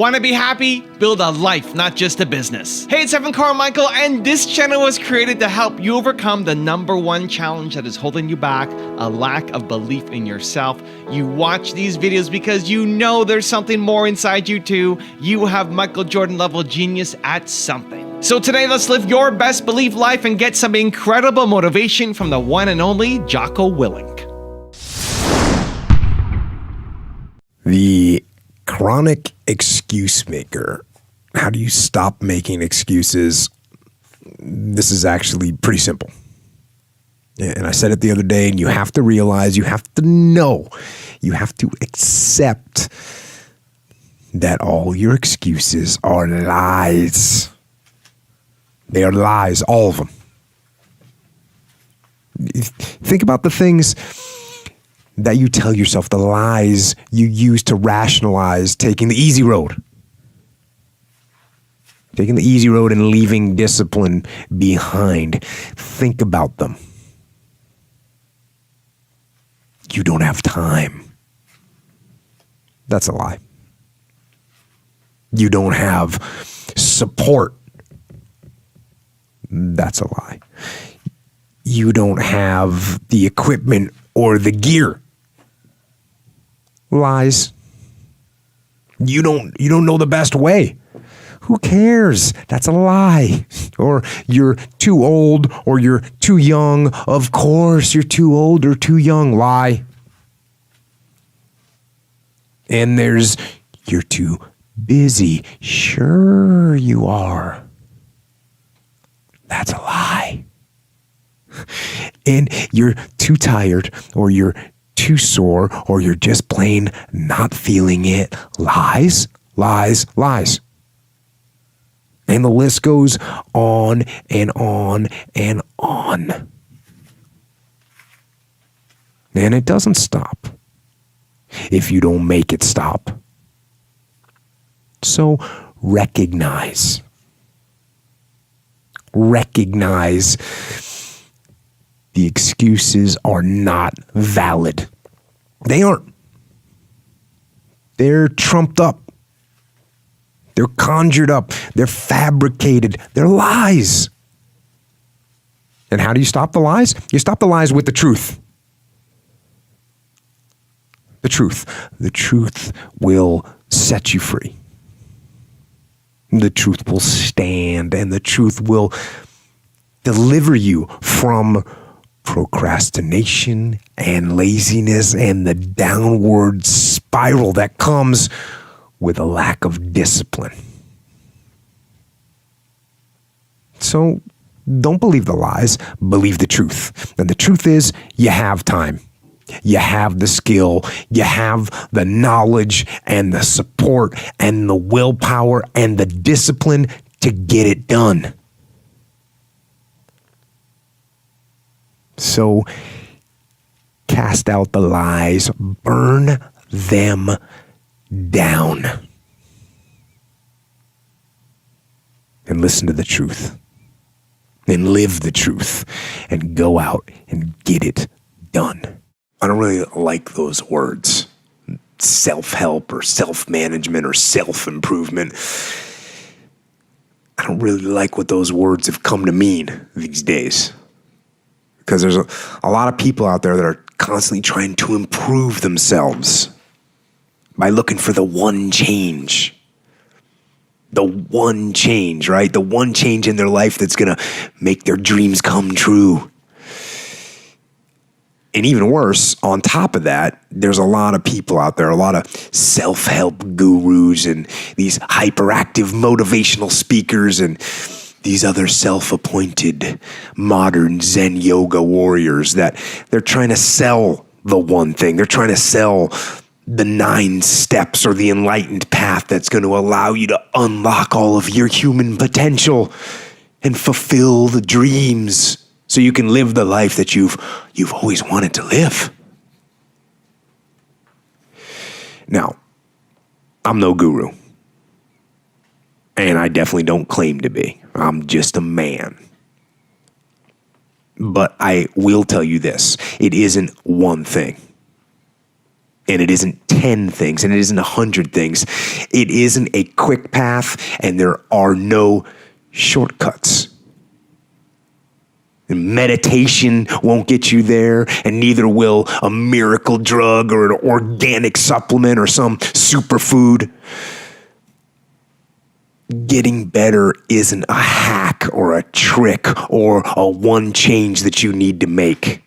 Want to be happy? Build a life, not just a business. Hey, it's Evan Carmichael, and this channel was created to help you overcome the number one challenge that is holding you back, a lack of belief in yourself. You watch these videos because you know there's something more inside you too. You have Michael Jordan level genius at something. So today, let's live your best belief life and get some incredible motivation from the one and only Jocko Willink. The chronic excuse maker. How do you stop making excuses? This is actually pretty simple. And I said it the other day, and you have to realize, you have to know, you have to accept that all your excuses are lies. They are lies, all of them. Think about the things that you tell yourself, the lies you use to rationalize taking the easy road. Taking the easy road and leaving discipline behind. Think about them. You don't have time. That's a lie. You don't have support. That's a lie. You don't have the equipment or the gear. Lies. You don't know the best way. Who cares? That's a lie. Or you're too old or you're too young. Of course you're too old or too young. Lie. And there's you're too busy. Sure you are. That's a lie. And you're too tired or you're too sore or you're just plain not feeling it. Lies, lies, lies. And the list goes on and on and on. And it doesn't stop if you don't make it stop. So recognize the excuses are not valid. They aren't. They're trumped up. They're conjured up. They're fabricated. They're lies. And how do you stop the lies? You stop the lies with the truth. The truth. The truth will set you free. The truth will stand, and the truth will deliver you from procrastination and laziness and the downward spiral that comes with a lack of discipline. So don't believe the lies, believe the truth. And the truth is, you have time. You have the skill, you have the knowledge and the support and the willpower and the discipline to get it done. So cast out the lies, burn them down, and listen to the truth, and live the truth, and go out and get it done. I don't really like those words, self-help or self-management or self-improvement. I don't really like what those words have come to mean these days. Because there's a lot of people out there that are constantly trying to improve themselves by looking for the one change. The one change, right? The one change in their life that's going to make their dreams come true. And even worse, on top of that, there's a lot of people out there, a lot of self-help gurus and these hyperactive motivational speakers and these other self-appointed modern Zen yoga warriors that they're trying to sell the one thing. They're trying to sell the 9 steps or the enlightened path that's going to allow you to unlock all of your human potential and fulfill the dreams so you can live the life that you've always wanted to live. Now, I'm no guru. And I definitely don't claim to be. I'm just a man. But I will tell you this. It isn't one thing. And it isn't 10 things, and it isn't 100 things. It isn't a quick path, and there are no shortcuts. And meditation won't get you there, and neither will a miracle drug or an organic supplement or some superfood. Getting better isn't a hack or a trick or a one change that you need to make.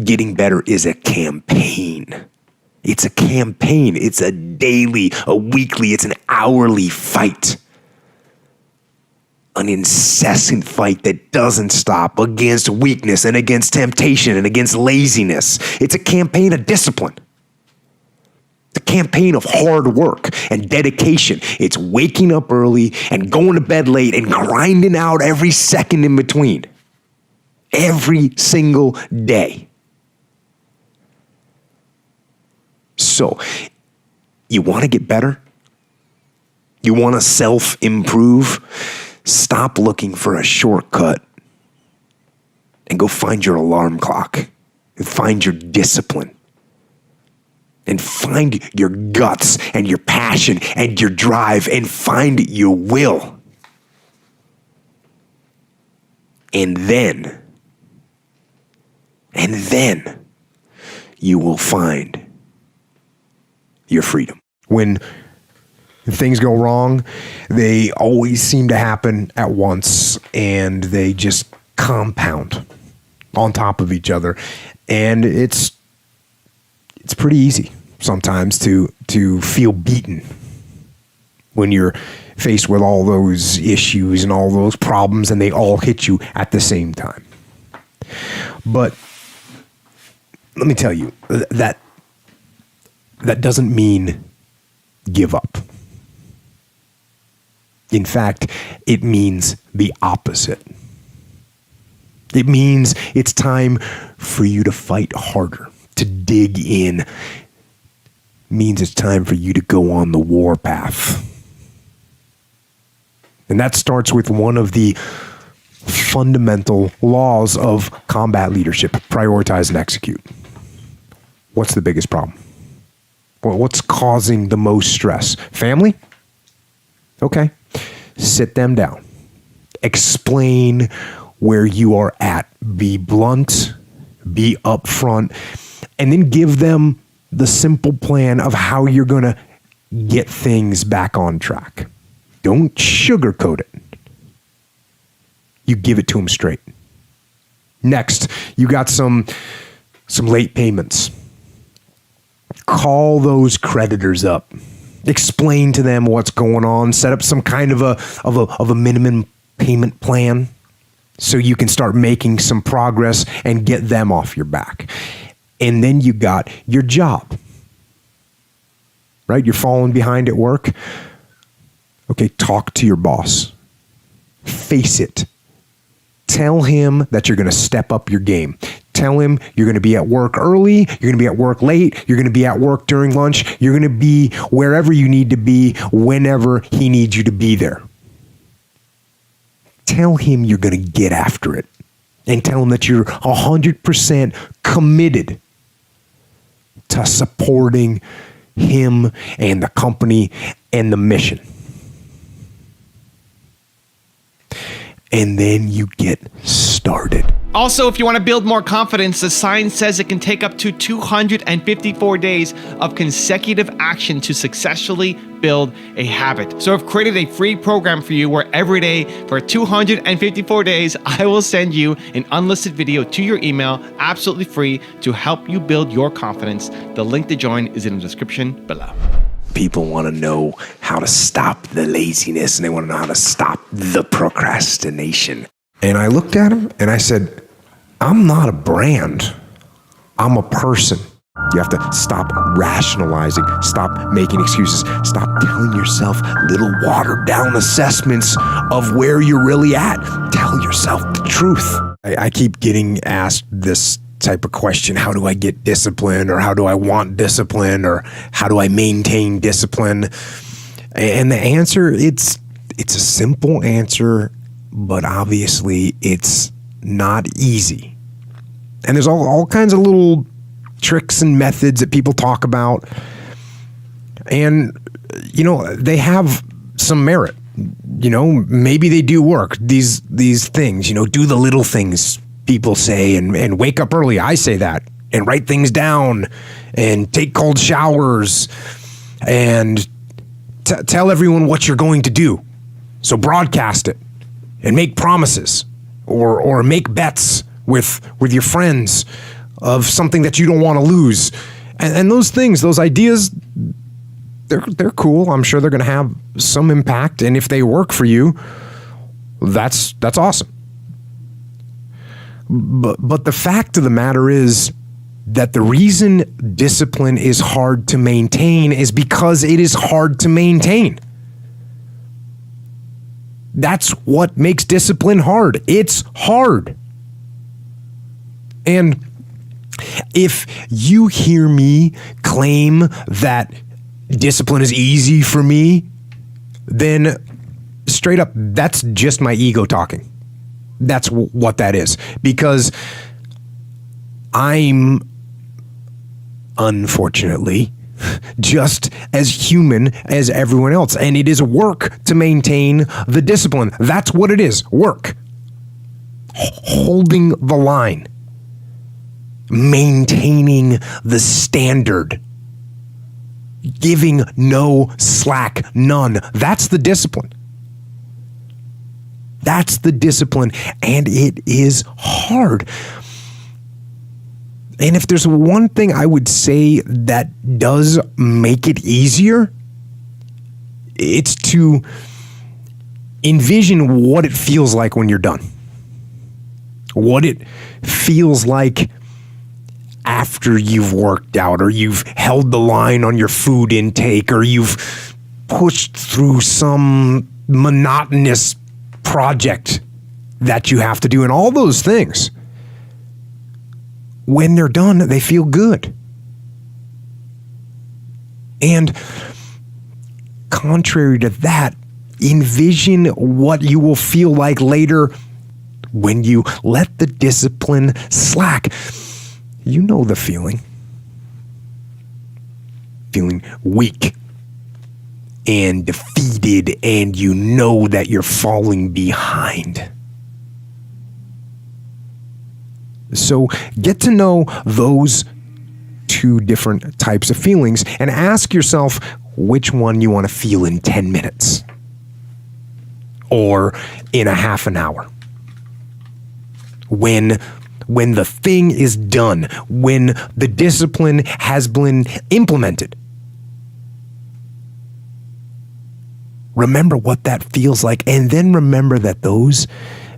Getting better is a campaign. It's a campaign. It's a daily, a weekly, it's an hourly fight. An incessant fight that doesn't stop against weakness and against temptation and against laziness. It's a campaign of discipline. It's a campaign of hard work and dedication. It's waking up early and going to bed late and grinding out every second in between. Every single day. So, you want to get better? You want to self-improve? Stop looking for a shortcut and go find your alarm clock and find your discipline and find your guts and your passion and your drive and find your will. And then you will find your freedom. When things go wrong, they always seem to happen at once, and they just compound on top of each other. And it's pretty easy sometimes to feel beaten when you're faced with all those issues and all those problems, and they all hit you at the same time. But let me tell you, that doesn't mean give up. In fact, it means the opposite. It means it's time for you to fight harder, to dig in. It means it's time for you to go on the warpath. And that starts with one of the fundamental laws of combat leadership: prioritize and execute. What's the biggest problem? What's causing the most stress? Family? Okay. Sit them down. Explain where you are at. Be blunt. Be upfront. And then give them the simple plan of how you're going to get things back on track. Don't sugarcoat it. You give it to them straight. Next, you got some late payments. Call those creditors up. Explain to them what's going on. Set up some kind of a minimum payment plan so you can start making some progress and get them off your back. And then you got your job. Right? You're falling behind at work. Okay, talk to your boss. Face it. Tell him that you're going to step up your game. Tell him you're going to be at work early, you're going to be at work late, you're going to be at work during lunch, you're going to be wherever you need to be whenever he needs you to be there. Tell him you're going to get after it. And tell him that you're 100% committed to supporting him and the company and the mission. And then you get started. Also, if you want to build more confidence, the science says it can take up to 254 days of consecutive action to successfully build a habit. So I've created a free program for you where every day for 254 days, I will send you an unlisted video to your email, absolutely free, to help you build your confidence. The link to join is in the description below. People want to know how to stop the laziness, and they want to know how to stop the procrastination. And I looked at him and I said, I'm not a brand. I'm a person. You have to stop rationalizing, stop making excuses, stop telling yourself little watered down assessments of where you're really at. Tell yourself the truth. I keep getting asked this type of question: how do I get discipline, or how do I want discipline, or how do I maintain discipline? And the answer, it's a simple answer, but obviously it's not easy. And there's all kinds of little tricks and methods that people talk about. And, they have some merit. Maybe they do work, these things, do the little things people say and wake up early. I say that, and write things down and take cold showers and tell everyone what you're going to do. So broadcast it and make promises or make bets with your friends of something that you don't want to lose. And those things, those ideas, they're cool. I'm sure they're going to have some impact. And if they work for you, that's awesome. But the fact of the matter is that the reason discipline is hard to maintain is because it is hard to maintain. That's what makes discipline hard. It's hard. And if you hear me claim that discipline is easy for me, then straight up, that's just my ego talking. That's what that is. Because I'm, unfortunately, just as human as everyone else. And it is work to maintain the discipline. That's what it is. Work. Holding the line. Maintaining the standard. Giving no slack, none. That's the discipline. That's the discipline. And it is hard. And if there's one thing I would say that does make it easier, it's to envision what it feels like when you're done. What it feels like after you've worked out, or you've held the line on your food intake, or you've pushed through some monotonous project that you have to do, and all those things. When they're done, they feel good. And contrary to that, envision what you will feel like later when you let the discipline slack. You know the feeling. Feeling weak and defeated, and you know that you're falling behind. So get to know those two different types of feelings and ask yourself which one you want to feel in 10 minutes or in a half an hour. When the thing is done, when the discipline has been implemented. Remember what that feels like, and then remember that those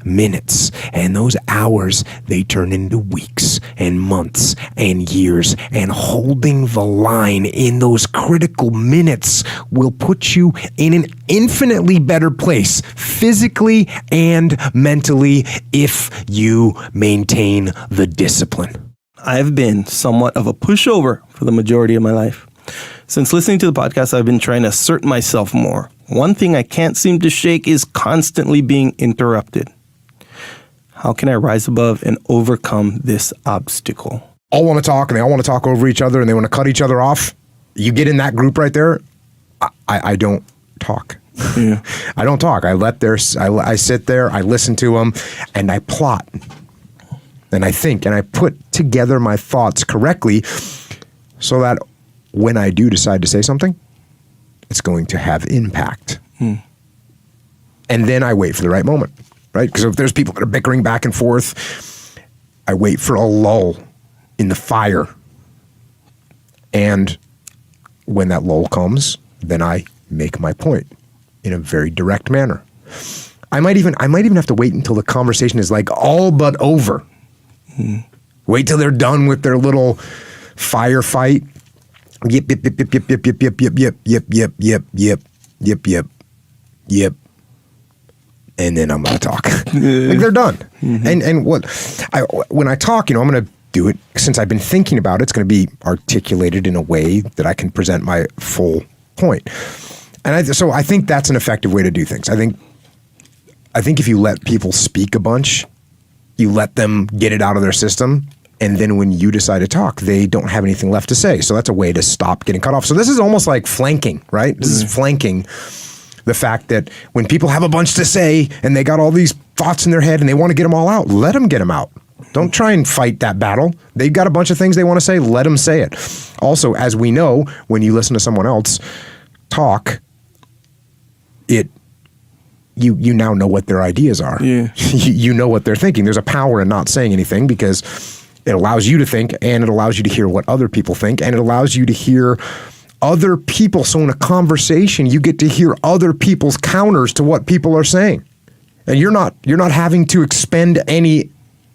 minutes and those hours, they turn into weeks and months and years, and holding the line in those critical minutes will put you in an infinitely better place, physically and mentally, if you maintain the discipline. I've been somewhat of a pushover for the majority of my life. Since listening to the podcast, I've been trying to assert myself more. One thing I can't seem to shake is constantly being interrupted. How can I rise above and overcome this obstacle? All want to talk, and they all want to talk over each other, and they want to cut each other off. You get in that group right there, I don't talk. Yeah. I don't talk. I sit there, I listen to them, and I plot. And I think, and I put together my thoughts correctly so that when I do decide to say something, it's going to have impact. And then I wait for the right moment. Right? Because if there's people that are bickering back and forth, I wait for a lull in the fire. And when that lull comes, then I make my point in a very direct manner. I might even have to wait until the conversation is like all but over. Wait till they're done with their little firefight. Yep, yep, yep, yep, yep, yep, yep, yep, yep, yep, yep, yep, yep, yep, yep, yep. And then I'm going to talk. Like they're done. And when I talk, I'm going to do it, since I've been thinking about it, it's going to be articulated in a way that I can present my full point. And so I think that's an effective way to do things. I think if you let people speak a bunch, you let them get it out of their system, And then when you decide to talk, they don't have anything left to say. So that's a way to stop getting cut off. So this is almost like flanking, right? This is flanking the fact that when people have a bunch to say and they got all these thoughts in their head and they want to get them all out, let them get them out. Don't try and fight that battle. They've got a bunch of things they want to say. Let them say it. Also, as we know, when you listen to someone else talk, you now know what their ideas are. Yeah. You know what they're thinking. There's a power in not saying anything because it allows you to think, and it allows you to hear what other people think, and it allows you to hear other people. So in a conversation, you get to hear other people's counters to what people are saying. And you're not having to expend any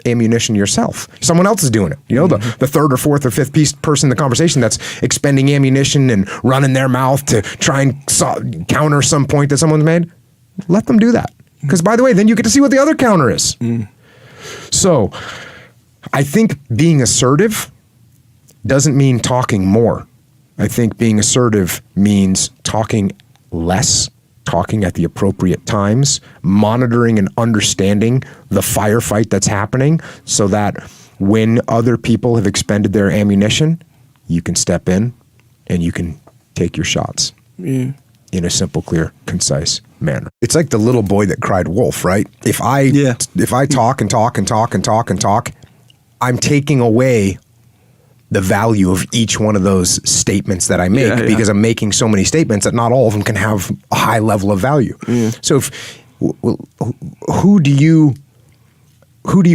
ammunition yourself. Someone else is doing it. You know, the third or fourth or fifth person in the conversation that's expending ammunition and running their mouth to try and counter some point that someone's made. Let them do that. Because by the way, then you get to see what the other counter is. So I think being assertive doesn't mean talking more. I think being assertive means talking less, talking at the appropriate times, monitoring and understanding the firefight that's happening so that when other people have expended their ammunition, you can step in and you can take your shots in a simple, clear, concise manner. It's like the little boy that cried wolf, right? If I talk and talk and talk and talk and talk, I'm taking away the value of each one of those statements that I make because I'm making so many statements that not all of them can have a high level of value. So who do you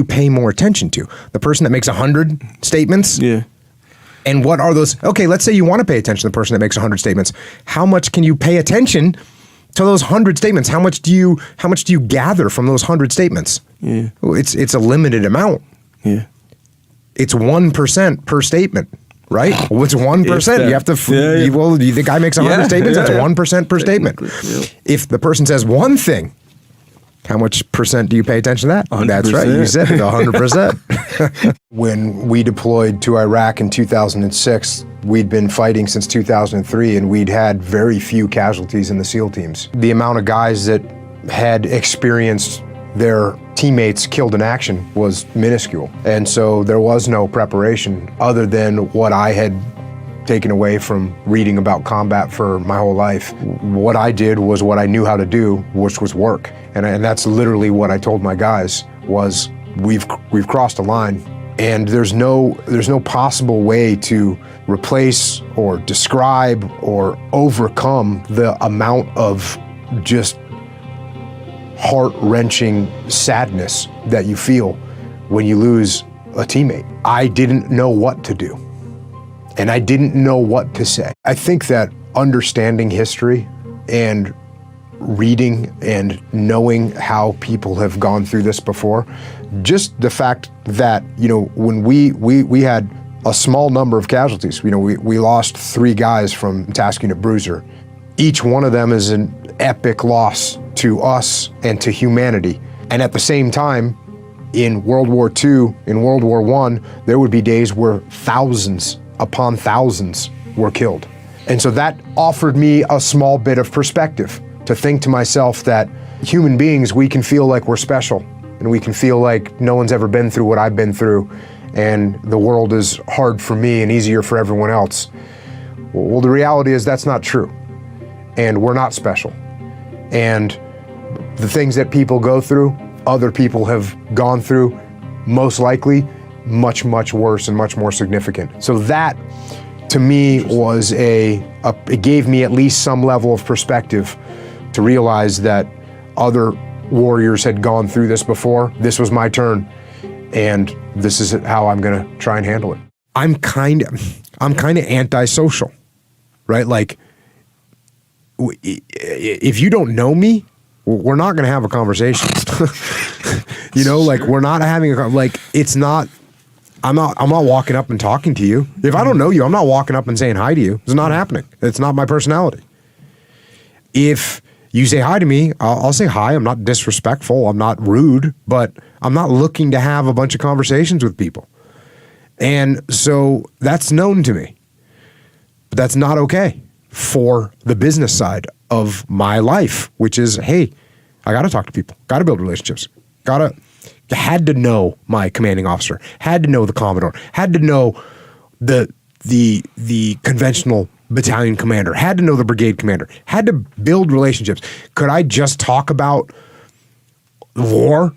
pay more attention to? The person that makes 100 statements? Yeah. And what are those? Okay, let's say you want to pay attention to the person that makes 100 statements. How much can you pay attention to those 100 statements? How much do you gather from those 100 statements? Yeah. It's a limited amount. Yeah. It's 1% per statement, right? Well, it's 1%. You have to, the guy makes 100 statements, that's 1% per statement. If the person says one thing, how much percent do you pay attention to that? 100%. That's right, you said it, 100%. When we deployed to Iraq in 2006, we'd been fighting since 2003, and we'd had very few casualties in the SEAL teams. The amount of guys that had experienced their teammates killed in action was minuscule. And so there was no preparation other than what I had taken away from reading about combat for my whole life. What I did was what I knew how to do, which was work. And that's literally what I told my guys was we've crossed a line, and there's no possible way to replace or describe or overcome the amount of just heart-wrenching sadness that you feel when you lose a teammate. I didn't know what to do, and I didn't know what to say. I think that understanding history and reading and knowing how people have gone through this before, just the fact that, when we had a small number of casualties, we lost 3 guys from Task Unit Bruiser. Each one of them is an epic loss to us and to humanity. And at the same time, in World War II, in World War I, there would be days where thousands upon thousands were killed. And so that offered me a small bit of perspective to think to myself that human beings, we can feel like we're special, and we can feel like no one's ever been through what I've been through, and the world is hard for me and easier for everyone else. Well, the reality is that's not true. And we're not special. And the things that people go through, other people have gone through, most likely much, much worse and much more significant. So that, to me, was it gave me at least some level of perspective to realize that other warriors had gone through this before. This was my turn, and this is how I'm gonna try and handle it. I'm kind of antisocial, right? Like, if you don't know me, we're not going to have a conversation. We're not having I'm not walking up and talking to you. If I don't know you, I'm not walking up and saying hi to you. It's not happening. It's not my personality. If you say hi to me, I'll say hi. I'm not disrespectful. I'm not rude, but I'm not looking to have a bunch of conversations with people. And so that's known to me, but that's not okay for the business side of my life, which is, hey, I got to talk to people, got to build relationships, got had to know my commanding officer, had to know the commodore, had to know the conventional battalion commander, had to know the brigade commander, had to build relationships. Could I just talk about war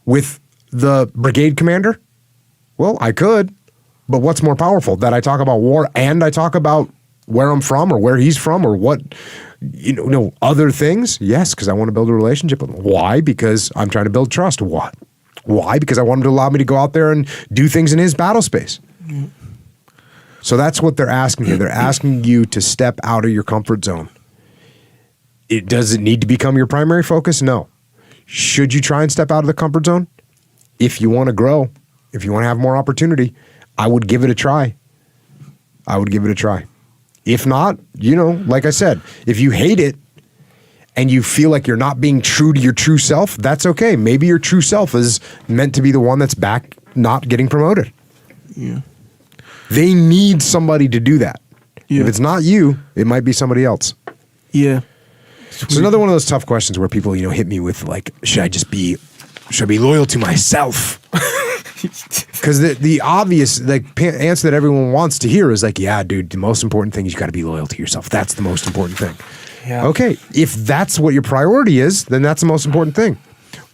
with the brigade commander? Well, I could, but what's more powerful? That I talk about war and I talk about where I'm from or where he's from or what, other things? Yes, because I want to build a relationship with him. Why? Because I'm trying to build trust. What? Why? Because I want him to allow me to go out there and do things in his battle space. So that's what they're asking here. They're asking you to step out of your comfort zone. Does it need to become your primary focus? No. Should you try and step out of the comfort zone? If you want to grow, if you want to have more opportunity, I would give it a try. If not, like I said, if you hate it and you feel like you're not being true to your true self, that's okay. Maybe your true self is meant to be the one that's back not getting promoted. Yeah. They need somebody to do that. Yeah. If it's not you, it might be somebody else. Yeah. It's another one of those tough questions where people, hit me with like, should I be loyal to myself? Because the obvious answer that everyone wants to hear is like, yeah, dude, the most important thing is you got to be loyal to yourself. That's the most important thing. Yeah. Okay, if that's what your priority is, then that's the most important thing.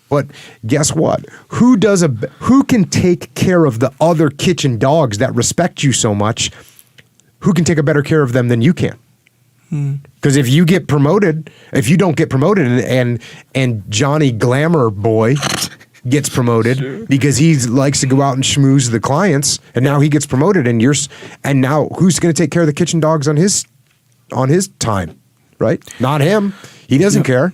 But guess what? Who can take care of the other kitchen dogs that respect you so much? Who can take a better care of them than you can? Because if you don't get promoted and Johnny Glamour Boy gets promoted because he likes to go out and schmooze the clients, and now he gets promoted, and now who's going to take care of the kitchen dogs on his time, right? Not him. He doesn't care.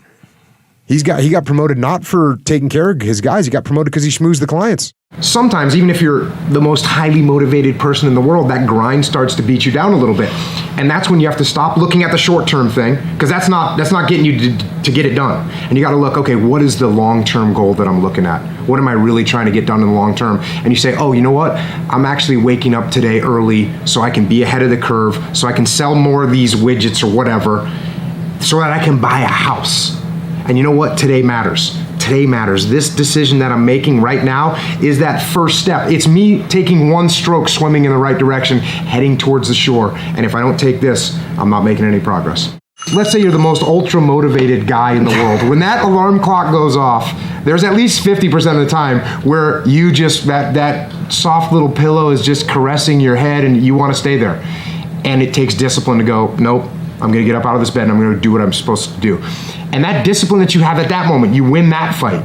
He got promoted not for taking care of his guys. He got promoted because he schmoozed the clients. Sometimes, even if you're the most highly motivated person in the world, that grind starts to beat you down a little bit. And that's when you have to stop looking at the short-term thing, because that's not getting you to get it done. And you got to look, okay, what is the long-term goal that I'm looking at? What am I really trying to get done in the long term? And you say, oh, you know what? I'm actually waking up today early so I can be ahead of the curve, so I can sell more of these widgets or whatever, so that I can buy a house. And you know what? Today matters. Today matters. This decision that I'm making right now is that first step. It's me taking one stroke, swimming in the right direction, heading towards the shore. And if I don't take this, I'm not making any progress. Let's say you're the most ultra motivated guy in the world. When that alarm clock goes off, there's at least 50% of the time where you just, that soft little pillow is just caressing your head and you want to stay there. And it takes discipline to go, nope, I'm going to get up out of this bed and I'm going to do what I'm supposed to do. And that discipline that you have at that moment, you win that fight.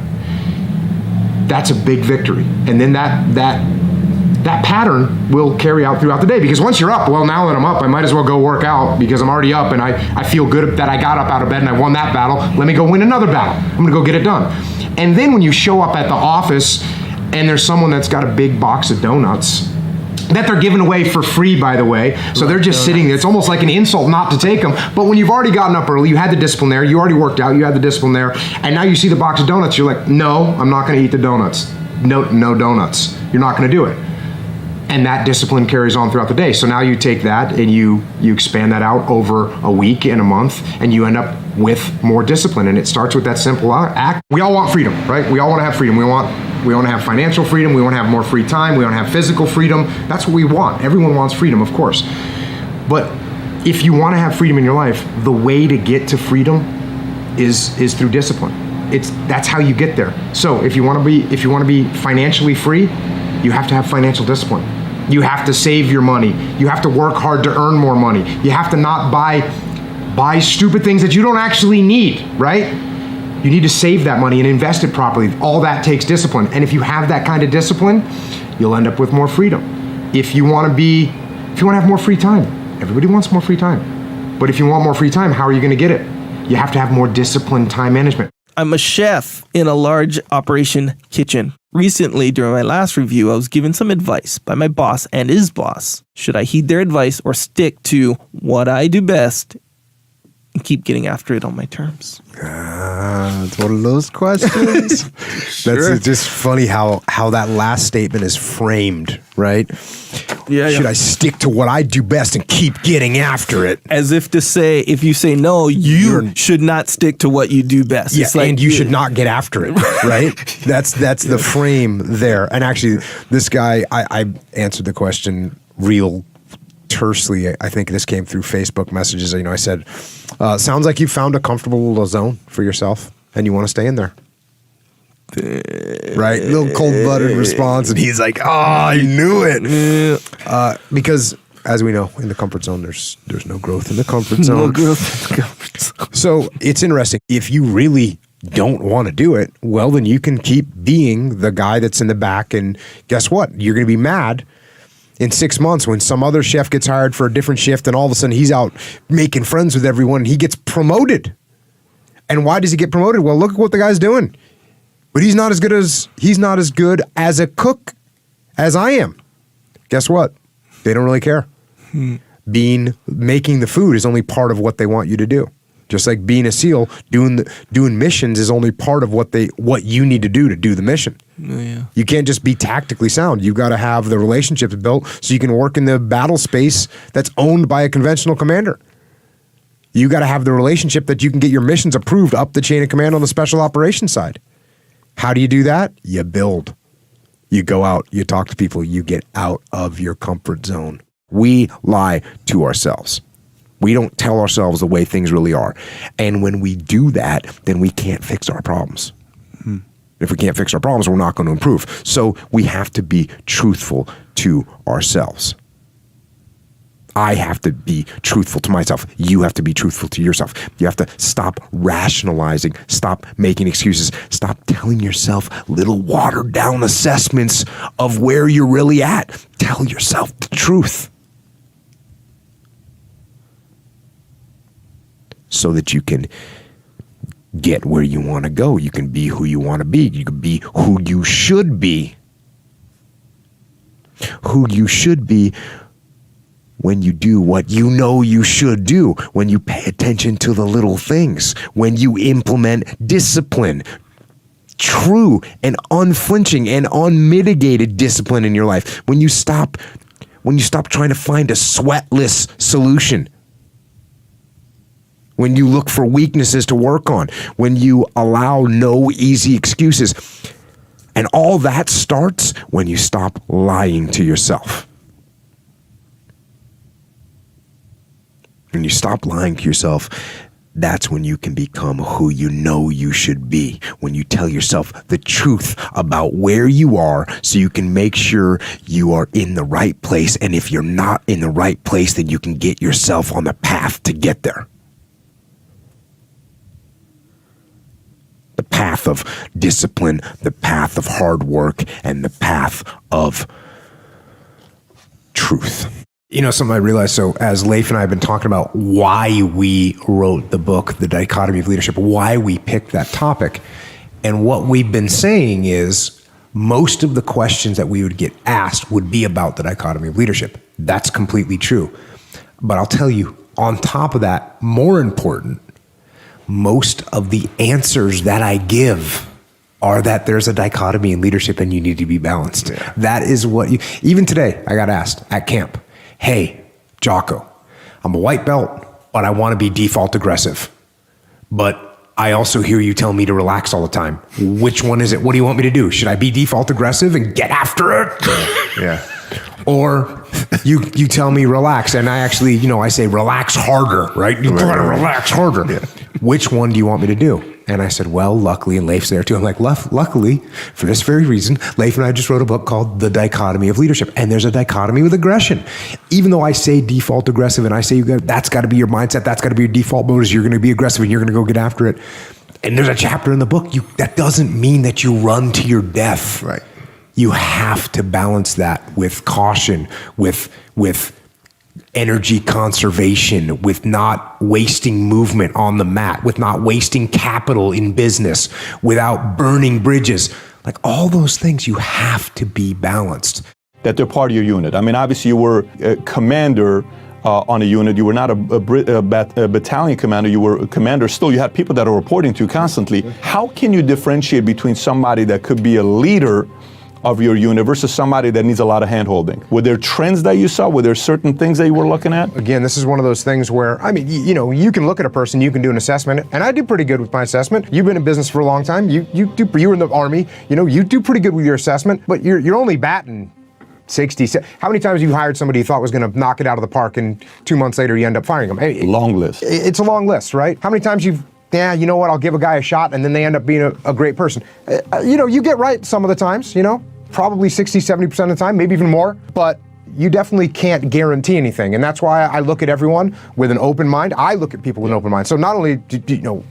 That's a big victory. And then that pattern will carry out throughout the day. Because once you're up, well, now that I'm up, I might as well go work out because I'm already up and I feel good that I got up out of bed and I won that battle. Let me go win another battle. I'm going to go get it done. And then when you show up at the office and there's someone that's got a big box of donuts that they're giving away for free, by the way. So they're just sitting there. It's almost like an insult not to take them. But when you've already gotten up early, you had the discipline there, you already worked out, you had the discipline there, and now you see the box of donuts, you're like, no, I'm not going to eat the donuts. No donuts. You're not going to do it. And that discipline carries on throughout the day. So now you take that and you expand that out over a week and a month, and you end up with more discipline. And it starts with that simple act. We all want freedom, right? We all want to have freedom. We want to have financial freedom. We want to have more free time. We want to have physical freedom. That's what we want. Everyone wants freedom, of course. But if you want to have freedom in your life, the way to get to freedom is through discipline. That's how you get there. So if you want to be financially free, you have to have financial discipline. You have to save your money. You have to work hard to earn more money. You have to not buy stupid things that you don't actually need, right? You need to save that money and invest it properly. All that takes discipline. And if you have that kind of discipline, you'll end up with more freedom. If you want to have more free time, everybody wants more free time. But if you want more free time, how are you going to get it? You have to have more disciplined time management. I'm a chef in a large operation kitchen. Recently, during my last review, I was given some advice by my boss and his boss. Should I heed their advice or stick to what I do best and keep getting after it on my terms? It's one of those questions. Sure. That's just funny how that last statement is framed, right? Should I stick to what I do best and keep getting after it? As if to say, if you say no, you should not stick to what you do best. Yeah, it's like, and you should not get after it, right? That's the frame there. And actually, this guy, I answered the question real tersely. I think this came through Facebook messages. I said, sounds like you found a comfortable little zone for yourself and you want to stay in there. Right? Little cold-blooded response. And he's like, I knew it. Because as we know, in the comfort zone, there's no growth in the comfort zone. No growth in the comfort zone. So it's interesting. If you really don't want to do it, well, then you can keep being the guy that's in the back. And guess what? You're going to be mad in 6 months when some other chef gets hired for a different shift and all of a sudden he's out making friends with everyone and he gets promoted. And why does he get promoted? Well, look at what the guy's doing. But he's not as good as a cook as I am. Guess what? They don't really care. Making the food is only part of what they want you to do. Just like being a SEAL, doing missions is only part of what you need to do the mission. Yeah. You can't just be tactically sound. You've got to have the relationships built so you can work in the battle space that's owned by a conventional commander. You got to have the relationship that you can get your missions approved up the chain of command on the special operations side. How do you do that? You build. You go out, you talk to people, you get out of your comfort zone. We lie to ourselves. We don't tell ourselves the way things really are. And when we do that, then we can't fix our problems. If we can't fix our problems, we're not going to improve. So we have to be truthful to ourselves. I have to be truthful to myself. You have to be truthful to yourself. You have to stop rationalizing, stop making excuses, stop telling yourself little watered down assessments of where you're really at. Tell yourself the truth so that you can get where you want to go. You can be who you want to be. You can be who you should be. Who you should be when you do what you know you should do, when you pay attention to the little things, when you implement discipline, true and unflinching and unmitigated discipline in your life, when you stop trying to find a sweatless solution, when you look for weaknesses to work on, when you allow no easy excuses. And all that starts when you stop lying to yourself. When you stop lying to yourself, that's when you can become who you know you should be. When you tell yourself the truth about where you are so you can make sure you are in the right place. And if you're not in the right place, then you can get yourself on the path to get there. The path of discipline, the path of hard work, and the path of truth. Something I realized, so as Leif and I have been talking about why we wrote the book, The Dichotomy of Leadership, why we picked that topic, and what we've been saying is most of the questions that we would get asked would be about the dichotomy of leadership. That's completely true. But I'll tell you, on top of that, more important, most of the answers that I give are that there's a dichotomy in leadership and you need to be balanced. Yeah. That is what even today, I got asked at camp, hey, Jocko, I'm a white belt, but I want to be default aggressive. But I also hear you tell me to relax all the time. Which one is it? What do you want me to do? Should I be default aggressive and get after it? Yeah. Or you tell me relax, and I actually, I say relax harder, right? You gotta relax harder. Yeah. Which one do you want me to do? And I said, well, luckily, and Leif's there too. I'm like, luckily, for this very reason, Leif and I just wrote a book called The Dichotomy of Leadership. And there's a dichotomy with aggression. Even though I say default aggressive and I say that's got to be your mindset, that's got to be your default mode, is you're going to be aggressive and you're going to go get after it. And there's a chapter in the book, that doesn't mean that you run to your death. Right. You have to balance that with caution, with energy conservation, with not wasting movement on the mat, with not wasting capital in business, without burning bridges. Like all those things, you have to be balanced. That they're part of your unit. I mean, obviously you were a commander on a unit. You were not a battalion commander. You were a commander. Still, you had people that are reporting to you constantly. How can you differentiate between somebody that could be a leader of your unit versus somebody that needs a lot of hand-holding? Were there trends that you saw? Were there certain things that you were looking at? Again, this is one of those things where, I mean, you can look at a person, you can do an assessment, and I do pretty good with my assessment. You've been in business for a long time. You were in the Army. You do pretty good with your assessment, but you're only batting 60. How many times have you hired somebody you thought was going to knock it out of the park, and 2 months later you end up firing them? Long list. It's a long list, right? How many times you know what, I'll give a guy a shot, and then they end up being a great person. You get right some of the times, probably 60, 70% of the time, maybe even more, but you definitely can't guarantee anything. And that's why I look at everyone with an open mind. I look at people with an open mind. So not only,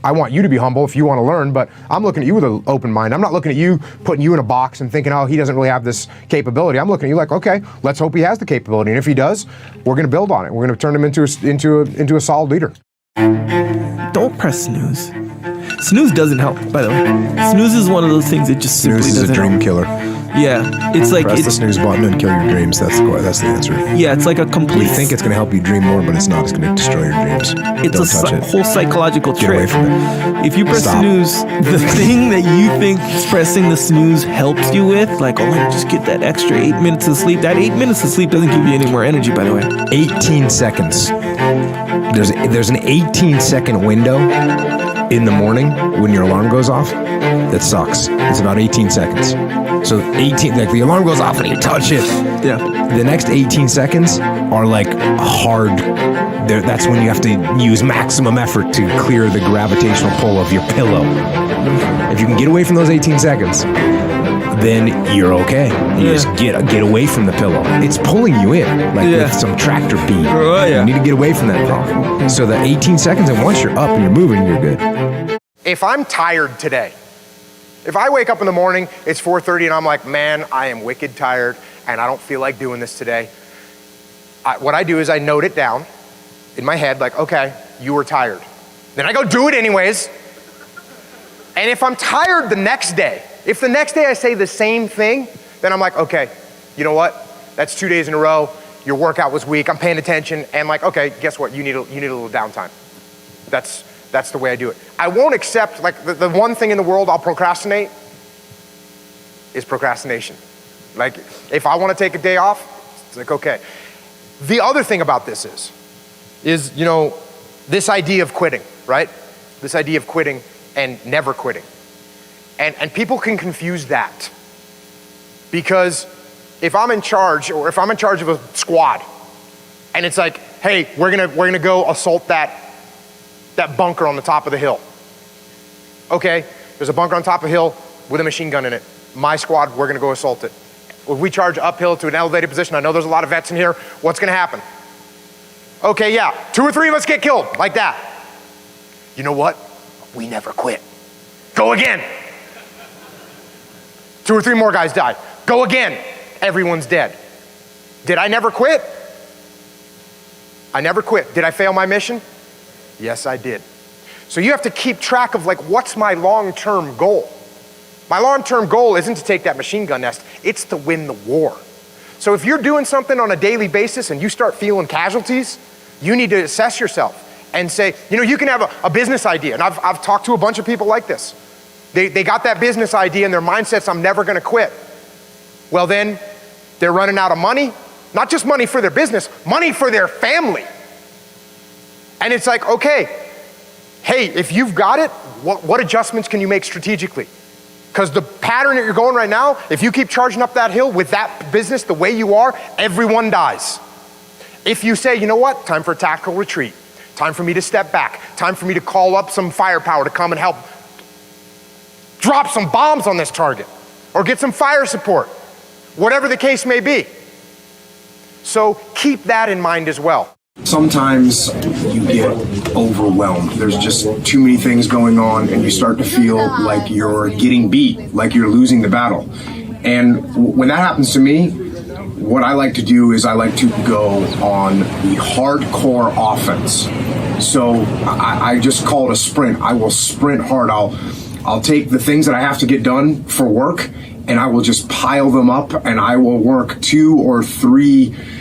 I want you to be humble if you want to learn, but I'm looking at you with an open mind. I'm not looking at you, putting you in a box and thinking, oh, he doesn't really have this capability. I'm looking at you like, okay, let's hope he has the capability. And if he does, we're going to build on it. We're going to turn him into a solid leader. Don't press snooze. Snooze doesn't help, by the way. Snooze is one of those things that just simply Snooze doesn't is a dream help. killer. Yeah, it's like Press the snooze button and kill your dreams. That's the answer. yeah, it's like a complete. You think it's going to help you dream more, but it's not. It's going to destroy your dreams. It's Don't a touch it. whole psychological Get away trick. from it. If you press Stop. snooze, the thing that you think pressing the snooze helps you with, like, oh, let me just get that extra 8 minutes of sleep. That 8 minutes of sleep doesn't give you any more energy, by the way. 18 seconds. There's an 18-second window in the morning when your alarm goes off. That sucks. It's about 18 seconds. So 18, like the alarm goes off and you touch it. Yeah. The next 18 seconds are like hard. That's when you have to use maximum effort to clear the gravitational pull of your pillow. If you can get away from those 18 seconds, then you're okay. You just get away from the pillow. It's pulling you in, like with some tractor beam. Oh, yeah. You need to get away from that problem. So the 18 seconds, and once you're up and you're moving, you're good. If I'm tired today, if I wake up in the morning, it's 4:30 and I'm like, man, I am wicked tired and I don't feel like doing this today. What I do is I note it down in my head, like, okay, you were tired. Then I go do it anyways. And if I'm tired the next day, if the next day I say the same thing, then I'm like, okay, you know what? That's 2 days in a row. Your workout was weak. I'm paying attention. And like, okay, guess what? You need a little downtime. That's the way I do it. I won't accept, like the one thing in the world I'll procrastinate is procrastination. Like if I want to take a day off, it's like, okay. The other thing about this is, this idea of quitting, right? This idea of quitting and never quitting. And people can confuse that. Because if I'm in charge, or if I'm in charge of a squad, and it's like, hey, we're gonna go assault that bunker on the top of the hill. Okay, there's a bunker on top of the hill with a machine gun in it. My squad, we're gonna go assault it. If we charge uphill to an elevated position, I know there's a lot of vets in here, what's gonna happen? Okay, yeah, 2 or 3 of us get killed, like that. You know what? We never quit. Go again. 2 or 3 more guys die. Go again. Everyone's dead. Did I never quit? I never quit. Did I fail my mission? Yes, I did. So you have to keep track of like, what's my long-term goal? My long-term goal isn't to take that machine gun nest, it's to win the war. So if you're doing something on a daily basis and you start feeling casualties, you need to assess yourself and say, you can have a business idea. And I've talked to a bunch of people like this. They got that business idea and their mindset's, I'm never gonna quit. Well then, they're running out of money, not just money for their business, money for their family. And it's like, okay, hey, if you've got it, what adjustments can you make strategically? Because the pattern that you're going right now, if you keep charging up that hill with that business the way you are, everyone dies. If you say, you know what, time for a tactical retreat, time for me to step back, time for me to call up some firepower to come and help drop some bombs on this target, or get some fire support, whatever the case may be. So keep that in mind as well. Sometimes you get overwhelmed. There's just too many things going on and you start to feel like you're getting beat, like you're losing the battle. And when that happens to me, what I like to do is I like to go on the hardcore offense. So I just call it a sprint. I will sprint hard. I'll take the things that I have to get done for work and I will just pile them up and I will work 2 or 3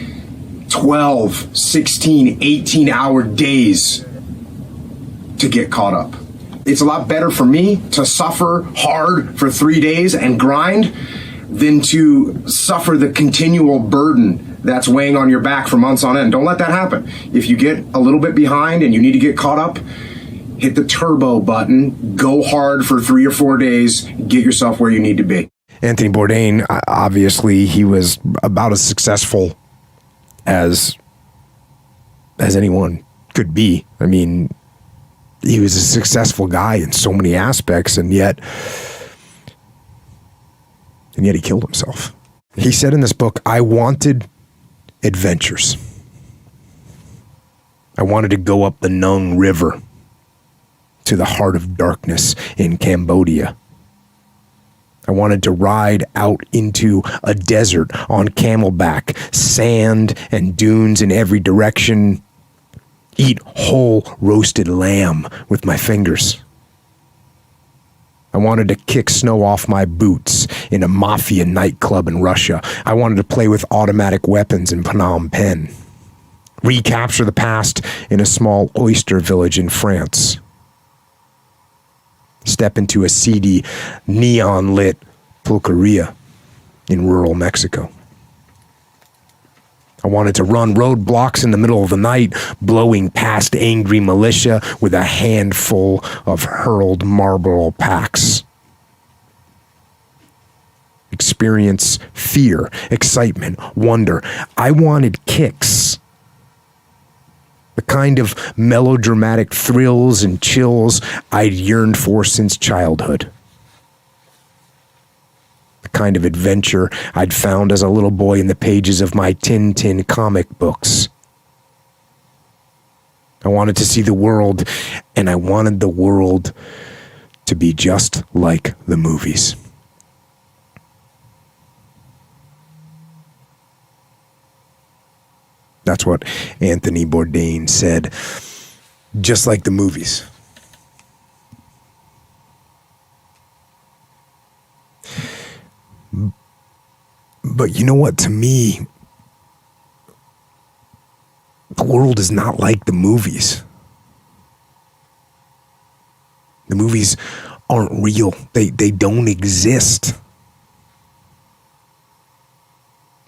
12, 16, 18-hour days to get caught up. It's a lot better for me to suffer hard for 3 days and grind than to suffer the continual burden that's weighing on your back for months on end. Don't let that happen. If you get a little bit behind and you need to get caught up, hit the turbo button, go hard for 3 or 4 days, get yourself where you need to be. Anthony Bourdain, obviously, he was about as successful as anyone could be. I mean, he was a successful guy in so many aspects, and yet he killed himself. He said in this book, I wanted adventures. I wanted to go up the Nung River to the heart of darkness in Cambodia. I wanted to ride out into a desert on camelback, sand and dunes in every direction, eat whole roasted lamb with my fingers. I wanted to kick snow off my boots in a mafia nightclub in Russia. I wanted to play with automatic weapons in Phnom Penh. Recapture the past in a small oyster village in France. Step into a seedy, neon-lit pulqueria in rural Mexico. I wanted to run roadblocks in the middle of the night, blowing past angry militia with a handful of hurled Marlboro packs. Experience fear, excitement, wonder. I wanted kicks. The kind of melodramatic thrills and chills I'd yearned for since childhood. The kind of adventure I'd found as a little boy in the pages of my Tintin comic books. I wanted to see the world, and I wanted the world to be just like the movies. That's what Anthony Bourdain said. Just like the movies. But you know what? To me, the world is not like the movies. The movies aren't real. They don't exist.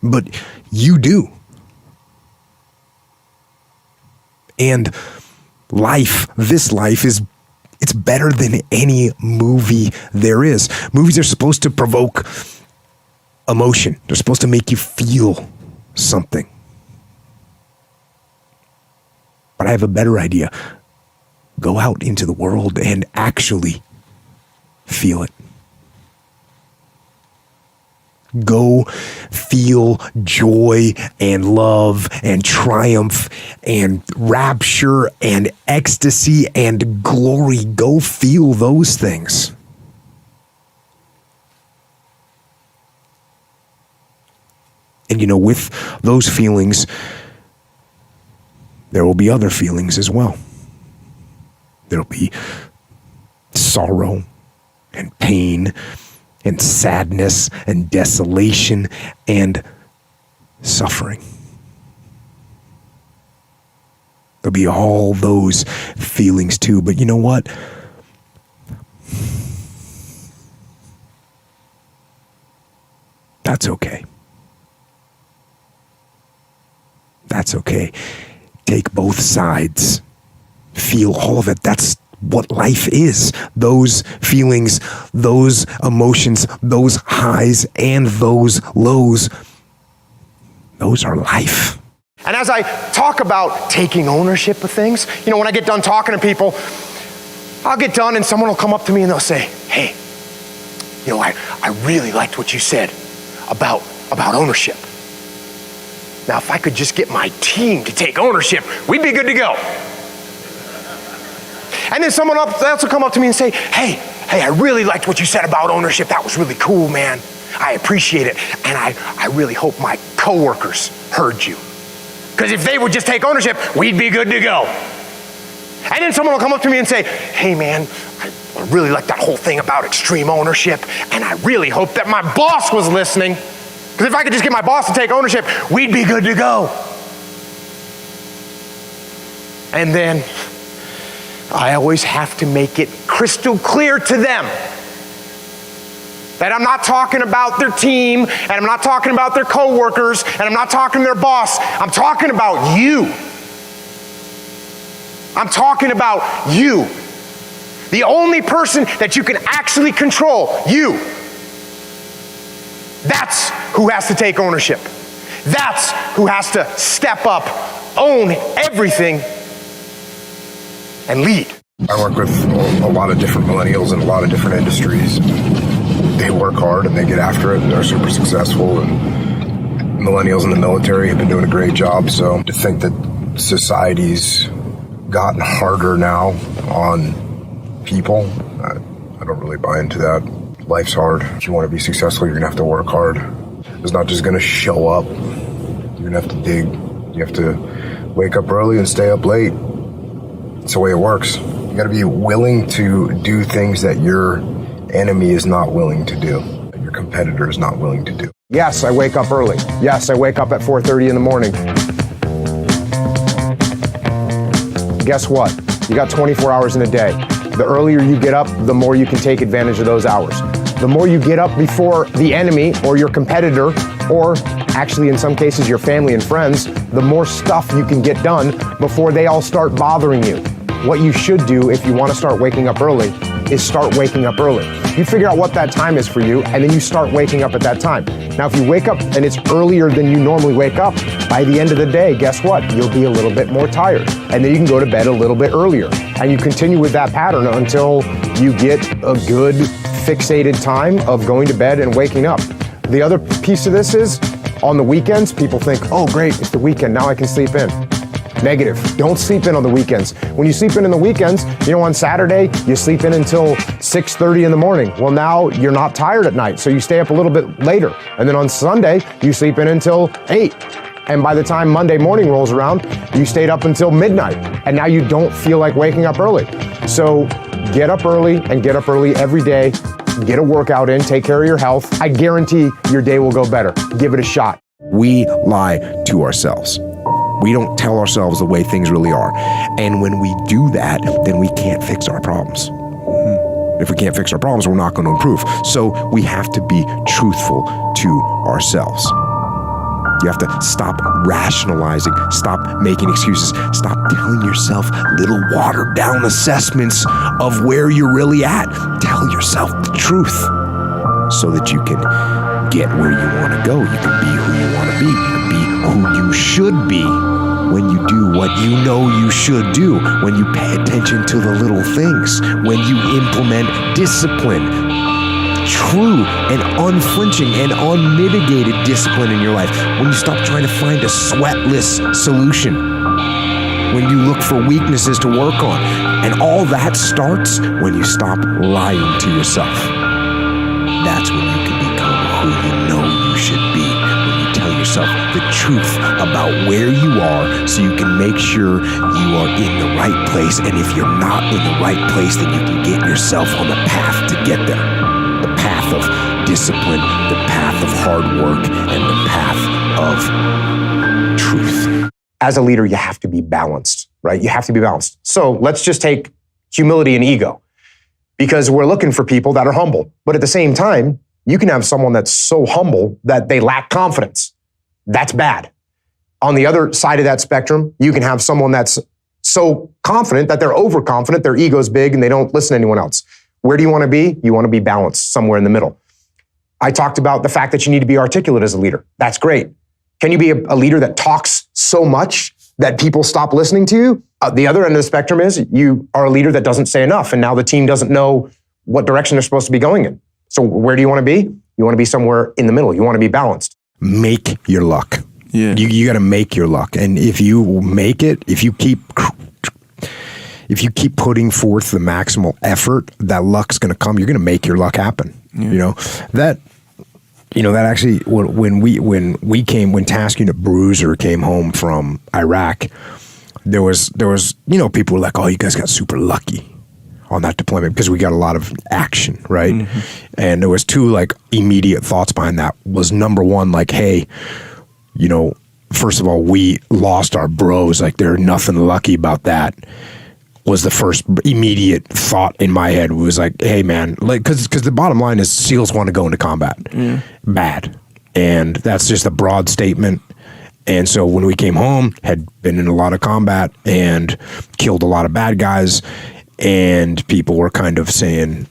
But you do. And this life it's better than any movie there is. Movies are supposed to provoke emotion. They're supposed to make you feel something. But I have a better idea. Go out into the world and actually feel it. Go feel joy and love and triumph and rapture and ecstasy and glory. Go feel those things. And with those feelings, there will be other feelings as well. There'll be sorrow and pain and sadness and desolation and suffering. There'll be all those feelings too, but you know what? That's okay. That's okay. Take both sides. Feel all of it. That's what life is. Those feelings, those emotions, those highs and those lows, those are life. And as I talk about taking ownership of things, when I get done talking to people, I'll get done and someone will come up to me and they'll say, hey, I really liked what you said about ownership. Now, if I could just get my team to take ownership, we'd be good to go. And then someone else will come up to me and say, hey, I really liked what you said about ownership. That was really cool, man. I appreciate it. And I really hope my coworkers heard you. Because if they would just take ownership, we'd be good to go. And then someone will come up to me and say, hey, man, I really like that whole thing about extreme ownership. And I really hope that my boss was listening. Because if I could just get my boss to take ownership, we'd be good to go. And then I always have to make it crystal clear to them That I'm not talking about their team, and I'm not talking about their coworkers, and I'm not talking to their boss. I'm talking about you. I'm talking about you. The only person that you can actually control, you. That's who has to take ownership. That's who has to step up, own everything, and lead. I work with a lot of different millennials in a lot of different industries. They work hard and they get after it and they're super successful, and millennials in the military have been doing a great job. So to think that society's gotten harder now on people, I don't really buy into that. Life's hard. If you want to be successful, you're gonna have to work hard. It's not just gonna show up. You're gonna have to dig. You have to wake up early and stay up late. It's the way it works. You gotta be willing to do things that your enemy is not willing to do, that your competitor is not willing to do. Yes, I wake up early. Yes, I wake up at 4:30 in the morning. Guess what? You got 24 hours in a day. The earlier you get up, the more you can take advantage of those hours. The more you get up before the enemy or your competitor, or actually in some cases your family and friends, the more stuff you can get done before they all start bothering you. What you should do if you want to start waking up early is start waking up early. You figure out what that time is for you, and then you start waking up at that time. Now, if you wake up and it's earlier than you normally wake up, by the end of the day, guess what? You'll be a little bit more tired, and then you can go to bed a little bit earlier. And you continue with that pattern until you get a good fixated time of going to bed and waking up. The other piece of this is, on the weekends, people think, oh great, it's the weekend, now I can sleep in. Negative. Don't sleep in on the weekends. When you sleep in the weekends, on Saturday, you sleep in until 6:30 in the morning. Well, now you're not tired at night, so you stay up a little bit later. And then on Sunday, you sleep in until 8. And by the time Monday morning rolls around, you stayed up until midnight. And now you don't feel like waking up early. So get up early and get up early every day. Get a workout in, take care of your health. I guarantee your day will go better. Give it a shot. We lie to ourselves. We don't tell ourselves the way things really are. And when we do that, then we can't fix our problems. If we can't fix our problems, we're not going to improve. So we have to be truthful to ourselves. You have to stop rationalizing, stop making excuses, stop telling yourself little watered down assessments of where you're really at. Tell yourself the truth so that you can get where you want to go. You can be who you want to be. You can be who you should be when you do what you know you should do, when you pay attention to the little things, when you implement discipline, true and unflinching and unmitigated discipline in your life, when you stop trying to find a sweatless solution, when you look for weaknesses to work on. And all that starts when you stop lying to yourself. That's when you can become who you know you should be, when you tell yourself the truth about where you are so you can make sure you are in the right place. And if you're not in the right place, then you can get yourself on the path to get there. The path of discipline, the path of hard work, and the path of truth. As a leader, you have to be balanced, right? You have to be balanced. So let's just take humility and ego, because we're looking for people that are humble. But at the same time, you can have someone that's so humble that they lack confidence. That's bad. On the other side of that spectrum, you can have someone that's so confident that they're overconfident, their ego's big, and they don't listen to anyone else. Where do you want to be? You want to be balanced, somewhere in the middle. I talked about the fact that you need to be articulate as a leader. That's great. Can you be a leader that talks so much that people stop listening to you? The other end of the spectrum is you are a leader that doesn't say enough, and now the team doesn't know what direction they're supposed to be going in. So where do you want to be? You want to be somewhere in the middle. You want to be balanced. Make your luck. Yeah. You got to make your luck. And if you make it, if you keep putting forth the maximal effort, that luck's going to come. You're going to make your luck happen. Yeah. That actually, when Task Unit Bruiser came home from Iraq, there was people were like, oh, you guys got super lucky on that deployment because we got a lot of action, right? Mm-hmm. And there was two immediate thoughts behind that. Was number one, hey, first of all, we lost our bros. There's nothing lucky about that. was the first immediate thought in my head. It was like, hey man, like, cause the bottom line is SEALs want to go into combat. Bad. And that's just a broad statement. And so when we came home, had been in a lot of combat and killed a lot of bad guys, and people were kind of saying,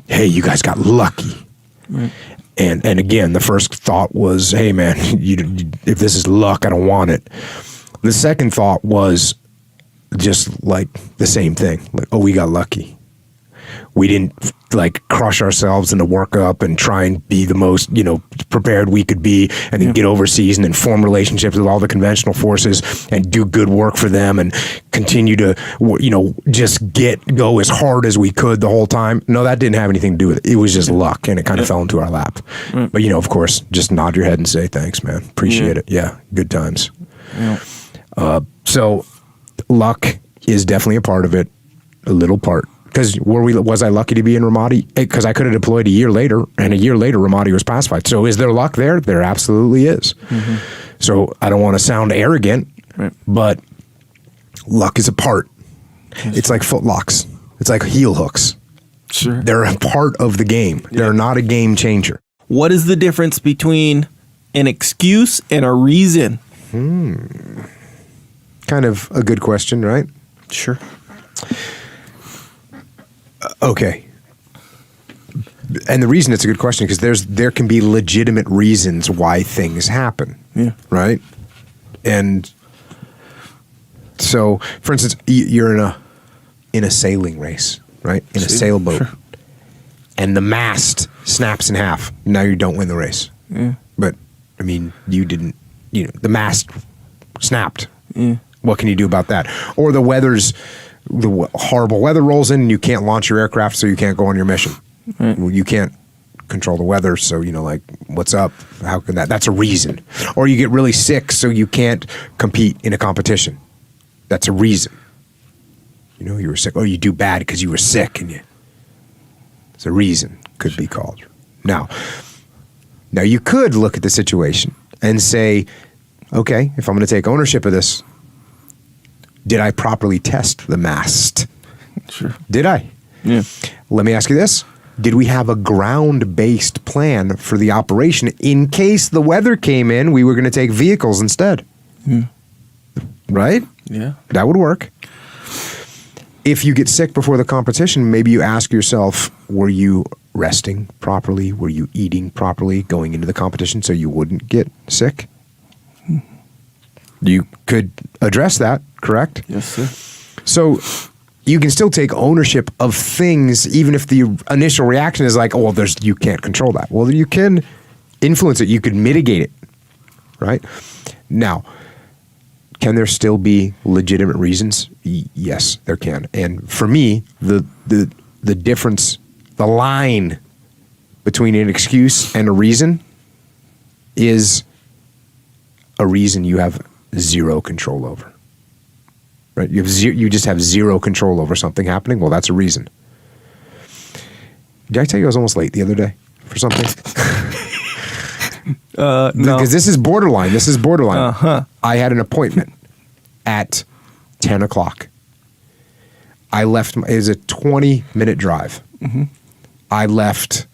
hey, you guys got lucky. Right. And again, the first thought was, hey man, if this is luck, I don't want it. The second thought was just like the same thing. Like, oh, we got lucky. We didn't like crush ourselves into work up and try and be the most, prepared we could be, and then get overseas and then form relationships with all the conventional forces and do good work for them and continue to, just go as hard as we could the whole time. No, that didn't have anything to do with it. It was just luck, and it kind of fell into our lap. But, of course, just nod your head and say, thanks, man. Appreciate it. Yeah, good times. So luck is definitely a part of it, a little part. Because was I lucky to be in Ramadi? Because I could have deployed a year later, and a year later Ramadi was pacified. So is there luck there? There absolutely is. So I don't want to sound arrogant, but luck is a part. It's like footlocks. It's like heel hooks. Sure. They're a part of the game. They're not a game changer. What is the difference between an excuse and a reason? Kind of a good question, right? Sure. Okay. And the reason it's a good question because there can be legitimate reasons why things happen. Yeah. Right? And so, for instance, you're in a sailing race, right? In a sailboat. Sure. And the mast snaps in half. Now you don't win the race. Yeah. But I mean, you didn't, the mast snapped. Yeah. What can you do about that? Or the horrible weather rolls in and you can't launch your aircraft, so you can't go on your mission. Right. Well, you can't control the weather, so what's up? How can that? That's a reason. Or you get really sick, so you can't compete in a competition. That's a reason. You were sick. Oh, you do bad because you were sick, and it's a reason. Could be called. Now you could look at the situation and say, okay, if I'm going to take ownership of this, did I properly test the mast? Sure. Did I? Yeah. Let me ask you this. Did we have a ground-based plan for the operation in case the weather came in, we were going to take vehicles instead? Right? Yeah. That would work. If you get sick before the competition, maybe you ask yourself, were you resting properly? Were you eating properly going into the competition so you wouldn't get sick? You could address that, correct? Yes, sir. So you can still take ownership of things, even if the initial reaction is like, oh, well, you can't control that. Well, you can influence it. You could mitigate it, right? Now, can there still be legitimate reasons? Yes, there can. And for me, the difference, the line between an excuse and a reason is a reason you have zero control over. Right? You just have zero control over something happening. Well, that's a reason. Did I tell you I was almost late the other day for something? No. Because this is borderline. I had an appointment at 10 o'clock. I left, it was a 20-minute drive. I left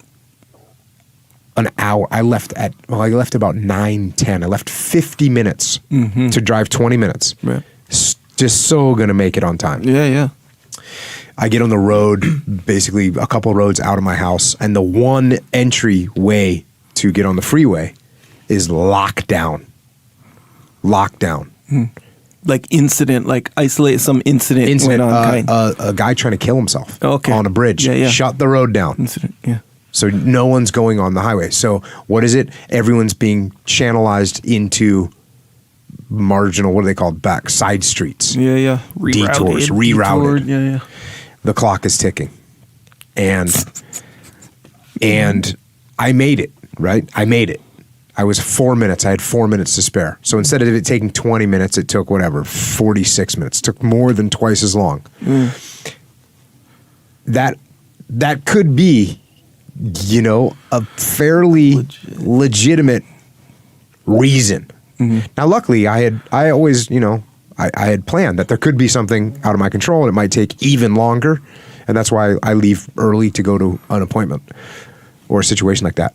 an hour. I left about 9:10. I left 50 minutes to drive 20 minutes. Right. Just so going to make it on time. Yeah. I get on the road, basically a couple of roads out of my house, and the one entry way to get on the freeway is locked down. Like incident, like isolate some incident went on. A guy trying to kill himself on a bridge. Yeah. Shut the road down. Incident, yeah. So no one's going on the highway. So what is it? Everyone's being channelized into marginal, what are they called? Back side streets. Yeah. Detours, rerouted. Yeah. The clock is ticking. And I made it, right? I made it. I was 4 minutes. I had 4 minutes to spare. So instead of it taking 20 minutes, it took 46 minutes. It took more than twice as long. That could be, a fairly legitimate reason. Now, luckily, I always, I I had planned that there could be something out of my control and it might take even longer. And that's why I leave early to go to an appointment or a situation like that.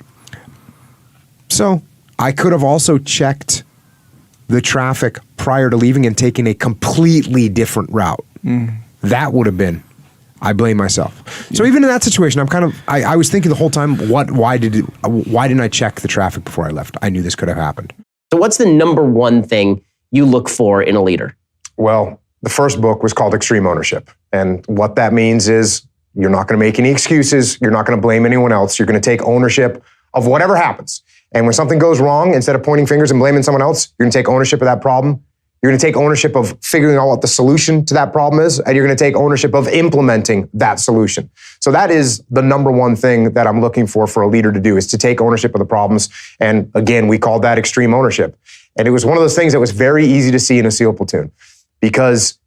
So I could have also checked the traffic prior to leaving and taken a completely different route. That would have been, I blame myself. So even in that situation, I was thinking the whole time, why didn't I check the traffic before I left? I knew this could have happened. So what's the number one thing you look for in a leader? Well, the first book was called Extreme Ownership. And what that means is you're not going to make any excuses. You're not going to blame anyone else. You're going to take ownership of whatever happens. And when something goes wrong, instead of pointing fingers and blaming someone else, you're going to take ownership of that problem. You're going to take ownership of figuring out what the solution to that problem is, and you're going to take ownership of implementing that solution. So that is the number one thing that I'm looking for a leader to do, is to take ownership of the problems. And again, we called that extreme ownership. And it was one of those things that was very easy to see in a SEAL platoon, because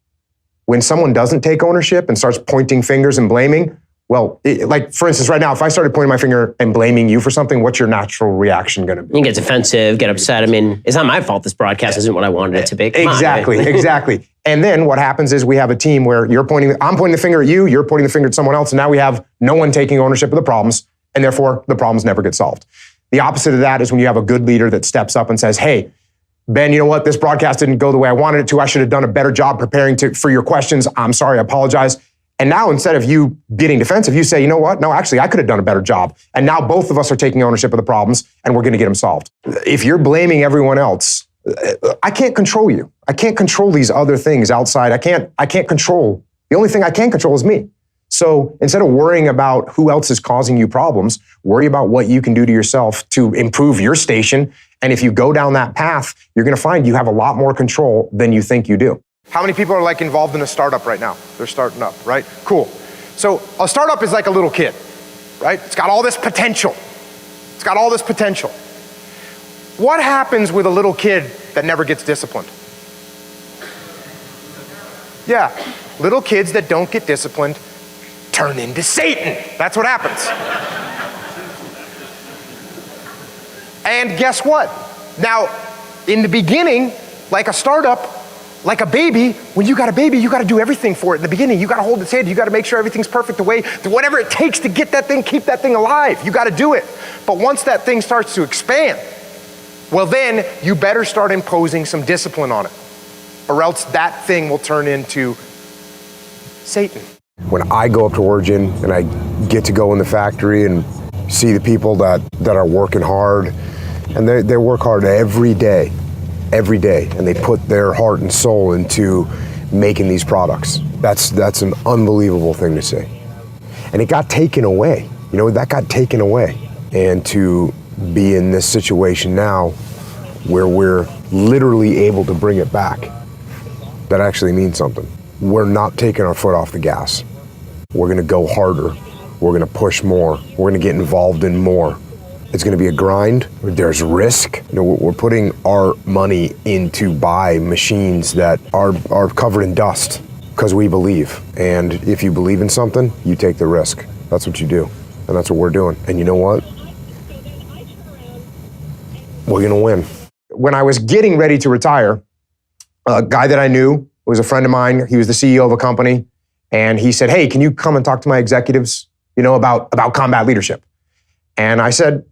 when someone doesn't take ownership and starts pointing fingers and blaming, well, like for instance, right now, if I started pointing my finger and blaming you for something, what's your natural reaction going to be? You get defensive, get upset. I mean, it's not my fault this broadcast isn't what I wanted it to be. Exactly. And then what happens is we have a team where I'm pointing the finger at you, you're pointing the finger at someone else, and now we have no one taking ownership of the problems, and therefore the problems never get solved. The opposite of that is when you have a good leader that steps up and says, hey, Ben, you know what? This broadcast didn't go the way I wanted it to. I should have done a better job preparing for your questions. I'm sorry, I apologize. And now instead of you getting defensive, you say, you know what? No, actually, I could have done a better job. And now both of us are taking ownership of the problems and we're going to get them solved. If you're blaming everyone else, I can't control you. I can't control these other things outside. I can't control. The only thing I can control is me. So instead of worrying about who else is causing you problems, worry about what you can do to yourself to improve your station. And if you go down that path, you're going to find you have a lot more control than you think you do. How many people are like involved in a startup right now? They're starting up, right? Cool. So a startup is like a little kid, right? It's got all this potential. What happens with a little kid that never gets disciplined? Yeah, little kids that don't get disciplined turn into Satan. That's what happens. And guess what? Now, in the beginning, like a startup, like a baby, when you got a baby, you got to do everything for it in the beginning. You got to hold its hand. You got to make sure everything's perfect the way, whatever it takes to get that thing, keep that thing alive. You got to do it. But once that thing starts to expand, well, then you better start imposing some discipline on it, or else that thing will turn into Satan. When I go up to Origin and I get to go in the factory and see the people that are working hard, and they work hard every day, and they put their heart and soul into making these products. That's an unbelievable thing to see. And it got taken away. That got taken away. And to be in this situation now where we're literally able to bring it back, that actually means something. We're not taking our foot off the gas. We're gonna go harder. We're gonna push more. We're gonna get involved in more. It's going to be a grind. There's risk. We're putting our money in to buy machines that are covered in dust because we believe. And if you believe in something, you take the risk. That's what you do. And that's what we're doing. And you know what? We're going to win. When I was getting ready to retire, a guy that I knew was a friend of mine. He was the CEO of a company. And he said, hey, can you come and talk to my executives, about combat leadership? And I said,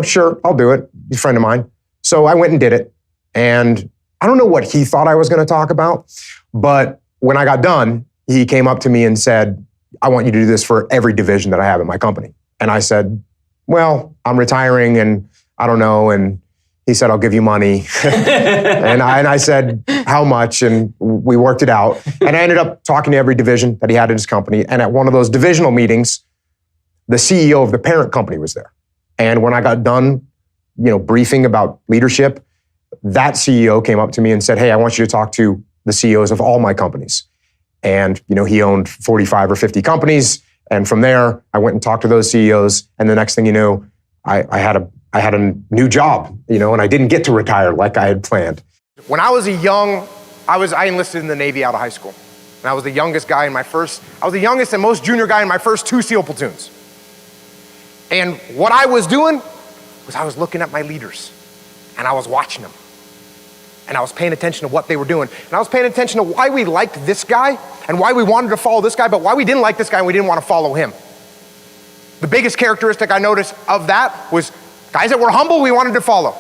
sure, I'll do it. He's a friend of mine. So I went and did it. And I don't know what he thought I was going to talk about, but when I got done, he came up to me and said, I want you to do this for every division that I have in my company. And I said, well, I'm retiring and I don't know. And he said, I'll give you money. and I said, how much? And we worked it out. And I ended up talking to every division that he had in his company. And at one of those divisional meetings, the CEO of the parent company was there. And when I got done, briefing about leadership, that CEO came up to me and said, hey, I want you to talk to the CEOs of all my companies. And, he owned 45 or 50 companies. And from there, I went and talked to those CEOs. And the next thing you know, I had a new job, and I didn't get to retire like I had planned. When I was I enlisted in the Navy out of high school. And I was the youngest and most junior guy in my first 2 SEAL platoons. And what I was doing was I was looking at my leaders and I was watching them. And I was paying attention to what they were doing. And I was paying attention to why we liked this guy and why we wanted to follow this guy, but why we didn't like this guy and we didn't want to follow him. The biggest characteristic I noticed of that was guys that were humble, we wanted to follow.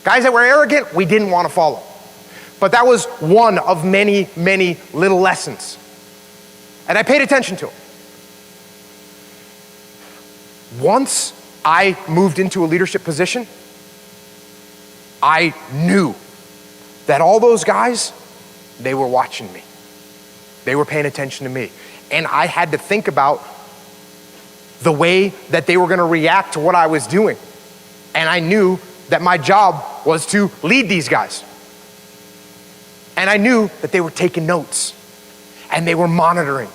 Guys that were arrogant, we didn't want to follow. But that was one of many, many little lessons. And I paid attention to them. Once I moved into a leadership position, I knew that all those guys, they were watching me. They were paying attention to me. And I had to think about the way that they were going to react to what I was doing. And I knew that my job was to lead these guys. And I knew that they were taking notes and they were monitoring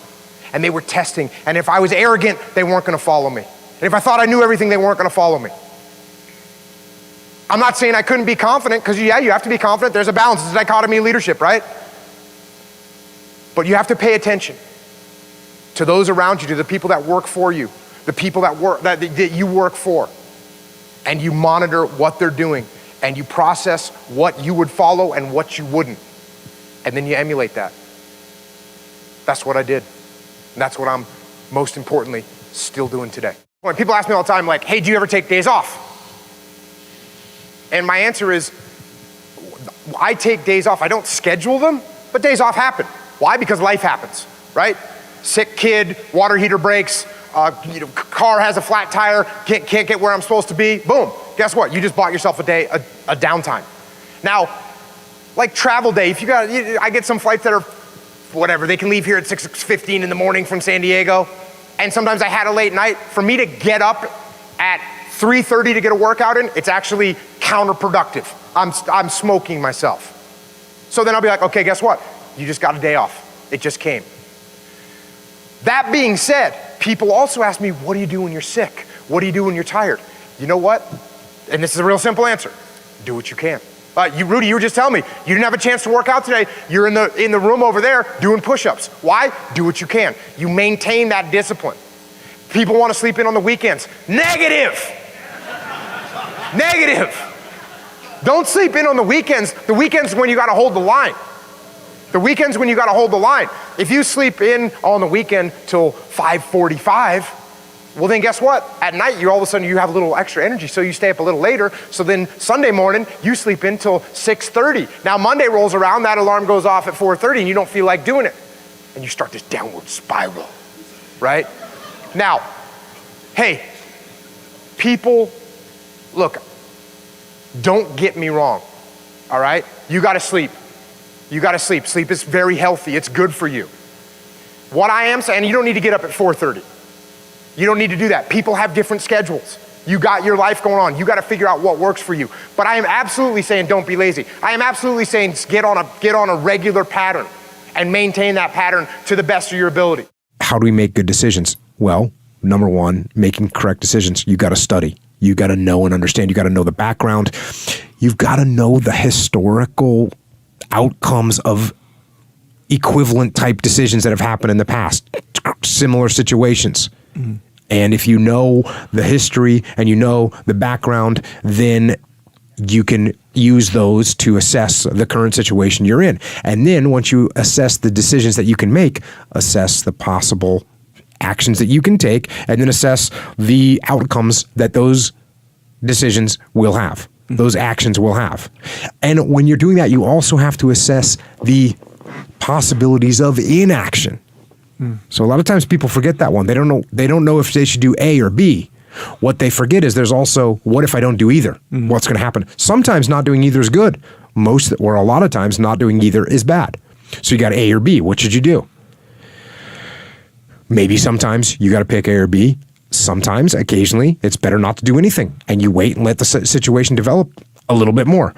and they were testing. And if I was arrogant, they weren't going to follow me. And if I thought I knew everything, they weren't going to follow me. I'm not saying I couldn't be confident, because yeah, you have to be confident. There's a balance. It's a dichotomy of leadership, right? But you have to pay attention to those around you, to the people that work for you, the people that you work for, and you monitor what they're doing, and you process what you would follow and what you wouldn't, and then you emulate that. That's what I did. And that's what I'm, most importantly, still doing today. When people ask me all the time, like, hey, do you ever take days off? And my answer is, I take days off. I don't schedule them, but days off happen. Why? Because life happens, right? Sick kid, water heater breaks, car has a flat tire, can't get where I'm supposed to be. Boom. Guess what? You just bought yourself a day, a downtime. Now, like travel day, if I get some flights that are whatever, they can leave here at 6:15 in the morning from San Diego. And sometimes I had a late night. For me to get up at 3:30 to get a workout in, it's actually counterproductive. I'm smoking myself. So then I'll be like, okay, guess what? You just got a day off. It just came. That being said, people also ask me, what do you do when you're sick? What do you do when you're tired? You know what? And this is a real simple answer. Do what you can. Rudy, you were just telling me, you didn't have a chance to work out today. You're in the room over there doing push-ups. Why? Do what you can. You maintain that discipline. People want to sleep in on the weekends. Negative. Negative. Don't sleep in on the weekends. The weekends when you got to hold the line. The weekends when you got to hold the line. If you sleep in on the weekend till 5:45, well then guess what? At night, all of a sudden you have a little extra energy, so you stay up a little later. So then Sunday morning, you sleep in till 6:30. Now Monday rolls around, that alarm goes off at 4:30 and you don't feel like doing it. And you start this downward spiral, right? Now, hey, people, look, don't get me wrong, all right? You gotta sleep. You gotta sleep. Sleep is very healthy. It's good for you. What I am saying, you don't need to get up at 4:30. You don't need to do that. People have different schedules. You got your life going on. You got to figure out what works for you. But I am absolutely saying don't be lazy. I am absolutely saying get on a regular pattern and maintain that pattern to the best of your ability. How do we make good decisions? Well, number one, making correct decisions. You got to study. You got to know and understand. You got to know the background. You've got to know the historical outcomes of equivalent type decisions that have happened in the past, similar situations. Mm-hmm. And if you know the history and you know the background, then you can use those to assess the current situation you're in. And then once you assess the decisions that you can make, assess the possible actions that you can take, and then assess the outcomes that those decisions will have, those actions will have. And when you're doing that, you also have to assess the possibilities of inaction. So a lot of times people forget that one. They don't know if they should do A or B. What they forget is there's also, what if I don't do either? What's going to happen? Sometimes not doing either is good. Or a lot of times not doing either is bad. So you got A or B. What should you do? Maybe sometimes you got to pick A or B. Sometimes, occasionally, it's better not to do anything. And you wait and let the situation develop a little bit more.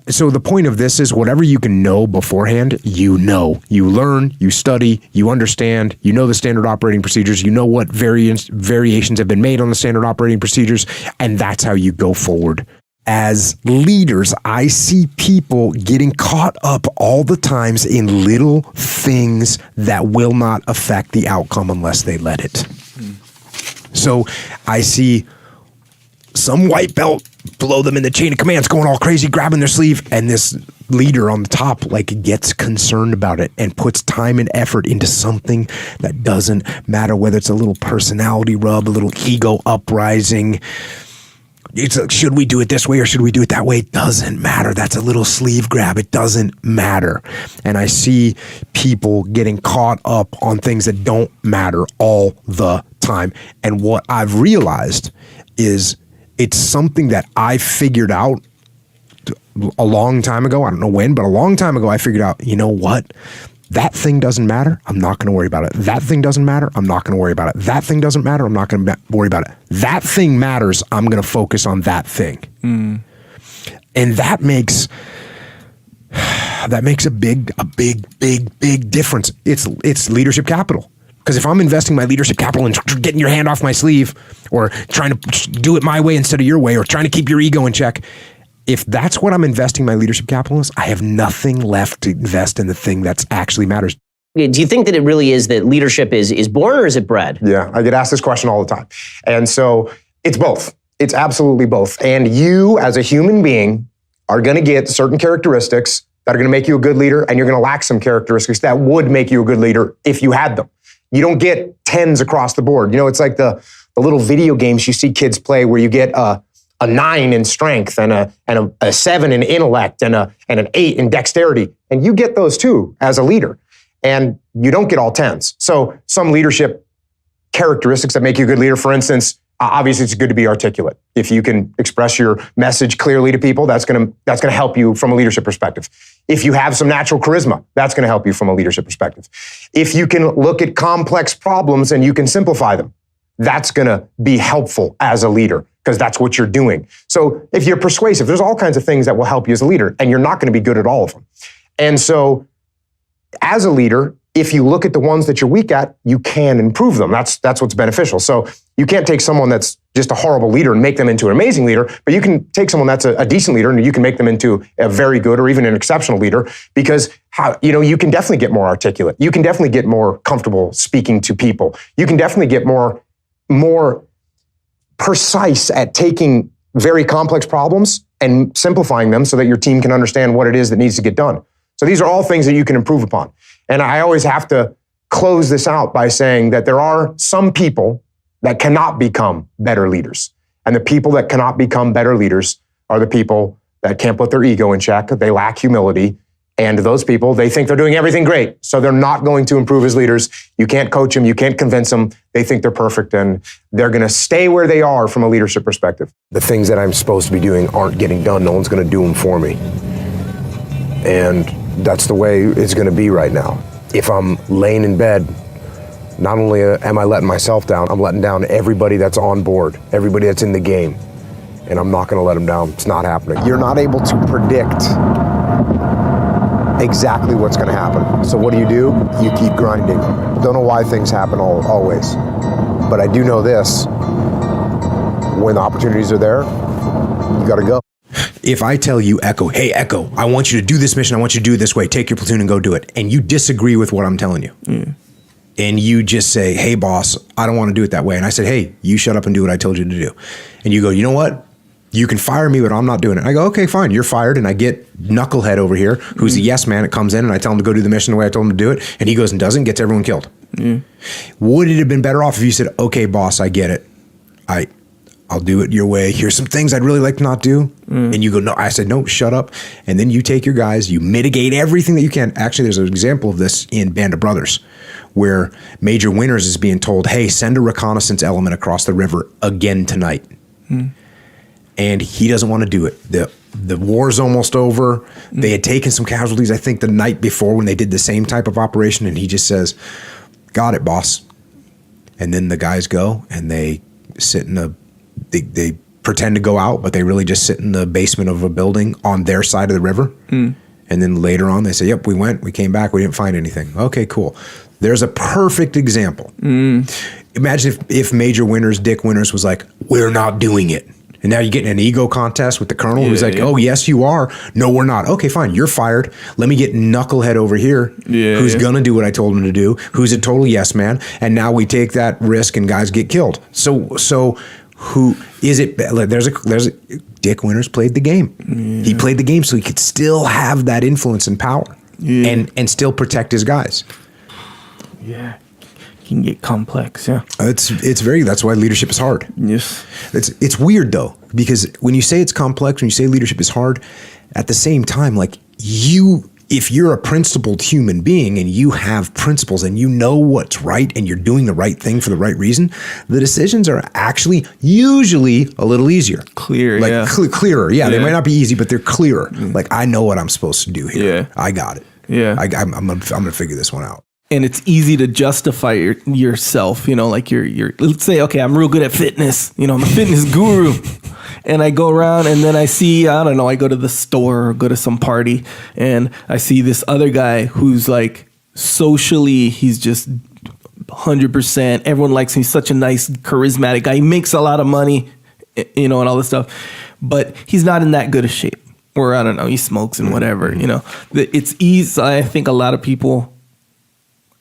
So the point of this is whatever you can know beforehand, you know. You learn, you study, you understand, you know the standard operating procedures, you know what variations have been made on the standard operating procedures, and that's how you go forward. As leaders, I see people getting caught up all the times in little things that will not affect the outcome unless they let it. So I see some white belt below them in the chain of command's going all crazy, grabbing their sleeve, and this leader on the top like gets concerned about it and puts time and effort into something that doesn't matter, whether it's a little personality rub, a little ego uprising. It's like, should we do it this way or should we do it that way? It doesn't matter. That's a little sleeve grab. It doesn't matter. And I see people getting caught up on things that don't matter all the time. And what I've realized is it's something that I figured out a long time ago. I don't know when, but a long time ago, I figured out, you know what? That thing doesn't matter. I'm not going to worry about it. That thing doesn't matter. I'm not going to worry about it. That thing doesn't matter. I'm not going to worry about it. That thing matters. I'm going to focus on that thing. And that makes a big difference. It's leadership capital. Because if I'm investing my leadership capital and getting your hand off my sleeve or trying to do it my way instead of your way or trying to keep your ego in check, if that's what I'm investing my leadership capital in, I have nothing left to invest in the thing that actually matters. Do you think that it really is that leadership is born or is it bred? Yeah, I get asked this question all the time. And so it's both. It's absolutely both. And you as a human being are going to get certain characteristics that are going to make you a good leader, and you're going to lack some characteristics that would make you a good leader if you had them. You don't get 10s across the board. You know, it's like the little video games you see kids play where you get a 9 in strength and a 7 in intellect and an 8 in dexterity. And you get those too as a leader. And you don't get all 10s. So some leadership characteristics that make you a good leader, for instance, obviously it's good to be articulate. If you can express your message clearly to people, that's gonna help you from a leadership perspective. If you have some natural charisma, that's gonna help you from a leadership perspective. If you can look at complex problems and you can simplify them, that's gonna be helpful as a leader, because that's what you're doing. So if you're persuasive, there's all kinds of things that will help you as a leader, and you're not gonna be good at all of them. And so as a leader, if you look at the ones that you're weak at, you can improve them. That's what's beneficial. So you can't take someone that's just a horrible leader and make them into an amazing leader, but you can take someone that's a decent leader and you can make them into a very good or even an exceptional leader, because you can definitely get more articulate. You can definitely get more comfortable speaking to people. You can definitely get more precise at taking very complex problems and simplifying them so that your team can understand what it is that needs to get done. So these are all things that you can improve upon. And I always have to close this out by saying that there are some people that cannot become better leaders. And the people that cannot become better leaders are the people that can't put their ego in check. They lack humility. And those people, they think they're doing everything great. So they're not going to improve as leaders. You can't coach them. You can't convince them. They think they're perfect and they're going to stay where they are from a leadership perspective. The things that I'm supposed to be doing aren't getting done. No one's going to do them for me. And that's the way it's going to be right now. If I'm laying in bed, not only am I letting myself down, I'm letting down everybody that's on board, everybody that's in the game. And I'm not going to let them down. It's not happening. You're not able to predict exactly what's going to happen. So what do? You keep grinding. Don't know why things happen always. But I do know this. When the opportunities are there, you got to go. If I tell you, Echo, hey, Echo, I want you to do this mission. I want you to do it this way. Take your platoon and go do it. And you disagree with what I'm telling you. And you just say, hey, boss, I don't want to do it that way. And I said, hey, you shut up and do what I told you to do. And you go, you know what? You can fire me, but I'm not doing it. And I go, okay, fine. You're fired. And I get Knucklehead over here, who's the yes man that comes in, and I tell him to go do the mission the way I told him to do it. And he goes and does it and gets everyone killed. Would it have been better off if you said, okay, boss, I get it. I'll do it your way. Here's some things I'd really like to not do. And you go, no. I said, no, shut up. And then you take your guys, you mitigate everything that you can. Actually, there's an example of this in Band of Brothers, where Major Winters is being told, hey, send a reconnaissance element across the river again tonight. And he doesn't want to do it. The war's almost over. They had taken some casualties, I think, the night before when they did the same type of operation. And he just says, got it, boss. And then the guys go and they sit in they pretend to go out, but they really just sit in the basement of a building on their side of the river. And then later on they say, yep, we came back, we didn't find anything. Okay, cool. There's a perfect example. Imagine if Major Winters, Dick Winters was like, we're not doing it. And now you're getting an ego contest with the colonel who's like, oh, yes, you are. No, we're not. Okay, fine. You're fired. Let me get Knucklehead over here who's going to do what I told him to do, who's a total yes man. And now we take that risk and guys get killed. So who is it? Do Dick Winters played the game. He played the game so he could still have that influence and power and still protect his guys. Yeah. Can get complex, yeah. That's why leadership is hard. Yes. It's weird though, because when you say it's complex, when you say leadership is hard, at the same time, like if you're a principled human being and you have principles and you know what's right and you're doing the right thing for the right reason, the decisions are actually usually a little easier. Clear, clearer. Yeah, they might not be easy, but they're clearer. Like, I know what I'm supposed to do here. Yeah. I got it. Yeah. I'm gonna figure this one out. And it's easy to justify yourself, like let's say, okay, I'm real good at fitness. I'm a fitness guru. And I go around and then I see, I don't know, I go to the store or go to some party and I see this other guy who's like socially, he's just 100%. Everyone likes him. He's such a nice, charismatic guy. He makes a lot of money, and all this stuff. But he's not in that good a shape. Or I don't know, he smokes and whatever, It's easy. I think a lot of people,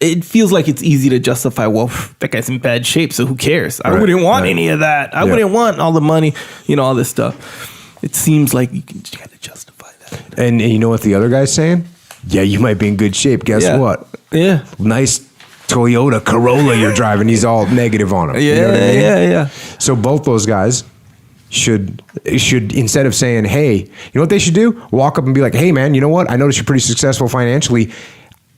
it feels like it's easy to justify, well, that guy's in bad shape, so who cares? I wouldn't want any of that. I wouldn't want all the money, all this stuff. It seems like you got to justify that. And you know what the other guy's saying? Yeah, you might be in good shape. Guess what? Yeah. Nice Toyota Corolla you're driving. He's all negative on him. Yeah, you know what I mean? yeah. So both those guys should, instead of saying, hey, you know what they should do? Walk up and be like, hey, man, you know what? I noticed you're pretty successful financially.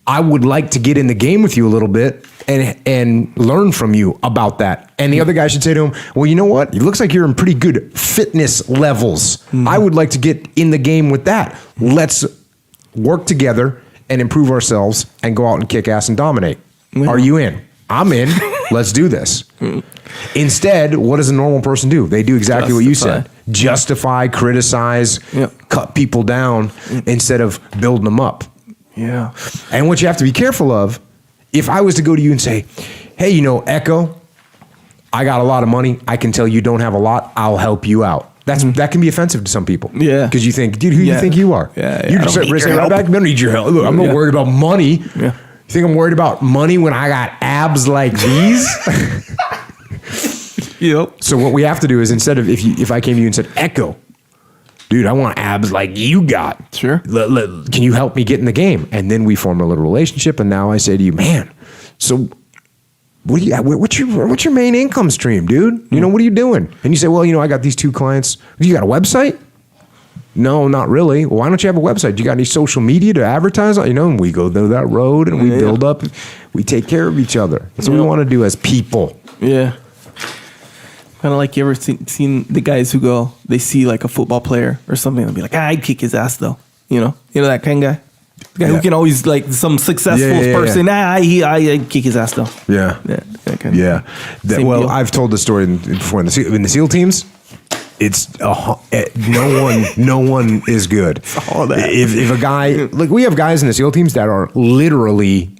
I would like to get in the game with you a little bit and learn from you about that. And the other guy should say to him, well, you know what? It looks like you're in pretty good fitness levels. I would like to get in the game with that. Let's work together and improve ourselves and go out and kick ass and dominate. Are you in? I'm in. Let's do this. Instead, what does a normal person do? They do exactly what you said. Justify, criticize, cut people down instead of building them up. Yeah. And what you have to be careful of, if I was to go to you and say, hey, Echo, I got a lot of money. I can tell you don't have a lot. I'll help you out. That can be offensive to some people. Yeah. Because you think, dude, who do you think you are? Yeah. You can say right back, I don't need your help. Look, I'm not worried about money. Yeah. You think I'm worried about money when I got abs like these? Yep. So what we have to do is, instead of, if I came to you and said, Echo, dude, I want abs like you got. Sure. Can you help me get in the game? And then we form a little relationship. And now I say to you, man, so what's your main income stream, dude? What are you doing? And you say, well, I got these 2 clients. You got a website? No, not really. Well, why don't you have a website? You got any social media to advertise on? And we go through that road and we build up. We take care of each other. That's what we want to do as people. Yeah. Kind of like, you ever seen the guys who go, they see like a football player or something and be like, I'd kick his ass though. You know that kind of guy? The guy who can always, like, some successful person, I'd kick his ass though. Yeah. Well, I've told the story before in the SEAL teams. It's no one is good. All that. If a guy, like, we have guys in the SEAL teams that are literally,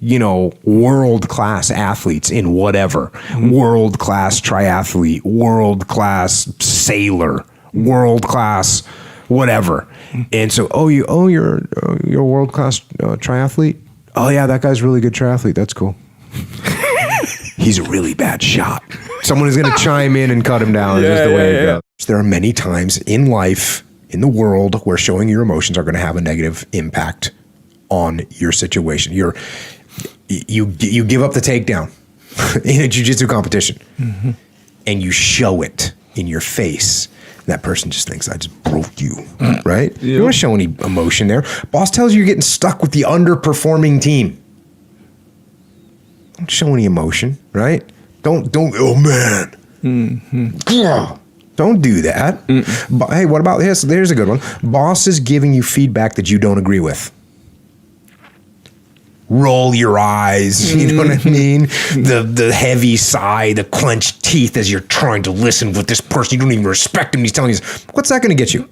world-class athletes in whatever, world-class triathlete, world-class sailor, world-class whatever. And so, you're a world-class triathlete? Oh yeah, that guy's a really good triathlete. That's cool. He's a really bad shot. Someone is going to chime in and cut him down. Just the way it goes. There are many times in life, in the world, where showing your emotions are going to have a negative impact on your situation. You give up the takedown in a jiu-jitsu competition, and you show it in your face. That person just thinks, I just broke you, right? Yeah. You don't want to show any emotion there. Boss tells you you're getting stuck with the underperforming team. Don't show any emotion, right? Don't, oh man. Don't do that. But, hey, what about this? There's a good one. Boss is giving you feedback that you don't agree with. Roll your eyes, you know what I mean? The heavy sigh, the clenched teeth as you're trying to listen with this person. You don't even respect him. He's telling you, what's that going to get you?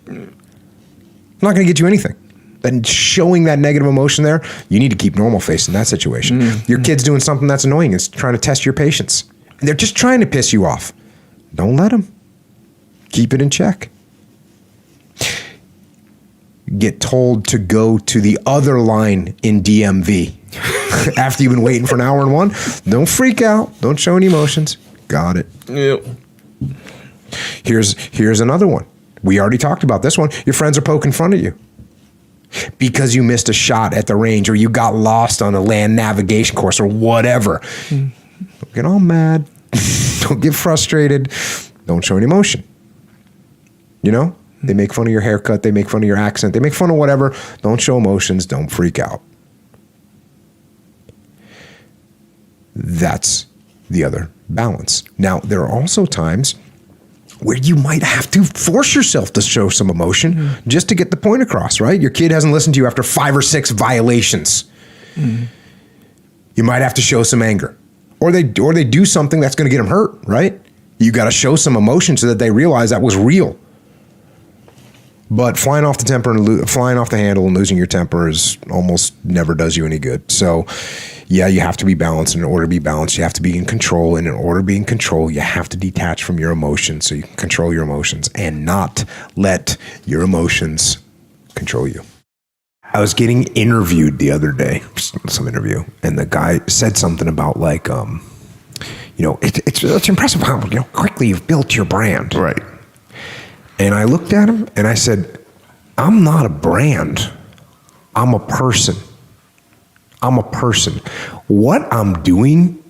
Not going to get you anything. And showing that negative emotion there, you need to keep normal face in that situation. Your kid's doing something that's annoying. It's trying to test your patience. And they're just trying to piss you off. Don't let them. Keep it in check. Get told to go to the other line in DMV after you've been waiting for an hour and one. Don't freak out. Don't show any emotions. Got it. Yep. Here's another one. We already talked about this one. Your friends are poking fun at you because you missed a shot at the range, or you got lost on a land navigation course, or whatever. Don't get all mad. Don't get frustrated. Don't show any emotion. You know? They make fun of your haircut. They make fun of your accent. They make fun of whatever. Don't show emotions. Don't freak out. That's the other balance. Now, there are also times where you might have to force yourself to show some emotion just to get the point across, right? Your kid hasn't listened to you after 5 or 6 violations. You might have to show some anger. Or they do something that's going to get them hurt, right? You got to show some emotion so that they realize that was real. But flying off the handle and losing your temper is almost never does you any good. So, yeah, you have to be balanced. In order to be balanced, you have to be in control. And in order to be in control, you have to detach from your emotions so you can control your emotions and not let your emotions control you. I was getting interviewed the other day, some interview, and the guy said something about like, it's impressive how quickly you've built your brand. Right. And I looked at him and I said, I'm not a brand. I'm a person. I'm a person. What I'm doing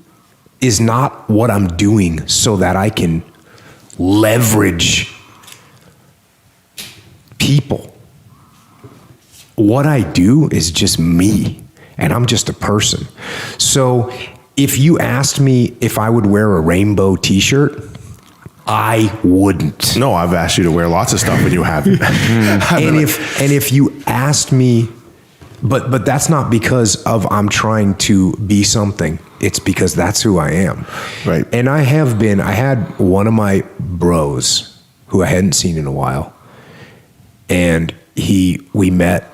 is not what I'm doing so that I can leverage people. What I do is just me, and I'm just a person. So if you asked me if I would wear a rainbow t-shirt, I wouldn't. No, I've asked you to wear lots of stuff and you haven't. and if you asked me, but that's not because of I'm trying to be something. It's because that's who I am. Right. And I had one of my bros who I hadn't seen in a while, and we met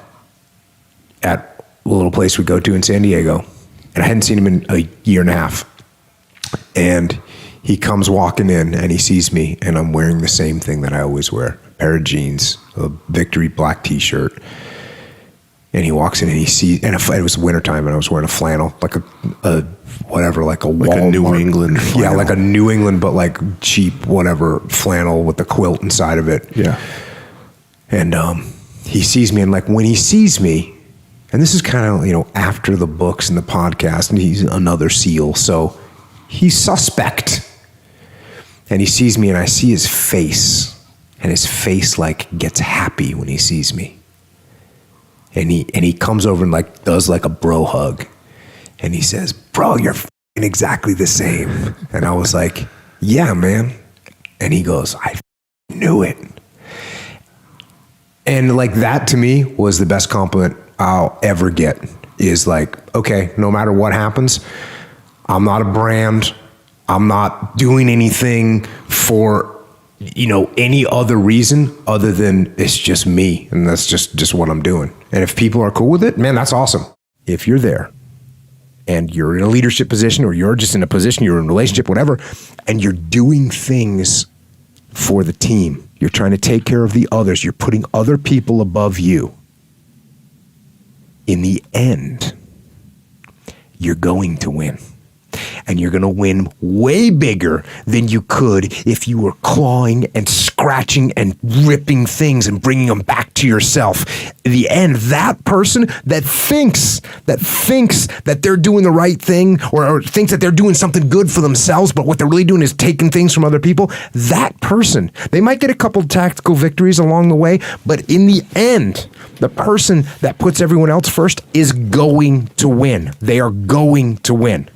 at a little place we go to in San Diego, and I hadn't seen him in a year and a half. And he comes walking in and he sees me, and I'm wearing the same thing that I always wear, a pair of jeans, a Victory black t-shirt. And he walks in and he sees, and it was wintertime and I was wearing a flannel, like a New England flannel. Yeah, like a New England, but like cheap, whatever, flannel with the quilt inside of it. Yeah. And he sees me, and like when he sees me, and this is kind of, after the books and the podcast, and he's another SEAL, so he's suspect. And he sees me and I see his face, and his face like gets happy when he sees me. And he comes over and like does like a bro hug. And he says, "Bro, you're exactly the same." And I was like, "Yeah, man." And he goes, "I knew it." And like that to me was the best compliment I'll ever get, is like, okay, no matter what happens, I'm not a brand. I'm not doing anything for, any other reason other than it's just me. And that's just what I'm doing. And if people are cool with it, man, that's awesome. If you're there and you're in a leadership position, or you're just in a position, you're in a relationship, whatever, and you're doing things for the team, you're trying to take care of the others, you're putting other people above you, in the end, you're going to win. And you're going to win way bigger than you could if you were clawing and scratching and ripping things and bringing them back to yourself. In the end, that person that thinks that they're doing the right thing, or thinks that they're doing something good for themselves, but what they're really doing is taking things from other people, that person, they might get a couple tactical victories along the way, but in the end, the person that puts everyone else first is going to win. They are going to win.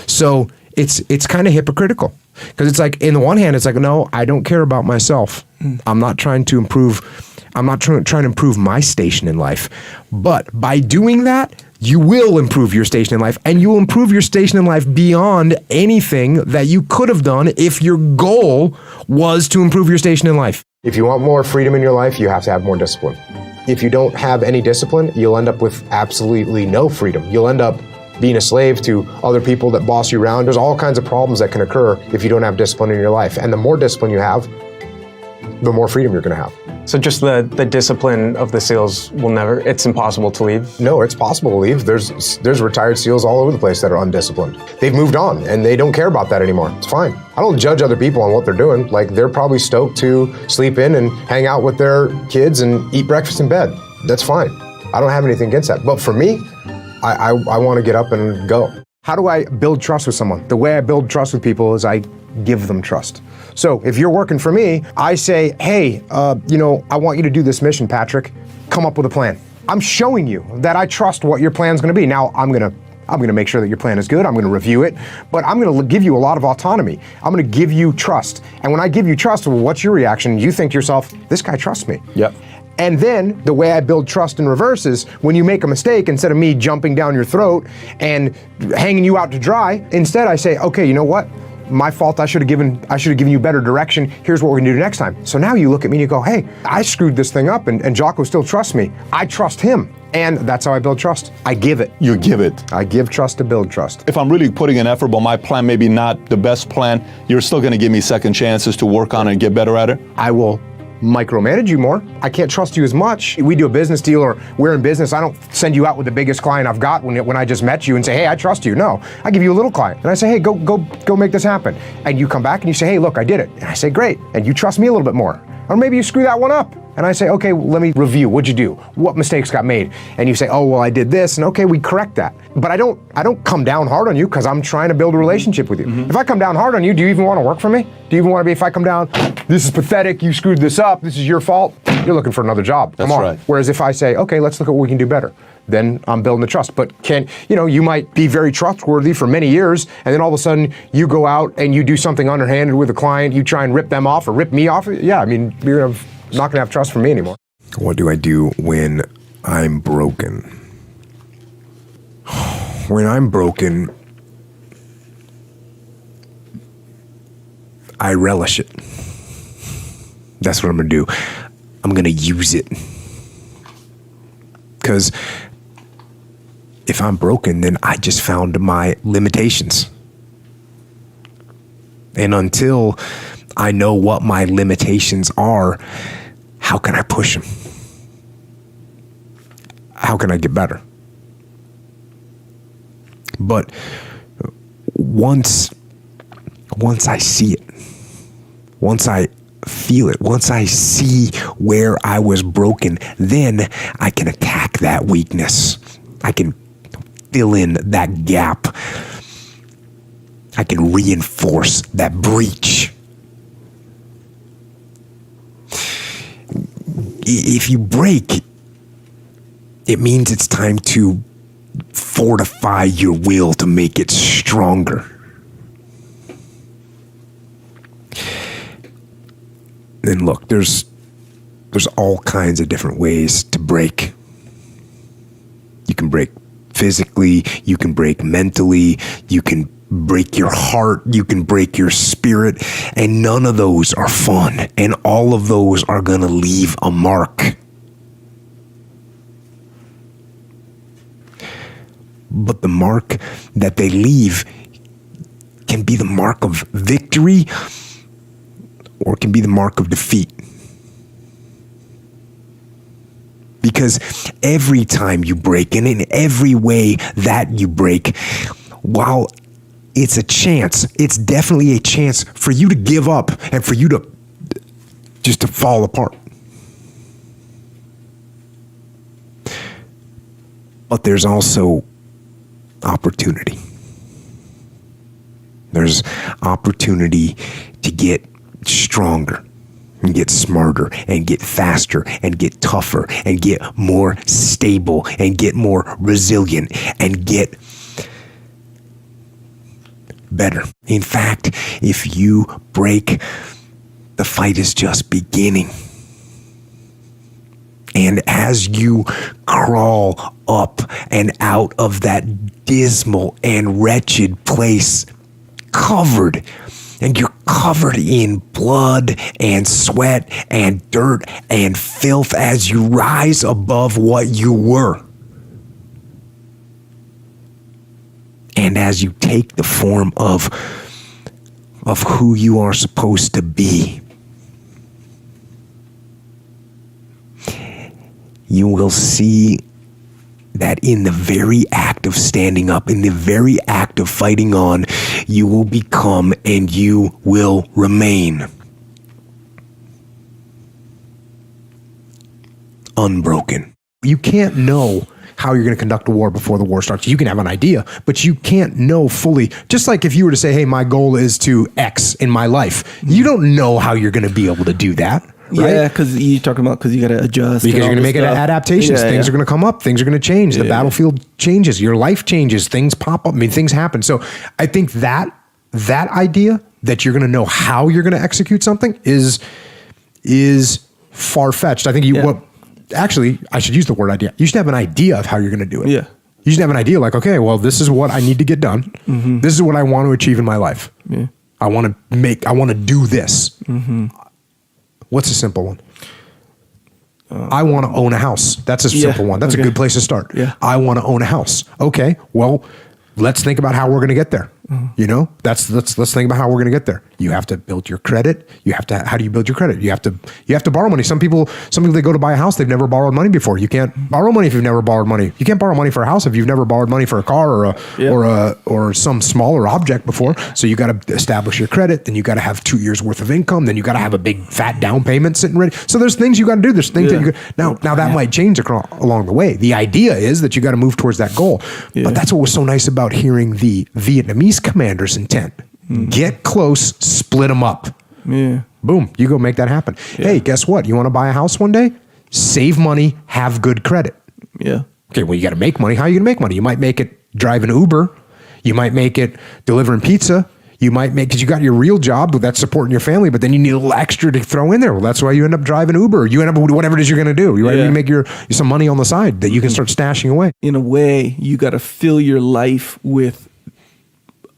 So it's kind of hypocritical, because it's like, in the one hand, it's like, no, I don't care about myself. I'm not trying to improve. I'm not trying to improve my station in life. But by doing that, you will improve your station in life, and you will improve your station in life beyond anything that you could have done if your goal was to improve your station in life. If you want more freedom in your life, you have to have more discipline. If you don't have any discipline, you'll end up with absolutely no freedom. You'll end up being a slave to other people that boss you around. There's all kinds of problems that can occur if you don't have discipline in your life. And the more discipline you have, the more freedom you're going to have. So just the discipline of the SEALs it's impossible to leave? No, it's possible to leave. There's retired SEALs all over the place that are undisciplined. They've moved on and they don't care about that anymore. It's fine. I don't judge other people on what they're doing. Like, they're probably stoked to sleep in and hang out with their kids and eat breakfast in bed. That's fine. I don't have anything against that. But for me, I want to get up and go. How do I build trust with someone? The way I build trust with people is I give them trust. So if you're working for me, I say, hey, I want you to do this mission, Patrick. Come up with a plan. I'm showing you that I trust what your plan's going to be. Now, I'm going to make sure that your plan is good. I'm going to review it, but I'm going to give you a lot of autonomy. I'm going to give you trust. And when I give you trust, well, what's your reaction? You think to yourself, this guy trusts me. Yep. And then the way I build trust in reverse is when you make a mistake, instead of me jumping down your throat and hanging you out to dry, instead I say, okay, you know what? My fault, I should have given you better direction. Here's what we're gonna do next time. So now you look at me and you go, hey, I screwed this thing up and Jocko still trusts me. I trust him. And that's how I build trust. I give it. You give it. I give trust to build trust. If I'm really putting an effort, but my plan maybe not the best plan, you're still gonna give me second chances to work on it and get better at it? I will micromanage you more. I can't trust you as much. We do a business deal or we're in business, I don't send you out with the biggest client I've got when I just met you and say, hey, I trust you. No, I give you a little client and I say, hey, go make this happen. And you come back and you say, hey, look, I did it. And I say, great. And you trust me a little bit more. Or maybe you screw that one up. And I say, okay, well, let me review. What'd you do? What mistakes got made? And you say, oh, well, I did this. And okay, we correct that. But I don't come down hard on you because I'm trying to build a relationship with you. Mm-hmm. If I come down hard on you, do you even want to work for me? Do you even want to be, if I come down, this is pathetic, you screwed this up, this is your fault, you're looking for another job. Come on. Right. Whereas if I say, okay, let's look at what we can do better, then I'm building the trust. But you might be very trustworthy for many years, and then all of a sudden you go out and you do something underhanded with a client, you try and rip them off or rip me off. Yeah, I mean, you're not gonna have trust for me anymore. What do I do when I'm broken? When I'm broken, I relish it. That's what I'm gonna do. I'm gonna use it. Because if I'm broken, then I just found my limitations. And until I know what my limitations are, how can I push them? How can I get better? But once I see it, once I feel it, once I see where I was broken, then I can attack that weakness. I can fill in that gap. I can reinforce that breach. If you break, it means it's time to fortify your will to make it stronger. And look, there's all kinds of different ways to break. You can break physically, you can break mentally, you can break your heart, you can break your spirit, and none of those are fun, and all of those are gonna leave a mark. But the mark that they leave can be the mark of victory or it can be the mark of defeat. Because every time you break, and in every way that you break, while it's a chance, it's definitely a chance for you to give up and for you to just to fall apart. But there's also opportunity. There's opportunity to get stronger and get smarter and get faster and get tougher and get more stable and get more resilient and get better. In fact, if you break, the fight is just beginning. And as you crawl up and out of that dismal and wretched place, covered, and you're covered in blood and sweat and dirt and filth as you rise above what you were. And as you take the form of who you are supposed to be, you will see that in the very act of standing up, in the very act of fighting on, you will become and you will remain unbroken. You can't know how you're going to conduct a war before the war starts. You can have an idea, but you can't know fully. Just like if you were to say, hey, my goal is to X in my life, you don't know how you're going to be able to do that. Right? Yeah, because you're talking about because you got to adjust. Because you're going to make adaptations. Things are going to come up. Things are going to change. The battlefield changes. Your life changes. Things pop up. I mean, things happen. So I think that idea that you're going to know how you're going to execute something is far-fetched. I think actually, I should use the word idea. You should have an idea of how you're going to do it. Yeah. You should have an idea like, okay, well, this is what I need to get done. Mm-hmm. This is what I want to achieve in my life. Yeah. I want to do this. Mm-hmm. What's a simple one? I want to own a house. That's a simple one. That's a good place to start. Yeah. I want to own a house. Okay, well, let's think about how we're going to get there. Mm-hmm. You know, let's think about how we're going to get there. You have to build your credit. How do you build your credit? You have to borrow money. Some people they go to buy a house, they've never borrowed money before. You can't borrow money if you've never borrowed money. You can't borrow money for a house if you've never borrowed money for a car or some smaller object before. So you got to establish your credit. Then you got to have 2 years worth of income. Then you got to have a big fat down payment sitting ready. So there's things you got to do. There's things that now that might change along the way. The idea is that you got to move towards that goal. Yeah. But that's what was so nice about hearing the Vietnamese commander's intent. Get close, split them up. Yeah. Boom, you go make that happen. Yeah. Hey, guess what? You want to buy a house one day? Save money, have good credit. Yeah. Okay, well, you got to make money. How are you going to make money? You might make it driving Uber. You might make it delivering pizza. You might make, because you got your real job that's supporting your family, but then you need a little extra to throw in there. Well, that's why you end up driving Uber. You end up with whatever it is you're going to do. You make some money on the side that you can start stashing away. In a way, you got to fill your life with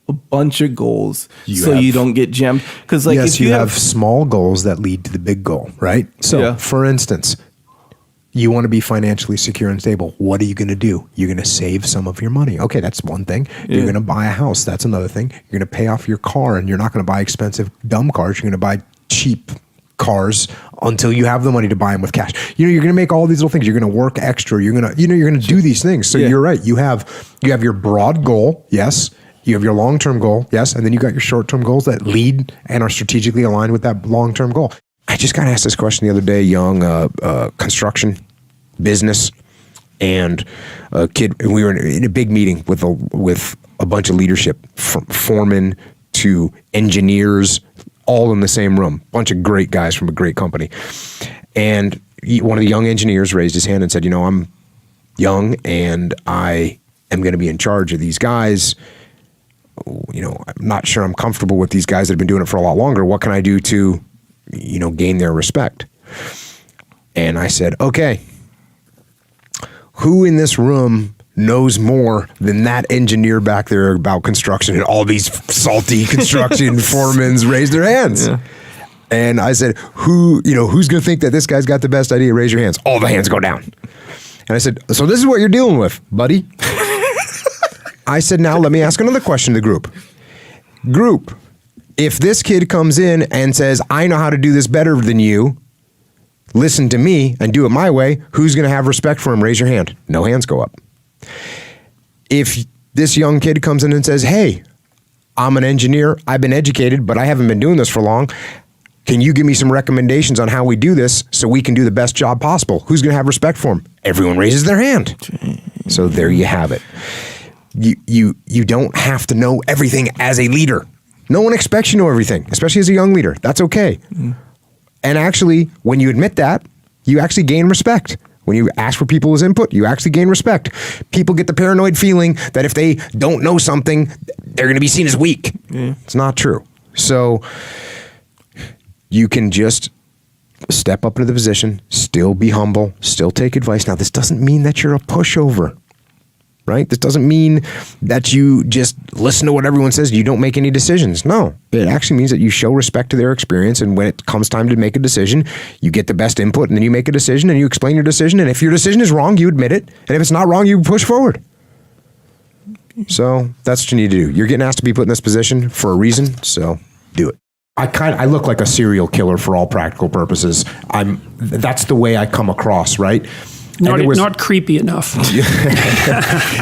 a bunch of goals you don't get jammed. Because if you have small goals that lead to the big goal, right? So for instance, you want to be financially secure and stable. What are you going to do? You're going to save some of your money. Okay, that's one thing. You're going to buy a house. That's another thing. You're going to pay off your car, and you're not going to buy expensive, dumb cars. You're going to buy cheap cars until you have the money to buy them with cash. You're going to make all these little things. You're going to work extra. You're going to do these things. So you're right. You have your broad goal. Yes. You have your long-term goal, yes, and then you got your short-term goals that lead and are strategically aligned with that long-term goal. I just got asked this question the other day, young construction business, and a kid. And we were in a big meeting with a bunch of leadership, from foremen to engineers, all in the same room. Bunch of great guys from a great company, and one of the young engineers raised his hand and said, I'm young and I am going to be in charge of these guys. I'm not sure I'm comfortable with these guys that have been doing it for a lot longer. What can I do to, gain their respect? And I said, okay, who in this room knows more than that engineer back there about construction? And all these salty construction foremans raised their hands. Yeah. And I said, who's going to think that this guy's got the best idea? Raise your hands. All the hands go down. And I said, so this is what you're dealing with, buddy. I said, now let me ask another question to the group. Group, if this kid comes in and says, I know how to do this better than you, listen to me and do it my way, who's going to have respect for him? Raise your hand. No hands go up. If this young kid comes in and says, hey, I'm an engineer, I've been educated, but I haven't been doing this for long. Can you give me some recommendations on how we do this so we can do the best job possible? Who's going to have respect for him? Everyone raises their hand. So there you have it. You don't have to know everything as a leader. No one expects you to know everything, especially as a young leader. That's okay. Mm. And actually, when you admit that, you actually gain respect. When you ask for people's input, you actually gain respect. People get the paranoid feeling that if they don't know something, they're going to be seen as weak. Mm. It's not true. So you can just step up into the position, still be humble, still take advice. Now, this doesn't mean that you're a pushover. Right? This doesn't mean that you just listen to what everyone says. You don't make any decisions. No, it actually means that you show respect to their experience. And when it comes time to make a decision, you get the best input and then you make a decision and you explain your decision. And if your decision is wrong, you admit it. And if it's not wrong, you push forward. So that's what you need to do. You're getting asked to be put in this position for a reason. So do it. I look like a serial killer for all practical purposes. That's the way I come across, right? Not creepy enough.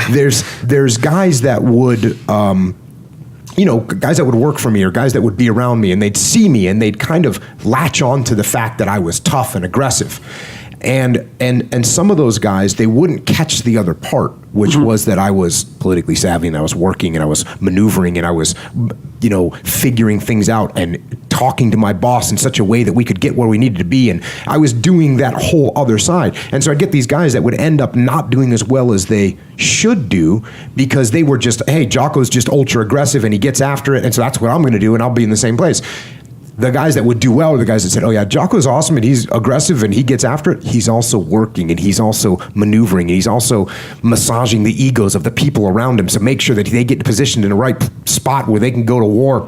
There's guys that would, guys that would work for me or guys that would be around me, and they'd see me and they'd kind of latch on to the fact that I was tough and aggressive. And some of those guys, they wouldn't catch the other part, which was that I was politically savvy and I was working and I was maneuvering and I was, figuring things out and talking to my boss in such a way that we could get where we needed to be. And I was doing that whole other side. And so I'd get these guys that would end up not doing as well as they should do because they were just, hey, Jocko's just ultra aggressive and he gets after it. And so that's what I'm going to do and I'll be in the same place. The guys that would do well are the guys that said, oh yeah, Jocko's awesome and he's aggressive and he gets after it. He's also working and he's also maneuvering and he's also massaging the egos of the people around him. So make sure that they get positioned in the right spot where they can go to war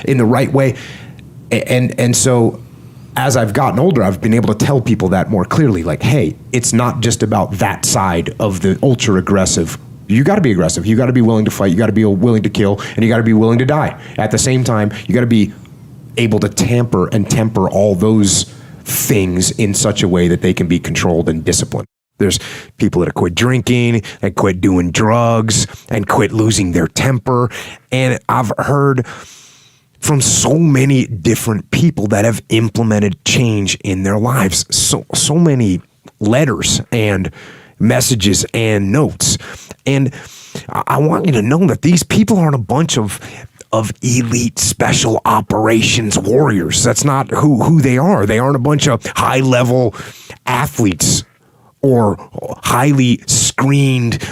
in the right way. And so as I've gotten older, I've been able to tell people that more clearly, like, hey, it's not just about that side of the ultra aggressive. You got to be aggressive. You got to be willing to fight. You got to be willing to kill and you got to be willing to die. At the same time, you got to be able to temper all those things in such a way that they can be controlled and disciplined. There's people that quit drinking and quit doing drugs and quit losing their temper. And I've heard from so many different people that have implemented change in their lives. So many letters and messages and notes. And I want you to know that these people aren't a bunch of elite special operations warriors. That's not who they are. They aren't a bunch of high-level athletes or highly screened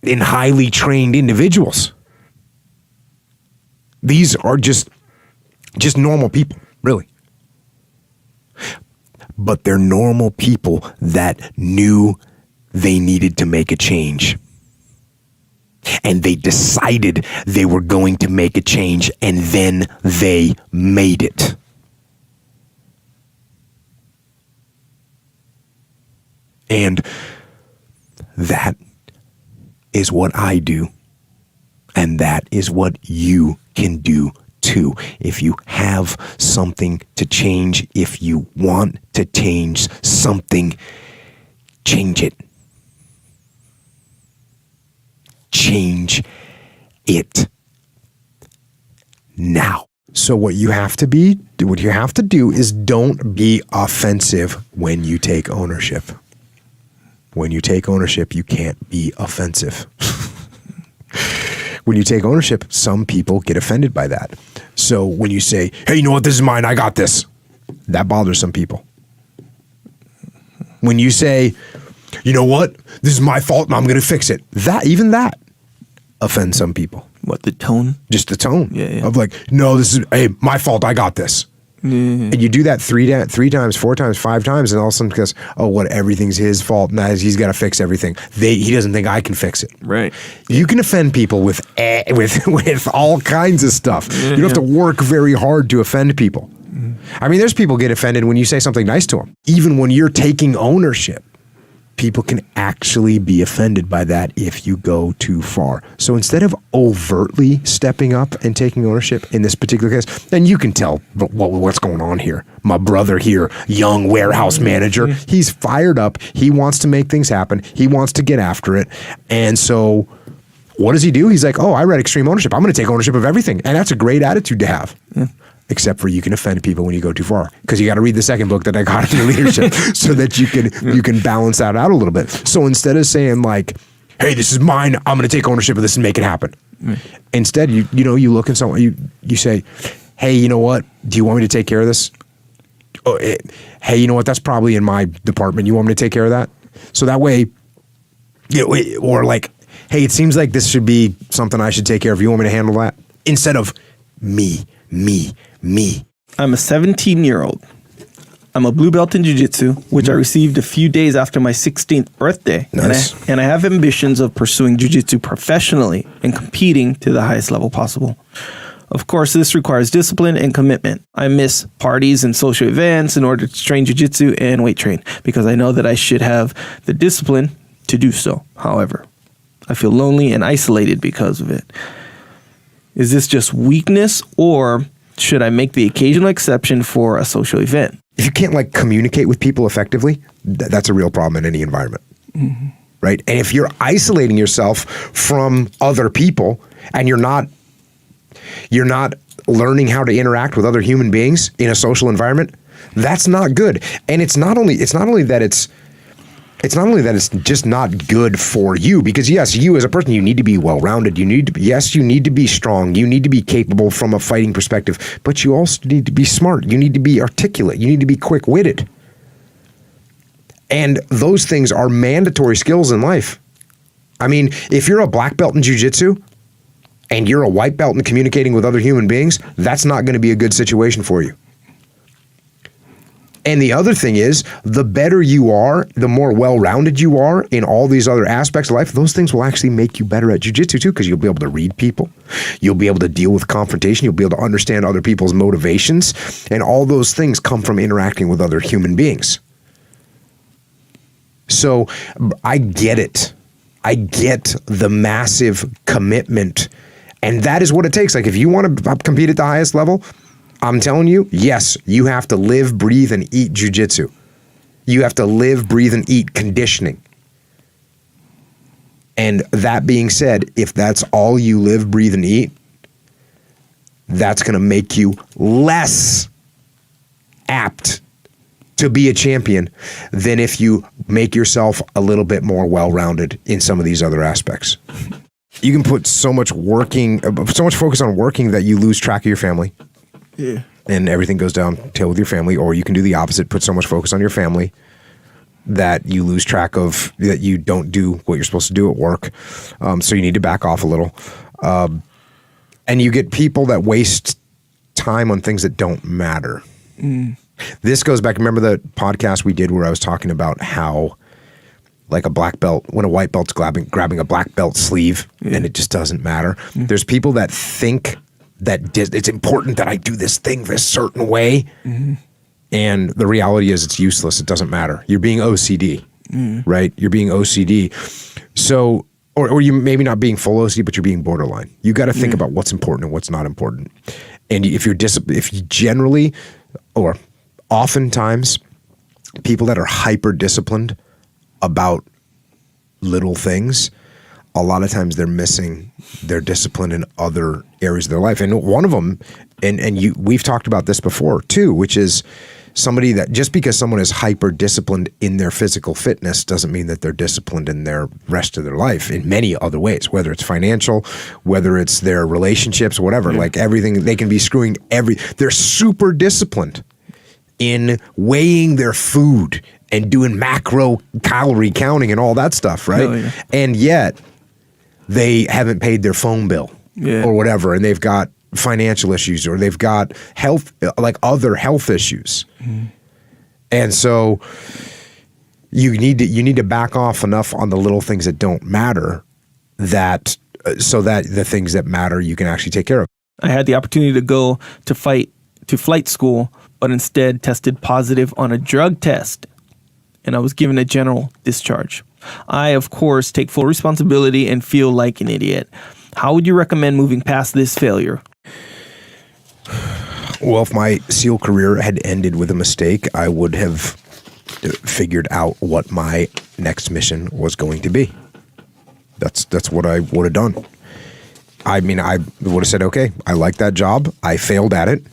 and highly trained individuals. These are just normal people, really. But they're normal people that knew they needed to make a change. And they decided they were going to make a change, and then they made it. And that is what I do. And that is what you can do too. If you have something to change, if you want to change something, change it. Change it now. So what you have to do is don't be offensive when you take ownership. When you take ownership, you can't be offensive. When you take ownership, some people get offended by that. So when you say, hey, you know what, this is mine, I got this, that bothers some people. When you say, you know what, this is my fault and I'm going to fix it, that offends some people. What, the tone? Just the tone. Yeah. Of like, no, this is, hey, my fault, I got this. And you do that three times, 4 times, 5 times, and all of a sudden because, everything's his fault, now he's got to fix everything. He doesn't think I can fix it. Right. You can offend people with all kinds of stuff. You don't have to work very hard to offend people. I mean, there's people get offended when you say something nice to them. Even when you're taking ownership, people can actually be offended by that if you go too far. So instead of overtly stepping up and taking ownership in this particular case, then you can tell what's going on here. My brother here, young warehouse manager, he's fired up. He wants to make things happen. He wants to get after it. And so what does he do? He's like, I read Extreme Ownership. I'm going to take ownership of everything. And that's a great attitude to have. Except for you can offend people when you go too far, because you got to read the second book, The Dichotomy of Leadership, so that you can balance that out a little bit. So instead of saying like, hey, this is mine, I'm going to take ownership of this and make it happen. Instead, you look at someone, you say, hey, you know what? Do you want me to take care of this? Hey, you know what? That's probably in my department. You want me to take care of that? So that way, or like, hey, it seems like this should be something I should take care of. You want me to handle that? Instead of me. I'm a 17-year-old. I'm a blue belt in jiu-jitsu, which I received a few days after my 16th birthday. Nice. And I have ambitions of pursuing jiu-jitsu professionally and competing to the highest level possible. Of course, this requires discipline and commitment. I miss parties and social events in order to train jiu-jitsu and weight train because I know that I should have the discipline to do so. However, I feel lonely and isolated because of it. Is this just weakness, or should I make the occasional exception for a social event? If you can't communicate with people effectively, that's a real problem in any environment. right? And if you're isolating yourself from other people and you're not learning how to interact with other human beings in a social environment, that's not good. And it's not only that it's just not good for you, because yes, you as a person, you need to be well-rounded. You need to be strong. You need to be capable from a fighting perspective, but you also need to be smart. You need to be articulate. You need to be quick-witted. And those things are mandatory skills in life. I mean, if you're a black belt in jiu-jitsu and you're a white belt in communicating with other human beings, that's not going to be a good situation for you. And the other thing is, the better you are, the more well-rounded you are in all these other aspects of life, those things will actually make you better at jiu-jitsu too, because you'll be able to read people. You'll be able to deal with confrontation. You'll be able to understand other people's motivations. And all those things come from interacting with other human beings. So I get it. I get the massive commitment. And that is what it takes. Like, if you want to compete at the highest level, I'm telling you, yes, you have to live, breathe, and eat jiu-jitsu. You have to live, breathe, and eat conditioning. And that being said, if that's all you live, breathe, and eat, that's going to make you less apt to be a champion than if you make yourself a little bit more well-rounded in some of these other aspects. You can put so much focus on working that you lose track of your family. Yeah. And everything goes downhill with your family, or you can do the opposite, put so much focus on your family that you lose track of, that you don't do what you're supposed to do at work. So you need to back off a little. And you get people that waste time on things that don't matter. This goes back, remember the podcast we did where I was talking about how, like, a black belt, when a white belt's grabbing a black belt sleeve, and it just doesn't matter. There's people that think that it's important that I do this thing this certain way. And the reality is it's useless. It doesn't matter. You're being OCD, right? You're being OCD. So, or you maybe not being full OCD, but you're being borderline. You got to think about what's important and what's not important. And if you generally, or oftentimes, people that are hyper disciplined about little things, a lot of times they're missing their discipline in other areas of their life. And one of them, we've talked about this before too, which is somebody that, just because someone is hyper disciplined in their physical fitness doesn't mean that they're disciplined in their rest of their life in many other ways, whether it's financial, whether it's their relationships, whatever, like everything. They can be screwing they're super disciplined in weighing their food and doing macro calorie counting and all that stuff, right? And yet they haven't paid their phone bill or whatever, and they've got financial issues, or they've got other health issues. And so you need to back off enough on the little things that don't matter, so that the things that matter you can actually take care of. I had the opportunity to go to flight school, but instead tested positive on a drug test, and I was given a general discharge. I, of course, take full responsibility and feel like an idiot. How would you recommend moving past this failure? Well, if my SEAL career had ended with a mistake, I would have figured out what my next mission was going to be. That's what I would have done. I mean, I would have said, okay, I like that job. I failed at it.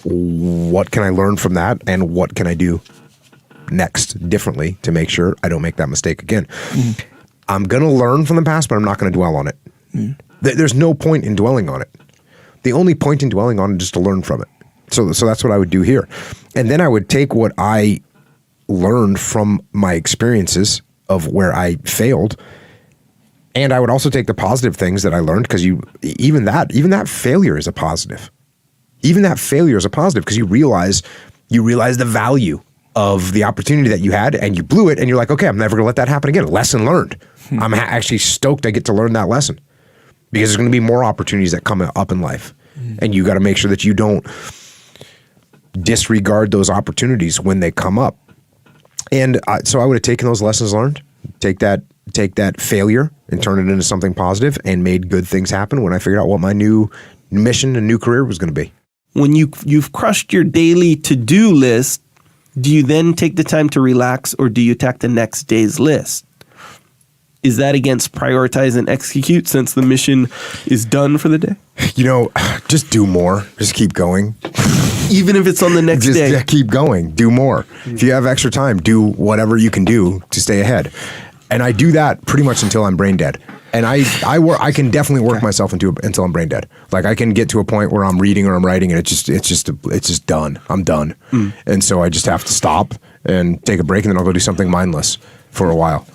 What can I learn from that? And what can I do next differently to make sure I don't make that mistake again? I'm going to learn from the past, but I'm not going to dwell on it. There's no point in dwelling on it. The only point in dwelling on it is to learn from it. So that's what I would do here. And then I would take what I learned from my experiences of where I failed, and I would also take the positive things that I learned, because even that failure is a positive. Even that failure is a positive, because you realize the value of the opportunity that you had, and you blew it, and you're like, okay, I'm never going to let that happen again. Lesson learned. I'm actually stoked I get to learn that lesson, because there's going to be more opportunities that come up in life, and you got to make sure that you don't disregard those opportunities when they come up. And so I would have taken those lessons learned, take that failure and turn it into something positive, and made good things happen when I figured out what my new mission and new career was going to be. When you've crushed your daily to-do list, do you then take the time to relax, or do you attack the next day's list? Is that against prioritize and execute since the mission is done for the day? Just do more. Just keep going. Even if it's on the next day. Just keep going. Do more. If you have extra time, do whatever you can do to stay ahead. And I do that pretty much until I'm brain dead. And I can definitely work myself until I'm brain dead. Like I can get to a point where I'm reading or I'm writing and it's just done. I'm done. And so I just have to stop and take a break, and then I'll go do something mindless for a while.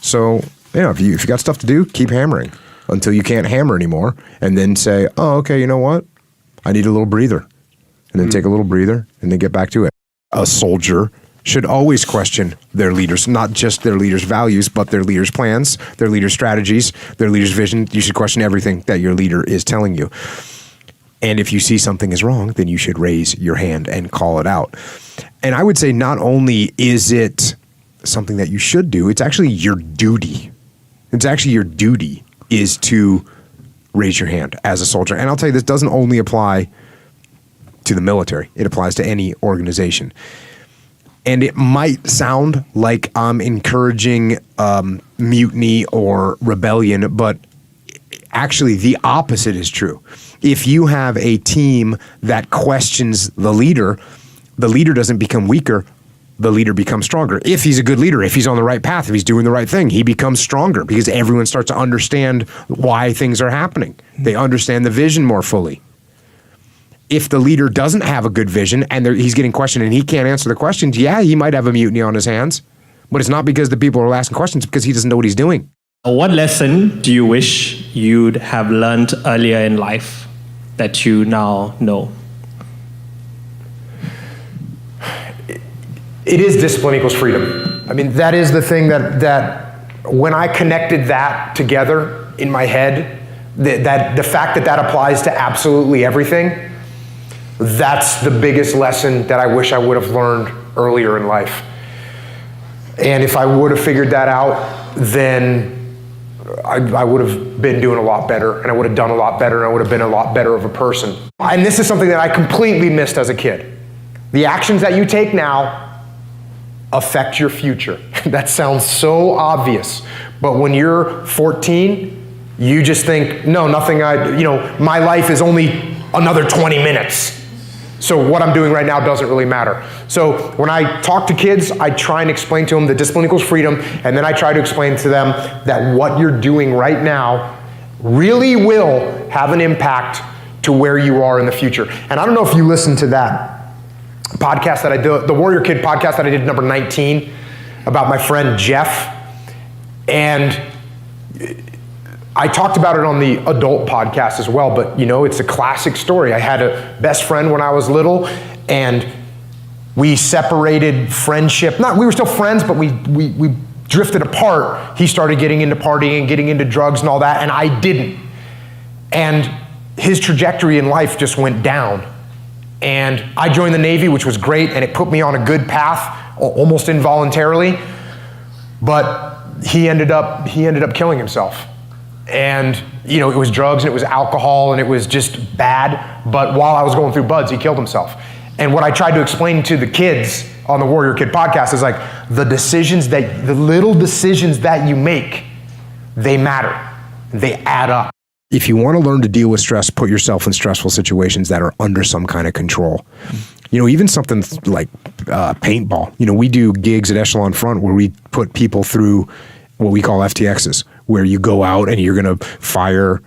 So if you got stuff to do, keep hammering until you can't hammer anymore, and then say, oh, okay, you know what? I need a little breather, and then take a little breather, and then get back to it. A soldier should always question their leaders, not just their leaders' values, but their leaders' plans, their leaders' strategies, their leaders' vision. You should question everything that your leader is telling you. And if you see something is wrong, then you should raise your hand and call it out. And I would say not only is it something that you should do, it's actually your duty. It's actually your duty is to raise your hand as a soldier. And I'll tell you, this doesn't only apply to the military. It applies to any organization. And it might sound like I'm encouraging mutiny or rebellion, but actually the opposite is true. If you have a team that questions the leader doesn't become weaker, the leader becomes stronger. If he's a good leader, if he's on the right path, if he's doing the right thing, he becomes stronger because everyone starts to understand why things are happening. They understand the vision more fully. If the leader doesn't have a good vision and he's getting questioned and he can't answer the questions, yeah, he might have a mutiny on his hands, but it's not because the people are asking questions, it's because he doesn't know what he's doing. What lesson do you wish you'd have learned earlier in life that you now know? It is discipline equals freedom. I mean, that is the thing that when I connected that together in my head, that the fact that applies to absolutely everything, that's the biggest lesson that I wish I would have learned earlier in life. And if I would have figured that out, then I would have been doing a lot better, and I would have done a lot better, and I would have been a lot better of a person. And this is something that I completely missed as a kid. The actions that you take now affect your future. That sounds so obvious, but when you're 14, you just think, no, nothing, my life is only another 20 minutes. So what I'm doing right now doesn't really matter. So when I talk to kids, I try and explain to them that discipline equals freedom, and then I try to explain to them that what you're doing right now really will have an impact to where you are in the future. And I don't know if you listened to that podcast that I did, the Warrior Kid podcast that I did, number 19, about my friend Jeff. And I talked about it on the adult podcast as well, but it's a classic story. I had a best friend when I was little, and we separated friendship. We were still friends, but we drifted apart. He started getting into partying, getting into drugs and all that, and I didn't. And his trajectory in life just went down. And I joined the Navy, which was great, and it put me on a good path, almost involuntarily. But he ended up killing himself. And it was drugs and it was alcohol and it was just bad. But while I was going through buds, he killed himself. And what I tried to explain to the kids on the Warrior Kid podcast is like the little decisions that you make, they matter. They add up. If you want to learn to deal with stress, put yourself in stressful situations that are under some kind of control. Even something like paintball. We do gigs at Echelon Front where we put people through what we call FTXs, where you go out and you're going to fire.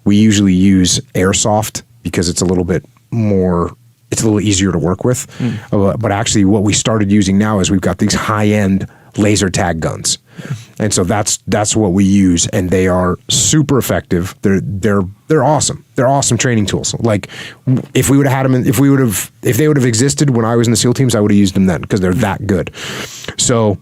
We usually use airsoft because it's a little easier to work with. But actually what we started using now is we've got these high-end laser tag guns. And so that's what we use, and they are super effective. They're awesome. They're awesome training tools. Like if we would have had them, if they would have existed when I was in the SEAL teams, I would have used them then because they're that good. So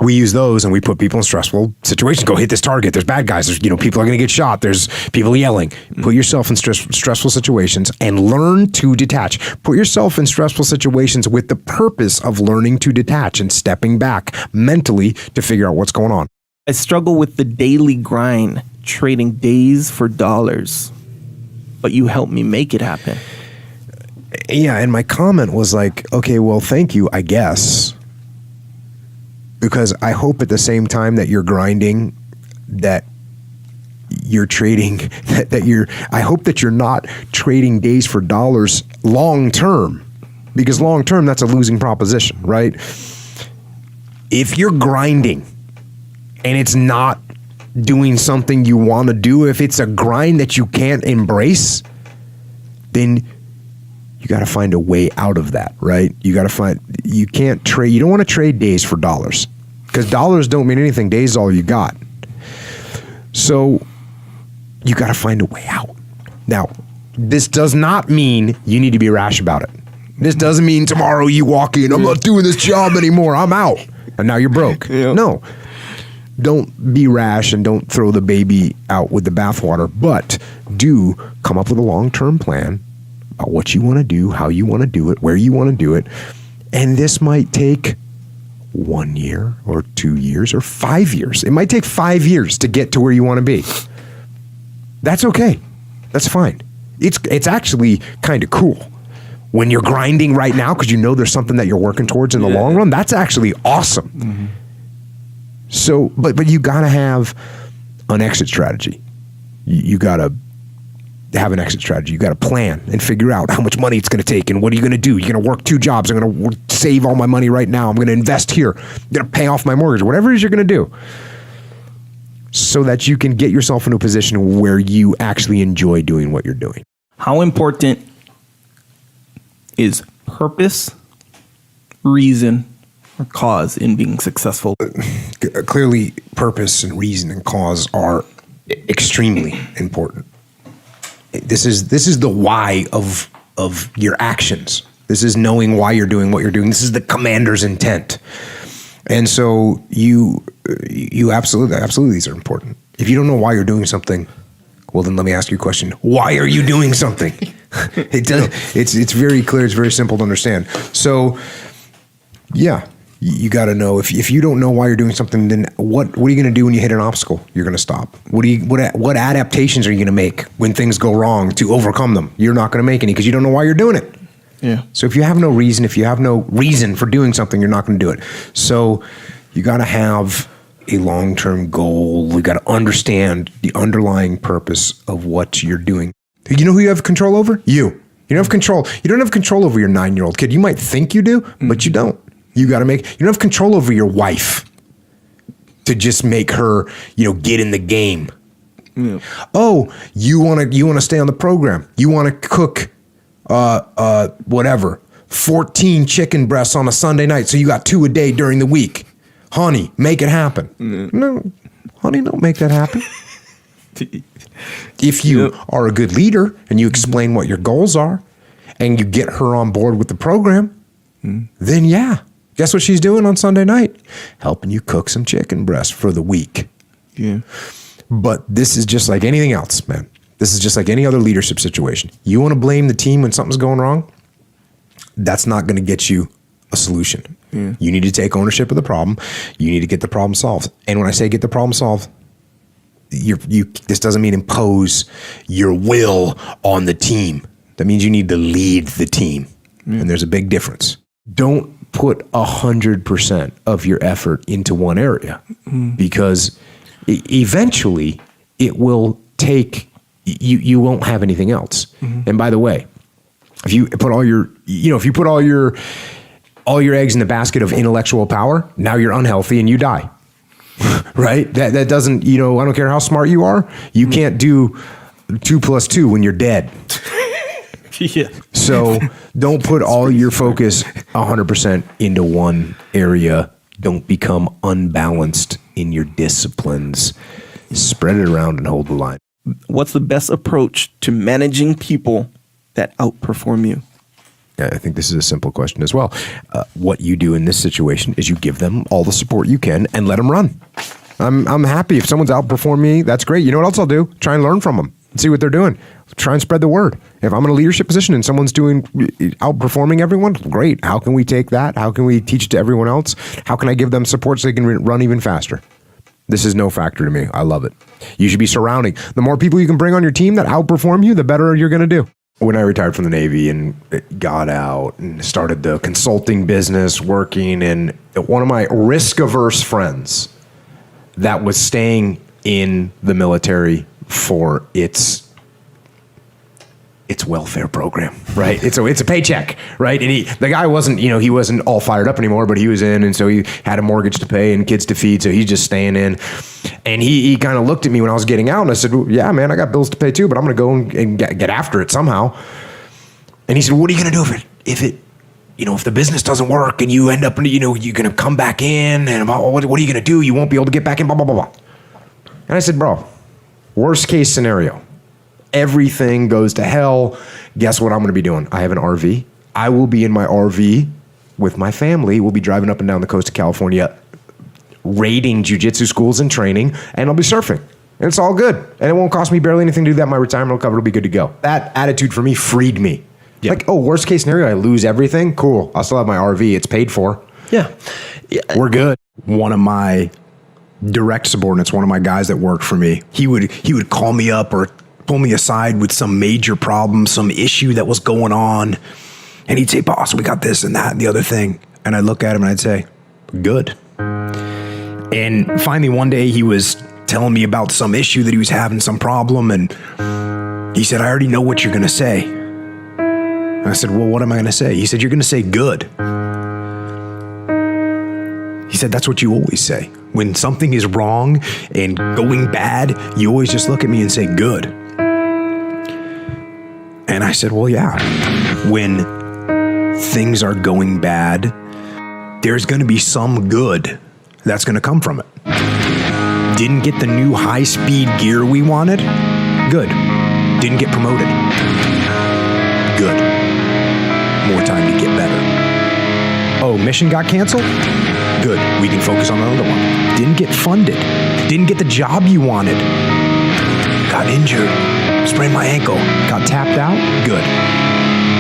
we use those and we put people in stressful situations. Go hit this target. There's bad guys. There's, people are going to get shot. There's people yelling. Put yourself in stressful situations and learn to detach. Put yourself in stressful situations with the purpose of learning to detach and stepping back mentally to figure out what's going on. I struggle with the daily grind, trading days for dollars, but you helped me make it happen. Yeah, and my comment was like, okay, well, thank you, I guess. because I hope at the same time that you're grinding, that you're trading, I hope that you're not trading days for dollars long term, because long term, that's a losing proposition, right? If you're grinding and it's not doing something you want to do, if it's a grind that you can't embrace, then you got to find a way out of that, right? You can't trade, you don't want to trade days for dollars, because dollars don't mean anything. Days is all you got. So you got to find a way out. Now, this does not mean you need to be rash about it. This doesn't mean tomorrow you walk in, I'm not doing this job anymore, I'm out, and now you're broke. Yeah. No. Don't be rash and don't throw the baby out with the bathwater, but do come up with a long-term plan about what you want to do, how you want to do it, where you want to do it. And this might take 1 year or 2 years or 5 years. It might take 5 years to get to where you want to be. That's okay. That's fine. It's actually kind of cool. When you're grinding right now because you know there's something that you're working towards in the long run, that's actually awesome. Mm-hmm. So, but you got to have an exit strategy. You got to have an exit strategy. You got to plan and figure out how much money it's going to take and what are you going to do? You're going to work 2 jobs. I'm going to save all my money right now. I'm going to invest here. I'm going to pay off my mortgage. Whatever it is you're going to do, so that you can get yourself into a position where you actually enjoy doing what you're doing. How important is purpose, reason, or cause in being successful? Clearly, purpose and reason and cause are extremely important. This is the why of your actions. This is knowing why you're doing what you're doing. This is the commander's intent. And so you absolutely these are important. If you don't know why you're doing something, well, then let me ask you a question. Why are you doing something? It's very clear. It's very simple to understand. So, yeah, you got to know. If you don't know why you're doing something, then what are you going to do when you hit an obstacle? You're going to stop. What adaptations are you going to make when things go wrong to overcome them? You're not going to make any because you don't know why you're doing it. Yeah. So if you have no reason for doing something, you're not going to do it. So you got to have a long-term goal. You got to understand the underlying purpose of what you're doing. You know who you have control over? You. You don't have control. You don't have control over your 9-year-old kid. You might think you do, but you don't. You don't have control over your wife to just make her, get in the game. Yeah. Oh, you want to stay on the program. You want to cook 14 chicken breasts on a Sunday night, so you got 2 a day during the week. Honey, make it happen. No, honey, don't make that happen. If you are a good leader and you explain what your goals are and you get her on board with the program, then yeah, guess what she's doing on Sunday night? Helping you cook some chicken breasts for the week. Yeah. But this is just like anything else, man. This is just like any other leadership situation. You want to blame the team when something's going wrong? That's not going to get you a solution. Yeah. You need to take ownership of the problem. You need to get the problem solved. And when I say get the problem solved, this doesn't mean impose your will on the team. That means you need to lead the team. Yeah. And there's a big difference. Don't put 100% of your effort into one area because eventually it will take, you won't have anything else. And by the way, if you put all your eggs in the basket of intellectual power, now you're unhealthy and you die. Right? That doesn't, I don't care how smart you are, you can't do 2 + 2 when you're dead. Yeah. So don't put all your focus 100% into one area. Don't become unbalanced in your disciplines. Spread it around and hold the line. What's the best approach to managing people that outperform you? I think this is a simple question as well. What you do in this situation is you give them all the support you can and let them run. I'm happy if someone's outperformed me. That's great. You know what else I'll do? Try and learn from them and see what they're doing. Try and spread the word. If I'm in a leadership position and someone's outperforming everyone, great. How can we take that? How can we teach it to everyone else? How can I give them support so they can run even faster? This is no factor to me. I love it. You should be surrounding. The more people you can bring on your team that outperform you, the better you're going to do. When I retired from the Navy and got out and started the consulting business, working, and one of my risk-averse friends that was staying in the military for its welfare program, right? It's a paycheck, right? And the guy wasn't, he wasn't all fired up anymore, but he was in, and so he had a mortgage to pay and kids to feed, so he's just staying in. And he kind of looked at me when I was getting out, and I said, well, yeah, man, I got bills to pay too, but I'm going to go and get after it somehow. And he said, what are you going to do if the business doesn't work and you end up, you're going to come back in, and what are you going to do? You won't be able to get back in, blah, blah, blah, blah. And I said, bro, worst case scenario, everything goes to hell. Guess what I'm going to be doing? I have an RV. I will be in my RV with my family. We'll be driving up and down the coast of California, raiding jiu-jitsu schools and training, and I'll be surfing. And it's all good. And it won't cost me barely anything to do that. My retirement cover will be good to go. That attitude for me freed me. Yeah. Like, worst case scenario, I lose everything. Cool. I'll still have my RV. It's paid for. Yeah. We're good. One of my direct subordinates, one of my guys that worked for me, he would call me up or pull me aside with some major problem, some issue that was going on. And he'd say, boss, we got this and that and the other thing. And I'd look at him and I'd say, good. And finally one day he was telling me about some issue that he was having, some problem. And he said, I already know what you're going to say. And I said, well, what am I going to say? He said, you're going to say good. He said, that's what you always say. When something is wrong and going bad, you always just look at me and say good. And I said, well, yeah, when things are going bad, there's going to be some good that's going to come from it. Didn't get the new high-speed gear we wanted? Good. Didn't get promoted? Good. More time to get better. Oh, mission got canceled? Good. We can focus on another one. Didn't get funded. Didn't get the job you wanted. Got injured. Sprained my ankle. Got tapped out? Good.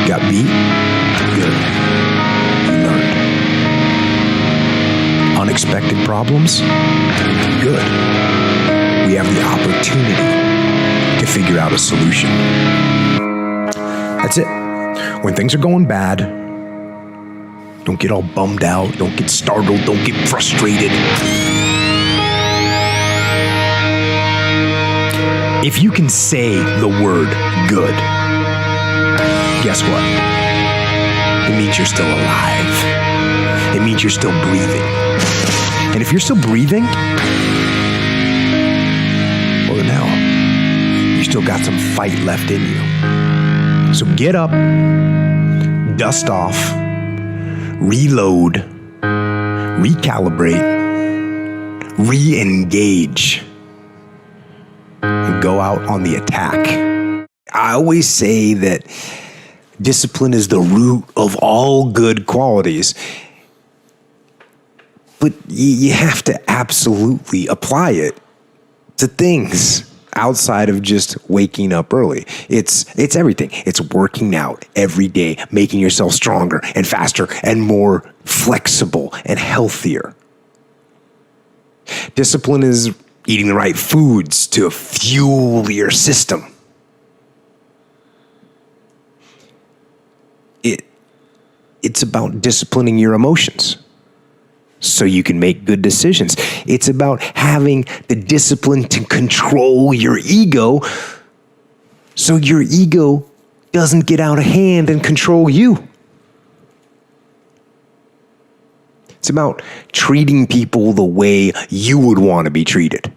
Got beat? Good. You learned. Unexpected problems? Good. We have the opportunity to figure out a solution. That's it. When things are going bad, don't get all bummed out. Don't get startled. Don't get frustrated. If you can say the word good, guess what? It means you're still alive. It means you're still breathing. And if you're still breathing, well, now you still got some fight left in you. So get up, dust off, reload, recalibrate, re-engage, and go out on the attack. I always say that discipline is the root of all good qualities, but you have to absolutely apply it to things outside of just waking up early. It's everything. It's working out every day, making yourself stronger and faster and more flexible and healthier. Discipline is eating the right foods to fuel your system. It's about disciplining your emotions so you can make good decisions. It's about having the discipline to control your ego so your ego doesn't get out of hand and control you. It's about treating people the way you would want to be treated.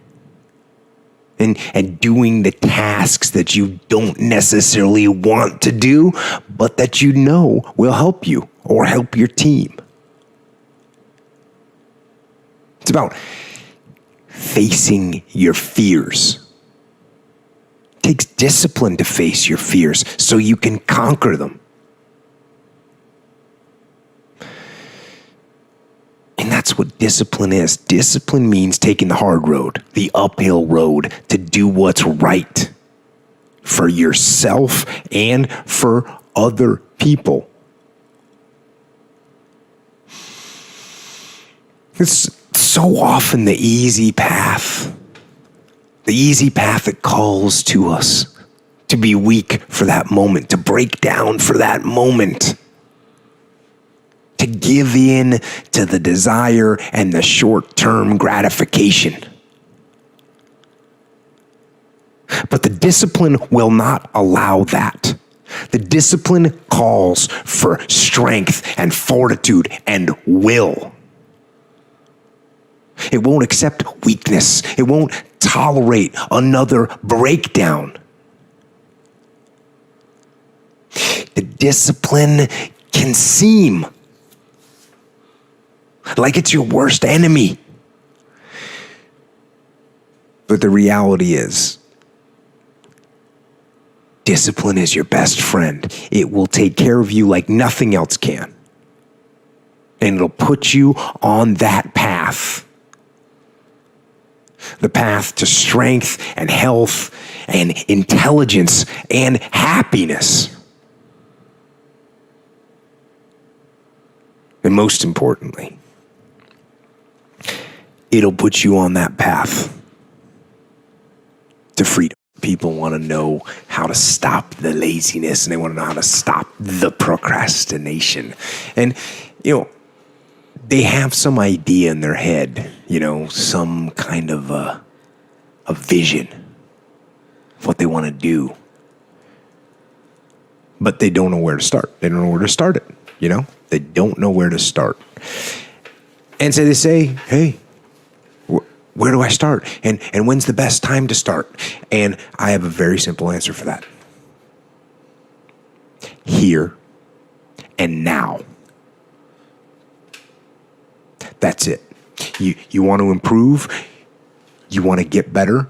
And doing the tasks that you don't necessarily want to do, but that you know will help you or help your team. It's about facing your fears. It takes discipline to face your fears so you can conquer them. And that's what discipline is. Discipline means taking the hard road, the uphill road, to do what's right for yourself and for other people. It's so often the easy path that calls to us. to be weak for that moment, to break down for that moment, to give in to the desire and the short-term gratification. But the discipline will not allow that. The discipline calls for strength and fortitude and will. It won't accept weakness. It won't tolerate another breakdown. The discipline can seem like it's your worst enemy. But the reality is, discipline is your best friend. It will take care of you like nothing else can. And it'll put you on that path. The path to strength and health and intelligence and happiness. And most importantly, it'll put you on that path to freedom. People want to know how to stop the laziness, and they want to know how to stop the procrastination. And, they have some idea in their head, some kind of a vision of what they want to do. But they don't know where to start. They don't know where to start it, They don't know where to start. And so they say, hey, where do I start? And when's the best time to start? And I have a very simple answer for that. Here and now. That's it. You want to improve? You want to get better?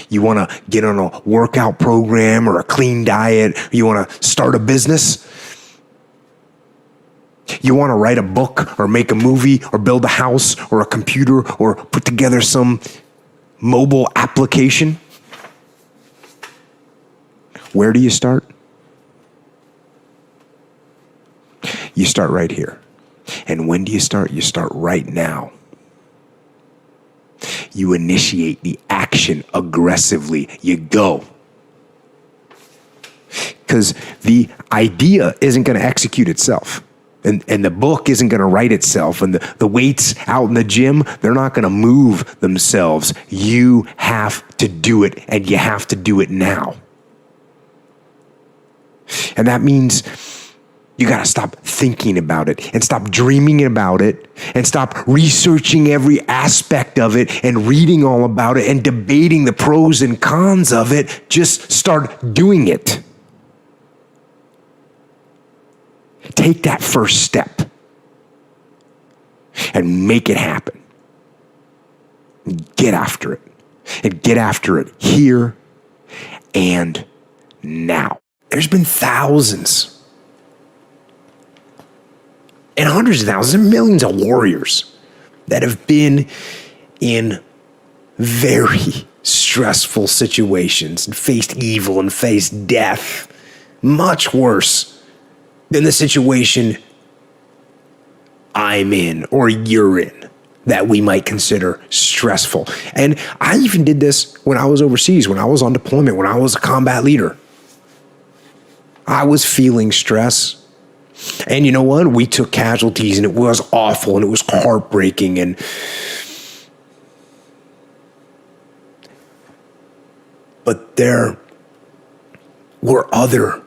You want to get on a workout program or a clean diet? You want to start a business? You want to write a book or make a movie or build a house or a computer or put together some mobile application? Where do you start? You start right here. And when do you start? You start right now. You initiate the action aggressively. You go. Because the idea isn't going to execute itself. And the book isn't going to write itself. And the weights out in the gym, they're not going to move themselves. You have to do it, and you have to do it now. And that means you got to stop thinking about it and stop dreaming about it and stop researching every aspect of it and reading all about it and debating the pros and cons of it. Just start doing it. Take that first step and make it happen. Get after it. And get after it here and now. There's been thousands and hundreds of thousands and millions of warriors that have been in very stressful situations and faced evil and faced death much worse than the situation I'm in or you're in that we might consider stressful. And I even did this when I was overseas, when I was on deployment, when I was a combat leader. I was feeling stress. And you know what? We took casualties and it was awful and it was heartbreaking. But there were other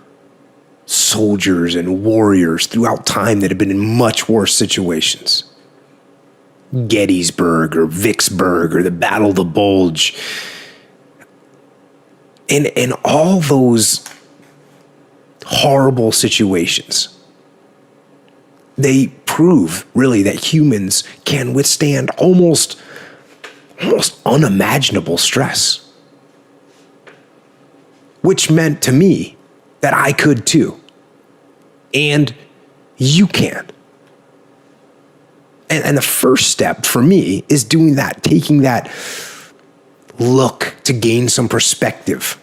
soldiers and warriors throughout time that have been in much worse situations. Gettysburg or Vicksburg or the Battle of the Bulge. And all those horrible situations, they prove really that humans can withstand almost unimaginable stress. Which meant to me that I could too. And you can. And the first step for me is doing that, taking that look to gain some perspective.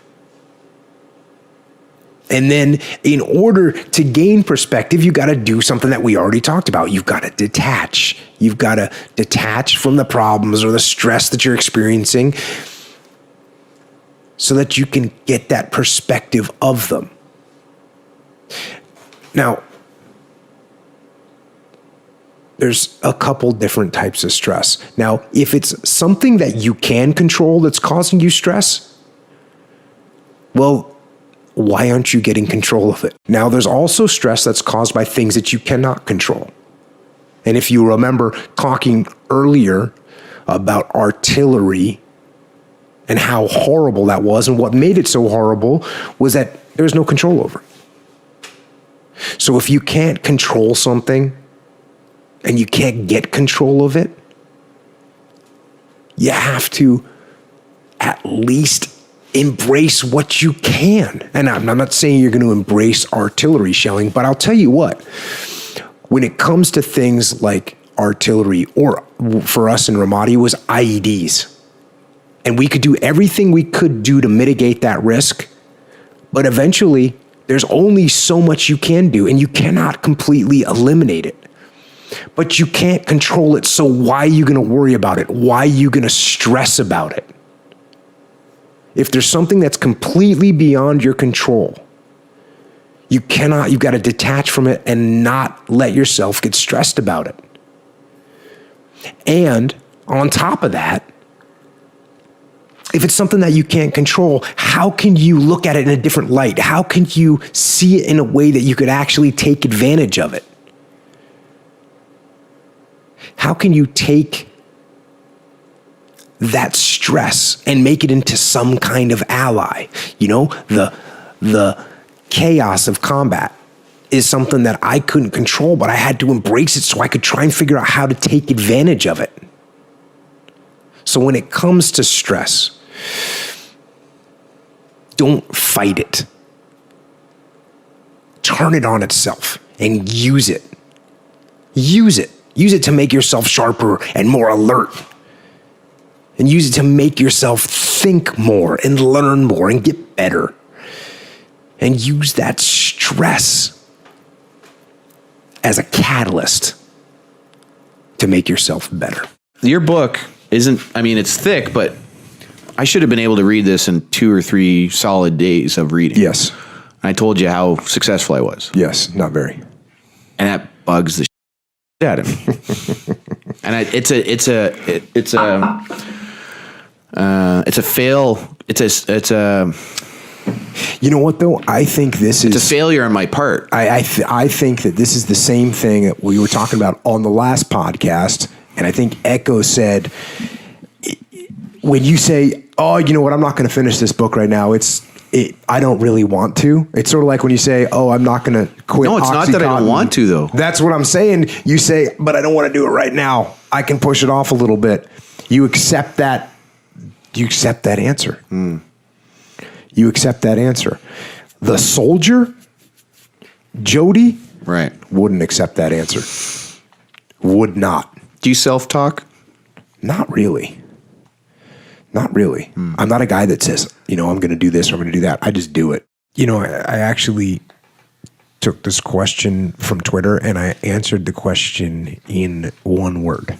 And then in order to gain perspective, you got to do something that we already talked about. You've got to detach. You've got to detach from the problems or the stress that you're experiencing so that you can get that perspective of them. Now, there's a couple different types of stress. Now, if it's something that you can control that's causing you stress, well, why aren't you getting control of it? Now, there's also stress that's caused by things that you cannot control. And if you remember talking earlier about artillery and how horrible that was, and what made it so horrible was that there's no control over it. So if you can't control something, and you can't get control of it, you have to at least embrace what you can. And I'm not saying you're going to embrace artillery shelling, but I'll tell you what, when it comes to things like artillery, or for us in Ramadi, it was IEDs. And we could do everything we could do to mitigate that risk, but eventually there's only so much you can do, and you cannot completely eliminate it. But you can't control it, so why are you going to worry about it? Why are you going to stress about it? If there's something that's completely beyond your control, you've got to detach from it and not let yourself get stressed about it. And on top of that, if it's something that you can't control, how can you look at it in a different light? How can you see it in a way that you could actually take advantage of it? How can you take that stress and make it into some kind of ally? You know, the chaos of combat is something that I couldn't control, but I had to embrace it so I could try and figure out how to take advantage of it. So when it comes to stress, don't fight it. Turn it on itself and use it. Use it. Use it to make yourself sharper and more alert. And use it to make yourself think more and learn more and get better. And use that stress as a catalyst to make yourself better. Your book isn't, I mean, it's thick, but I should have been able to read this in 2 or 3 solid days of reading. Yes. I told you how successful I was. Yes, not very. And that bugs the shit out of me. And it's a fail. It's a. You know what though? I think this is a failure on my part. I think that this is the same thing that we were talking about on the last podcast, and I think Echo said, when you say, "Oh, you know what? I'm not going to finish this book right now." I don't really want to. It's sort of like when you say, "Oh, I'm not going to quit." No, it's not that I don't want to, though. That's what I'm saying. You say, "But I don't want to do it right now. I can push it off a little bit." You accept that. You accept that answer. You accept that answer. The soldier, Jody, right, wouldn't accept that answer. Would not. Do you self-talk? Not really. Not really. I'm not a guy that says, I'm going to do this or I'm going to do that. I just do it. I actually took this question from Twitter and I answered the question in one word.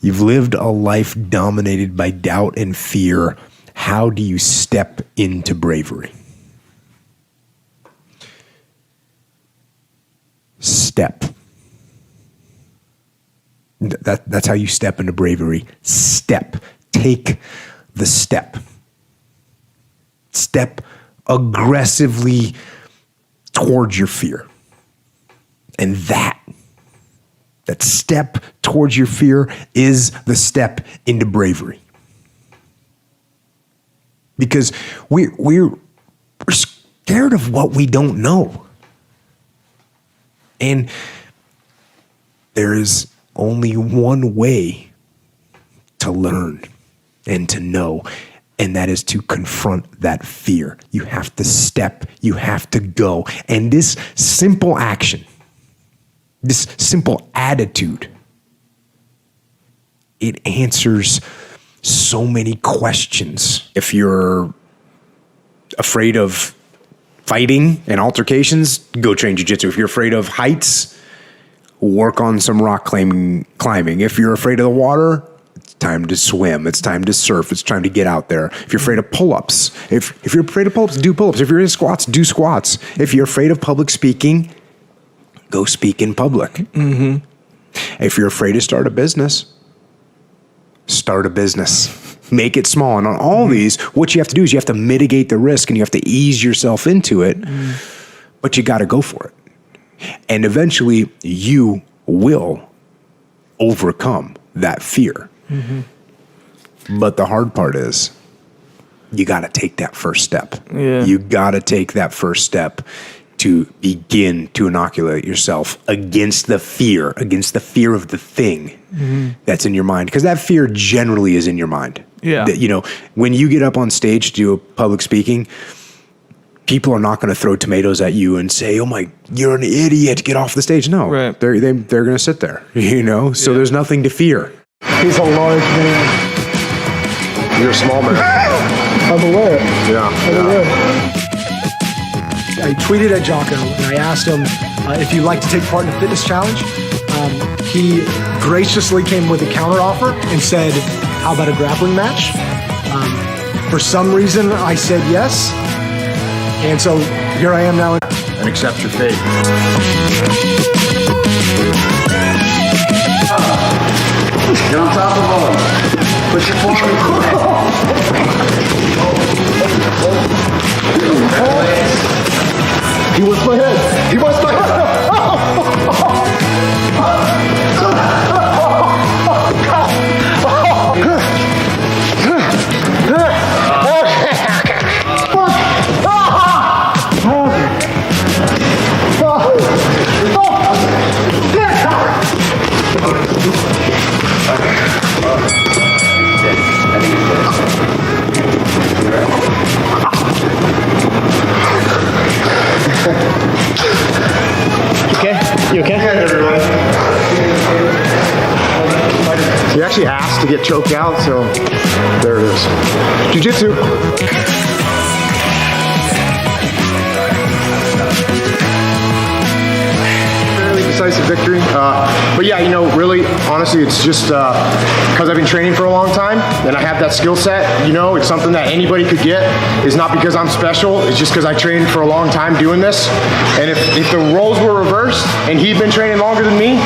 You've lived a life dominated by doubt and fear. How do you step into bravery? Step. That's how you step into bravery. Step. Take the step. Step aggressively towards your fear. And that step towards your fear is the step into bravery. Because we're scared of what we don't know. And there is only one way to learn and to know, and that is to confront that fear. You have to step, you have to go. And this simple action, this simple attitude, it answers so many questions. If you're afraid of fighting and altercations, go train jiu-jitsu. If you're afraid of heights, work on some rock climbing. If you're afraid of the water, time to swim. It's time to surf. It's time to get out there. If you're afraid of pull-ups, if you're afraid of pull-ups, do pull-ups. If you're in squats, do squats. If you're afraid of public speaking, go speak in public. Mm-hmm. If you're afraid to start a business, start a business. Make it small. And on all these, what you have to do is you have to mitigate the risk and you have to ease yourself into it, but you got to go for it. And eventually you will overcome that fear. But the hard part is you got to take that first step. Yeah. You got to take that first step to begin to inoculate yourself against the fear of the thing that's in your mind. Because that fear generally is in your mind. Yeah. That, you know, when you get up on stage to do a public speaking, people are not going to throw tomatoes at you and say, "Oh my, you're an idiot, get off the stage." No, Right. they're going to sit there, you know? So there's nothing to fear. He's a large man. You're a small man. I'm aware. Yeah. I'm aware. I tweeted at Jocko and I asked him if you'd like to take part in the fitness challenge. He graciously came with a counteroffer and said, "How about a grappling match?" For some reason, I said yes. And so here I am now. And accept your fate. You're on top of him. Put your He wants my head. He wants my head. You okay? He actually asked to get choked out, so there it is. Jiu-jitsu. Fairly decisive victory. But yeah, you know, really, honestly, it's just because I've been training for a long time and I have that skill set. You know, it's something that anybody could get. It's not because I'm special. It's just because I trained for a long time doing this. And if the roles were reversed and he'd been training longer than me,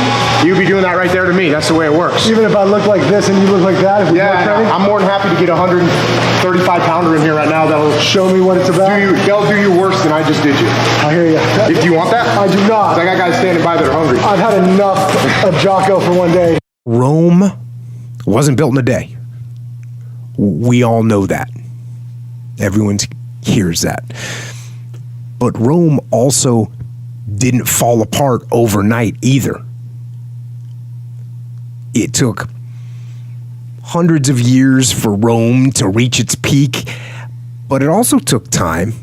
you'd be doing that right there to me. That's the way it works. Even if I look like this and you look like that, if we I'm more than happy to get a 135 pounder in here right now that'll show me what it's about. They'll do you worse than I just did you. I hear you. If you want that? I do not. I got guys standing by that are hungry. I've had enough of Jocko for one day. Rome wasn't built in a day. We all know that. Everyone hears that. But Rome also didn't fall apart overnight either. It took hundreds of years for Rome to reach its peak, but it also took time,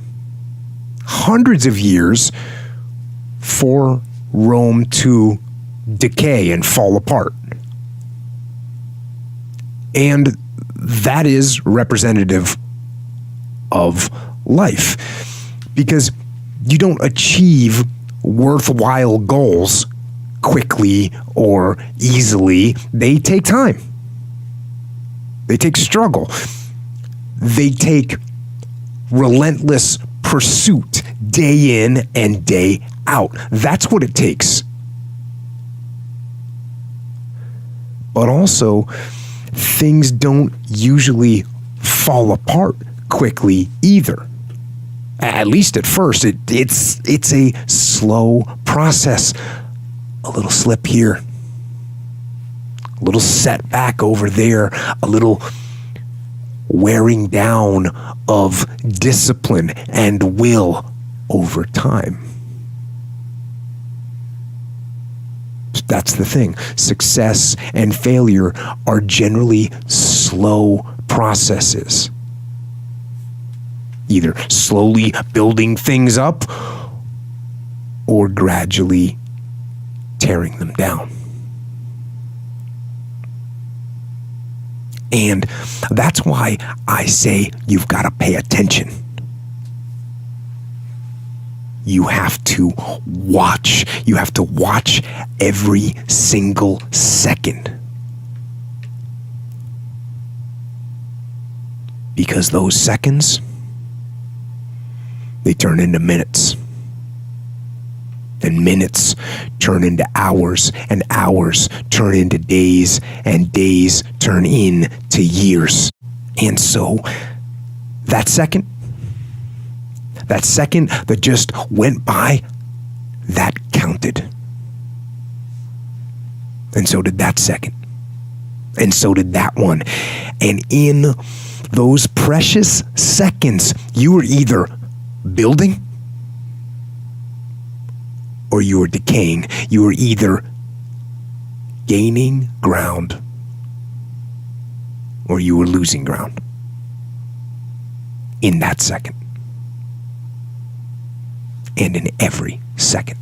hundreds of years, for Rome to decay and fall apart. And that is representative of life, because you don't achieve worthwhile goals quickly or easily. They take time. They take struggle. They take relentless pursuit day in and day out. That's what it takes. But also, things don't usually fall apart quickly either. At least at first, it's a slow process. A little slip here, a little setback over there, a little wearing down of discipline and will over time. That's the thing. Success and failure are generally slow processes. Either slowly building things up or gradually tearing them down. And that's why I say you've got to pay attention. You have to watch. You have to watch every single second. Because those seconds, they turn into minutes. And minutes turn into hours, and hours turn into days, and days turn into years. And so, that second that just went by, that counted. And so did that second. And so did that one. And in those precious seconds, you were either building or you were decaying. You were either gaining ground or you were losing ground in that second. And in every second.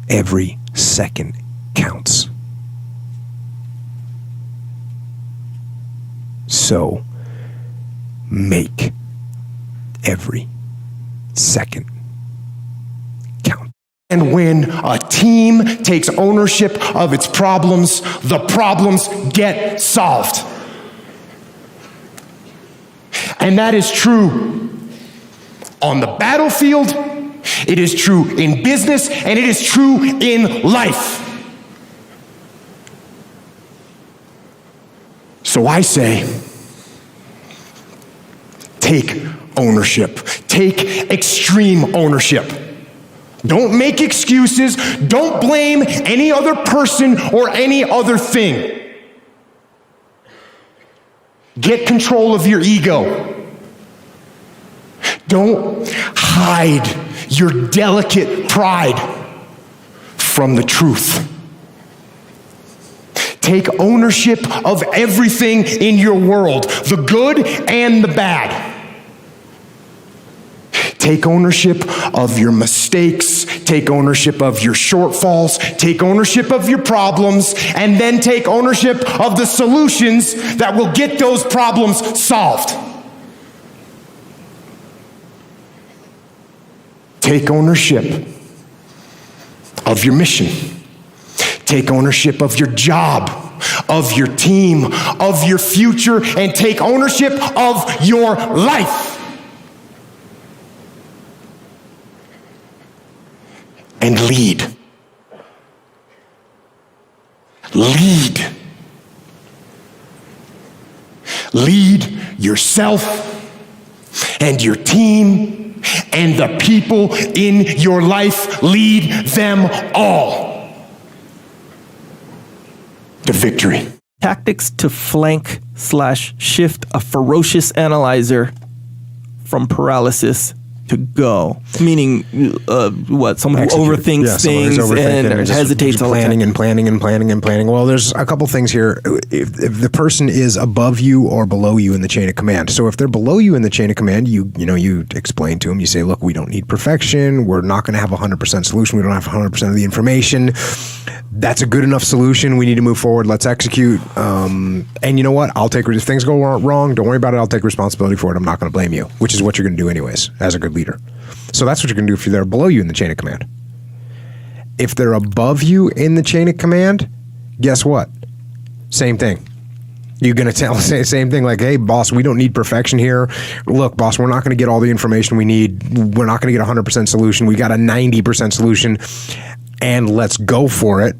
Every second counts. So, make every second count. And when a team takes ownership of its problems, the problems get solved. And that is true on the battlefield, it is true in business, and it is true in life. So I say, take ownership. Take extreme ownership. Don't make excuses. Don't blame any other person or any other thing. Get control of your ego. Don't hide your delicate pride from the truth. Take ownership of everything in your world, the good and the bad. Take ownership of your mistakes, take ownership of your shortfalls, take ownership of your problems, and then take ownership of the solutions that will get those problems solved. Take ownership of your mission. Take ownership of your job, of your team, of your future, and take ownership of your life. And lead. Lead. Lead yourself and your team and the people in your life. Lead them all to victory. Tactics to flank/shift a ferocious analyzer from paralysis to go. Meaning, someone who overthinks things and hesitates all the time. Planning. Well, there's a couple things here. If the person is above you or below you in the chain of command. So if they're below you in the chain of command, you explain to them, you say, look, we don't need perfection. We're not going to have 100% solution. We don't have 100% of the information. That's a good enough solution. We need to move forward. Let's execute. And you know what? If things go wrong, don't worry about it. I'll take responsibility for it. I'm not going to blame you, which is what you're going to do anyways as a good leader. So that's what you're going to do if they're below you in the chain of command. If they're above you in the chain of command, guess what? Same thing. You're going to say the same thing like, hey, boss, we don't need perfection here. Look, boss, we're not going to get all the information we need. We're not going to get 100% solution. We got a 90% solution, and let's go for it.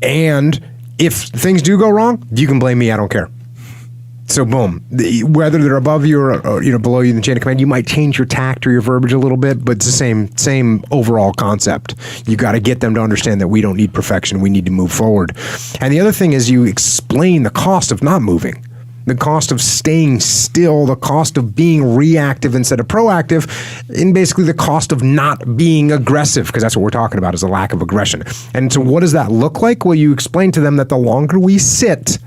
And if things do go wrong, you can blame me. I don't care. So boom, whether they're above you or below you in the chain of command, you might change your tact or your verbiage a little bit, but it's the same overall concept. You got to get them to understand that we don't need perfection. We need to move forward. And the other thing is you explain the cost of not moving, the cost of staying still, the cost of being reactive instead of proactive, and basically the cost of not being aggressive, because that's what we're talking about is a lack of aggression. And so what does that look like? Well, you explain to them that the longer we sit,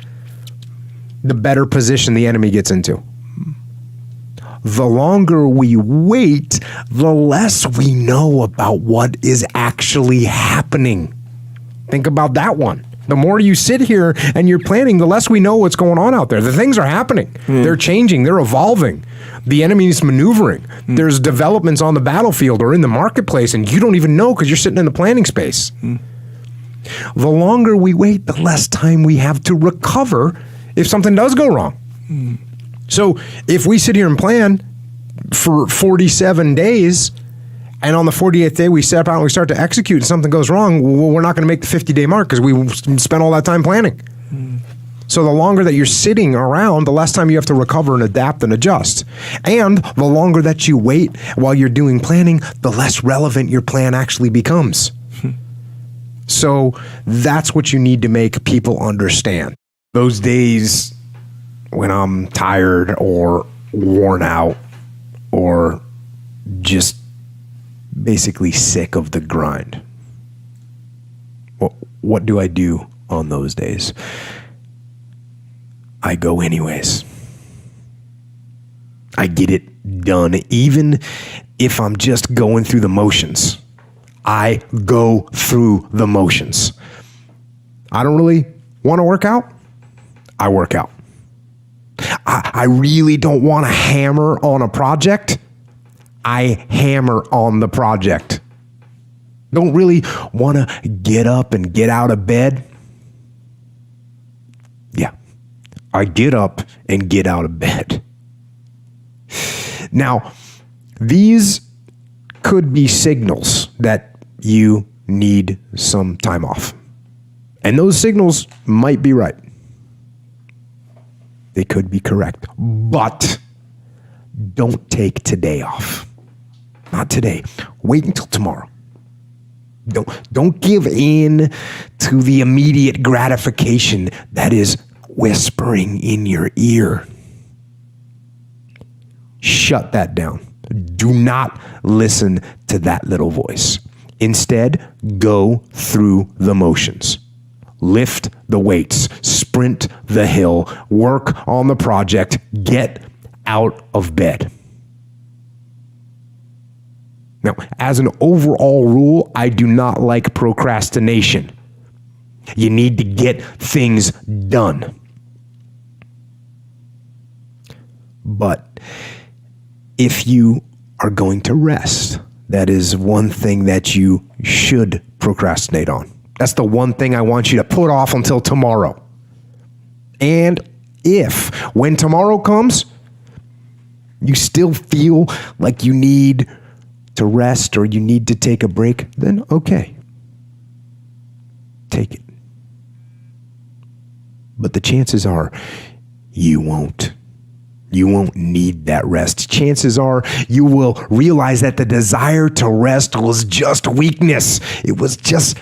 the better position the enemy gets into. The longer we wait, the less we know about what is actually happening. Think about that one. The more you sit here and you're planning, the less we know what's going on out there. The things are happening. They're changing. They're evolving. The enemy's maneuvering. There's developments on the battlefield or in the marketplace, and you don't even know because you're sitting in the planning space. The longer we wait, the less time we have to recover if something does go wrong. So if we sit here and plan for 47 days, and on the 48th day we step out and we start to execute and something goes wrong, well, we're not going to make the 50-day mark because we spent all that time planning. So the longer that you're sitting around, the less time you have to recover and adapt and adjust. And the longer that you wait while you're doing planning, the less relevant your plan actually becomes. So that's what you need to make people understand. Those days when I'm tired or worn out or just basically sick of the grind. What do I do on those days? I go anyways. I get it done, even if I'm just going through the motions. I go through the motions. I don't really want to work out. I work out. I really don't want to hammer on a project. I hammer on the project. Don't really want to get up and get out of bed. Yeah, I get up and get out of bed. Now, these could be signals that you need some time off. And those signals might be right. They could be correct. But don't take today off. Not today. Wait until tomorrow. Don't give in to the immediate gratification that is whispering in your ear. Shut that down. Do not listen to that little voice. Instead, go through the motions. Lift the weights, sprint the hill, work on the project, get out of bed. Now, as an overall rule, I do not like procrastination. You need to get things done. But if you are going to rest, that is one thing that you should procrastinate on. That's the one thing I want you to put off until tomorrow. And if, when tomorrow comes, you still feel like you need to rest or you need to take a break, then okay. Take it. But the chances are you won't. You won't need that rest. Chances are you will realize that the desire to rest was just weakness. It was just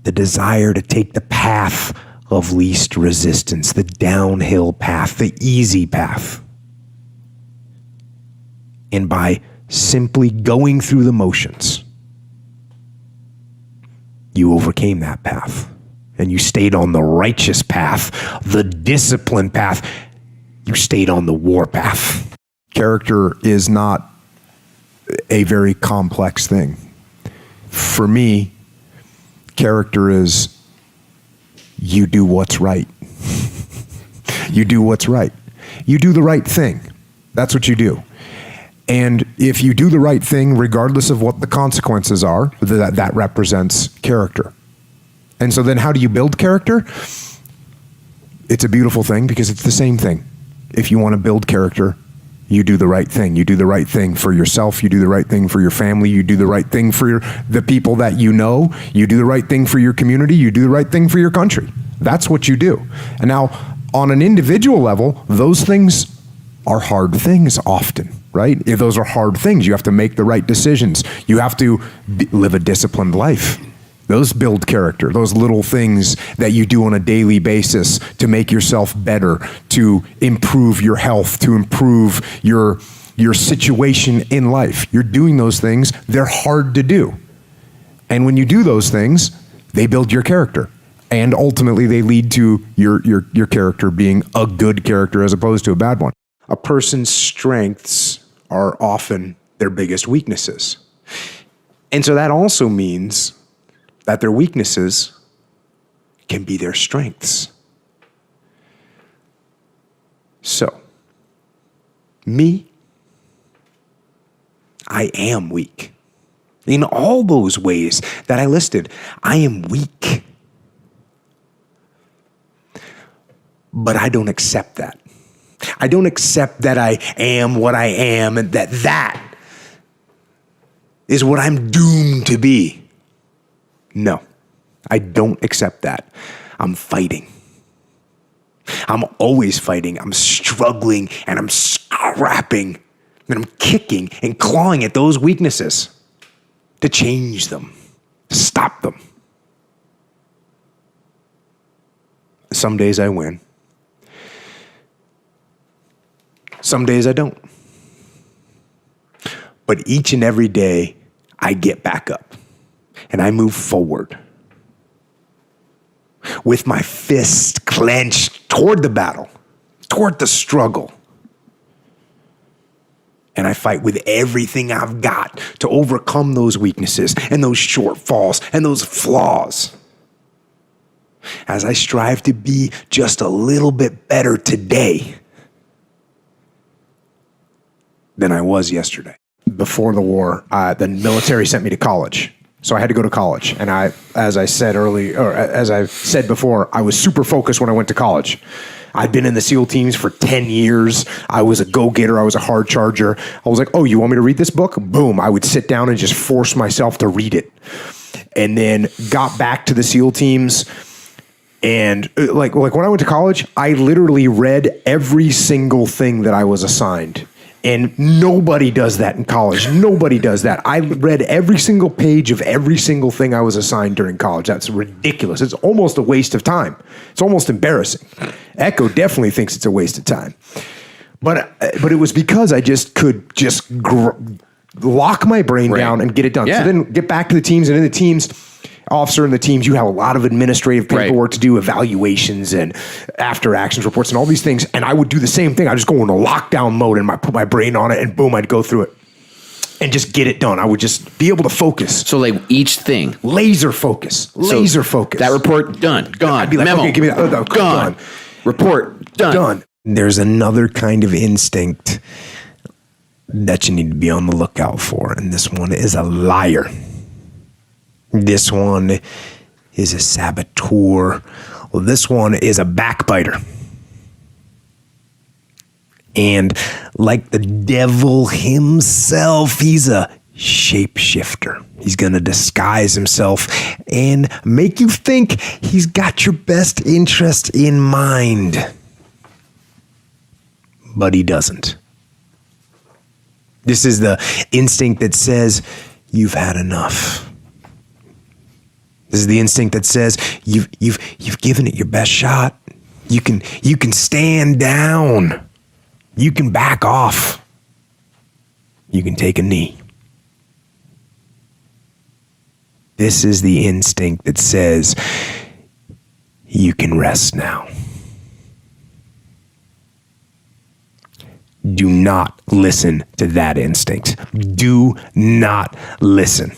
the desire to take the path of least resistance, the downhill path, the easy path. And by simply going through the motions, you overcame that path and you stayed on the righteous path, the disciplined path. You stayed on the war path. Character is not a very complex thing. For me, character is you do what's right. You do what's right. You do the right thing. That's what you do. And if you do the right thing, regardless of what the consequences are, that represents character. And so then how do you build character? It's a beautiful thing because it's the same thing. If you want to build character, you do the right thing. You do the right thing for yourself. You do the right thing for your family. You do the right thing for the people that you know. You do the right thing for your community. You do the right thing for your country. That's what you do. And now, on an individual level, those things are hard things often, right? If those are hard things, you have to make the right decisions. You have to live a disciplined life. Those build character, those little things that you do on a daily basis to make yourself better, to improve your health, to improve your situation in life. You're doing those things. They're hard to do. And when you do those things, they build your character. And ultimately, they lead to your character being a good character as opposed to a bad one. A person's strengths are often their biggest weaknesses. And so that also means that their weaknesses can be their strengths. So, me, I am weak. In all those ways that I listed, I am weak. But I don't accept that. I don't accept that I am what I am and that is what I'm doomed to be. No, I don't accept that. I'm fighting. I'm always fighting. I'm struggling and I'm scrapping and I'm kicking and clawing at those weaknesses to change them, to stop them. Some days I win. Some days I don't. But each and every day I get back up and I move forward with my fist clenched toward the battle, toward the struggle. And I fight with everything I've got to overcome those weaknesses and those shortfalls and those flaws. As I strive to be just a little bit better today than I was yesterday. Before the war, the military sent me to college. So I had to go to college. And as I said before, I was super focused when I went to college. I'd been in the SEAL teams for 10 years. I was a go-getter. I was a hard charger. I was like, oh, you want me to read this book? Boom. I would sit down and just force myself to read it. And then got back to the SEAL teams. And like when I went to college, I literally read every single thing that I was assigned. And nobody does that in college. Nobody does that. I read every single page of every single thing I was assigned during college. That's ridiculous. It's almost a waste of time. It's almost embarrassing. Echo definitely thinks it's a waste of time. But it was because I just could lock my brain down and get it done. Yeah. So then get back to the teams, and in the teams, officer in the teams, you have a lot of administrative paperwork to do, evaluations and after actions reports and all these things. And I would do the same thing. I just go into lockdown mode and I put my brain on it and boom, I'd go through it and just get it done. I would just be able to focus. So like each thing. Laser focus. That report, done, gone. I'd be like, memo, okay, give me that. gone. Report, done. There's another kind of instinct that you need to be on the lookout for. And this one is a liar. This one is a saboteur. Well, this one is a backbiter. And like the devil himself, he's a shapeshifter. He's going to disguise himself and make you think he's got your best interest in mind. But he doesn't. This is the instinct that says, you've had enough. This is the instinct that says you've given it your best shot. You can stand down. You can back off. You can take a knee. This is the instinct that says you can rest now. Do not listen to that instinct. Do not listen.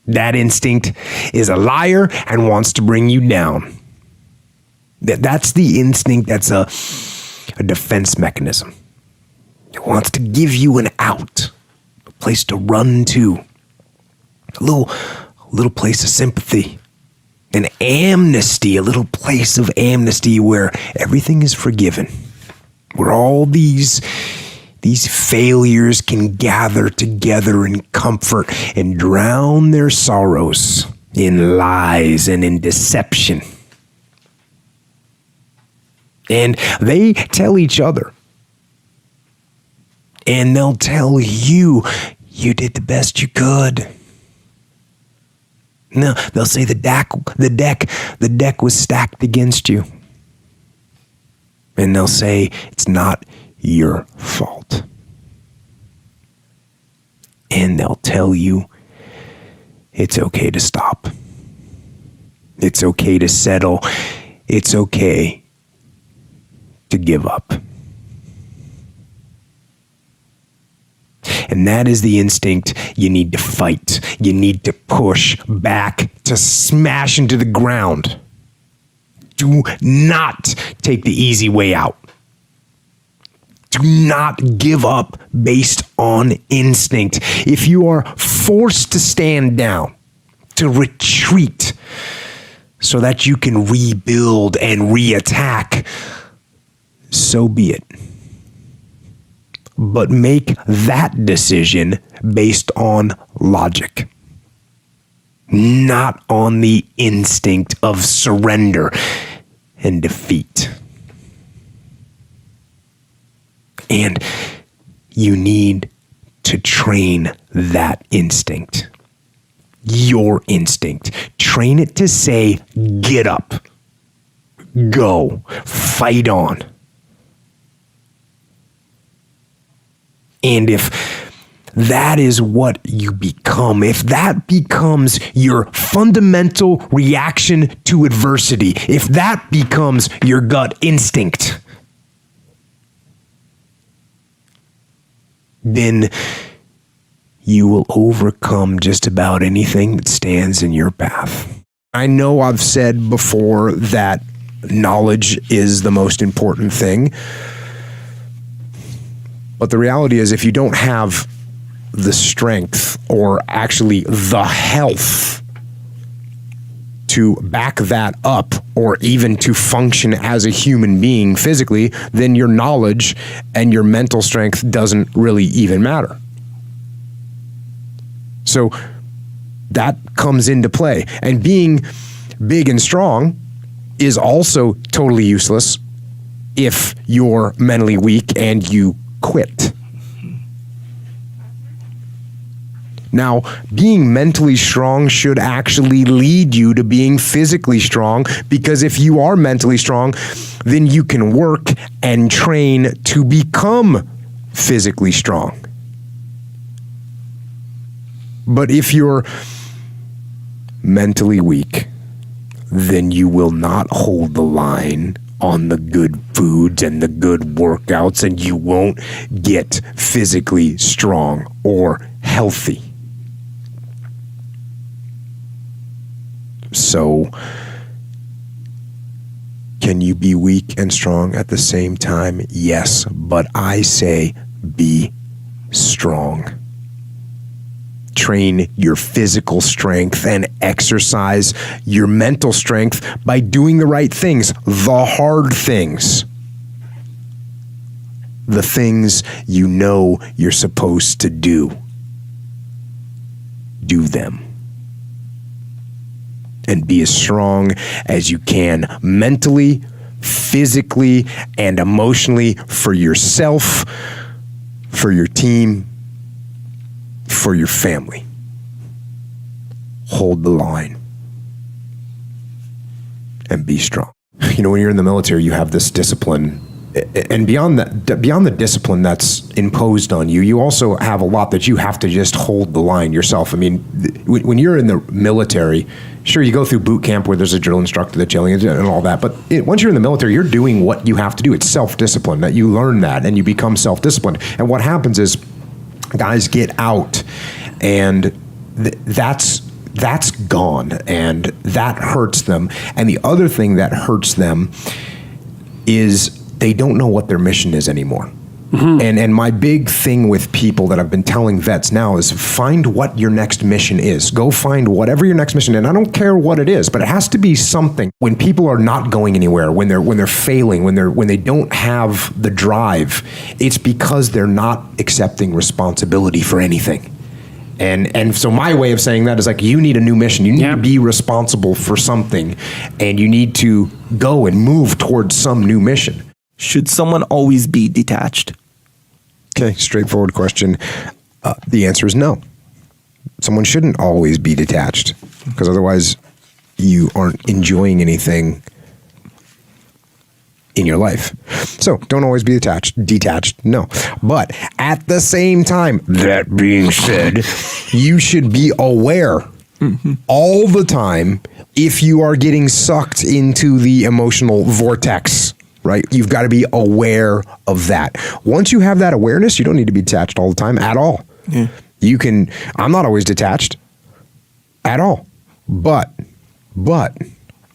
That instinct is a liar and wants to bring you down. That's the instinct that's a defense mechanism. It wants to give you an out, a place to run to, a little place of sympathy, an amnesty, a little place of amnesty where everything is forgiven, where all these failures can gather together in comfort and drown their sorrows in lies and in deception. And they tell each other. And they'll tell you, you did the best you could. No, they'll say the deck was stacked against you. And they'll say it's not your fault. And they'll tell you it's okay to stop. It's okay to settle. It's okay to give up. And that is the instinct you need to fight. You need to push back, to smash into the ground. Do not take the easy way out. Do not give up based on instinct. If you are forced to stand down, to retreat, so that you can rebuild and reattack, so be it. But make that decision based on logic, not on the instinct of surrender and defeat. And you need to train that instinct. Your instinct. Train it to say, get up, go, fight on. And if that is what you become, if that becomes your fundamental reaction to adversity, if that becomes your gut instinct, then you will overcome just about anything that stands in your path. I know I've said before that knowledge is the most important thing, but the reality is if you don't have the strength or actually the health to back that up or even to function as a human being physically, then your knowledge and your mental strength doesn't really even matter. So that comes into play. And being big and strong is also totally useless if you're mentally weak and you quit. Now, being mentally strong should actually lead you to being physically strong, because if you are mentally strong, then you can work and train to become physically strong. But if you're mentally weak, then you will not hold the line on the good foods and the good workouts, and you won't get physically strong or healthy. So, can you be weak and strong at the same time? Yes, but I say be strong. Train your physical strength and exercise your mental strength by doing the right things, the hard things. The things you know you're supposed to do. Do them. And be as strong as you can mentally, physically, and emotionally for yourself, for your team, for your family. Hold the line and be strong. You know, when you're in the military, you have this discipline, and beyond the discipline that's imposed on you, you also have a lot that you have to just hold the line yourself. I mean, when you're in the military, sure, you go through boot camp where there's a drill instructor that's yelling and all that, but once you're in the military, you're doing what you have to do. It's self-discipline, that you learn that and you become self-disciplined. And what happens is guys get out and that's gone, and that hurts them. And the other thing that hurts them is they don't know what their mission is anymore. Mm-hmm. And my big thing with people that I've been telling vets now is find what your next mission is. Go find whatever your next mission is. And I don't care what it is, but it has to be something. When people are not going anywhere, when they're failing, when they don't have the drive, it's because they're not accepting responsibility for anything. And so my way of saying that is like, you need a new mission. You need to be responsible for something, and you need to go and move towards some new mission. Should someone always be detached? Okay, straightforward question. The answer is no. Someone shouldn't always be detached, because otherwise you aren't enjoying anything in your life. So don't always be detached, no. But at the same time, that being said, you should be aware all the time if you are getting sucked into the emotional vortex. Right? You've got to be aware of that. Once you have that awareness, you don't need to be detached all the time at all. Yeah. I'm not always detached at all, but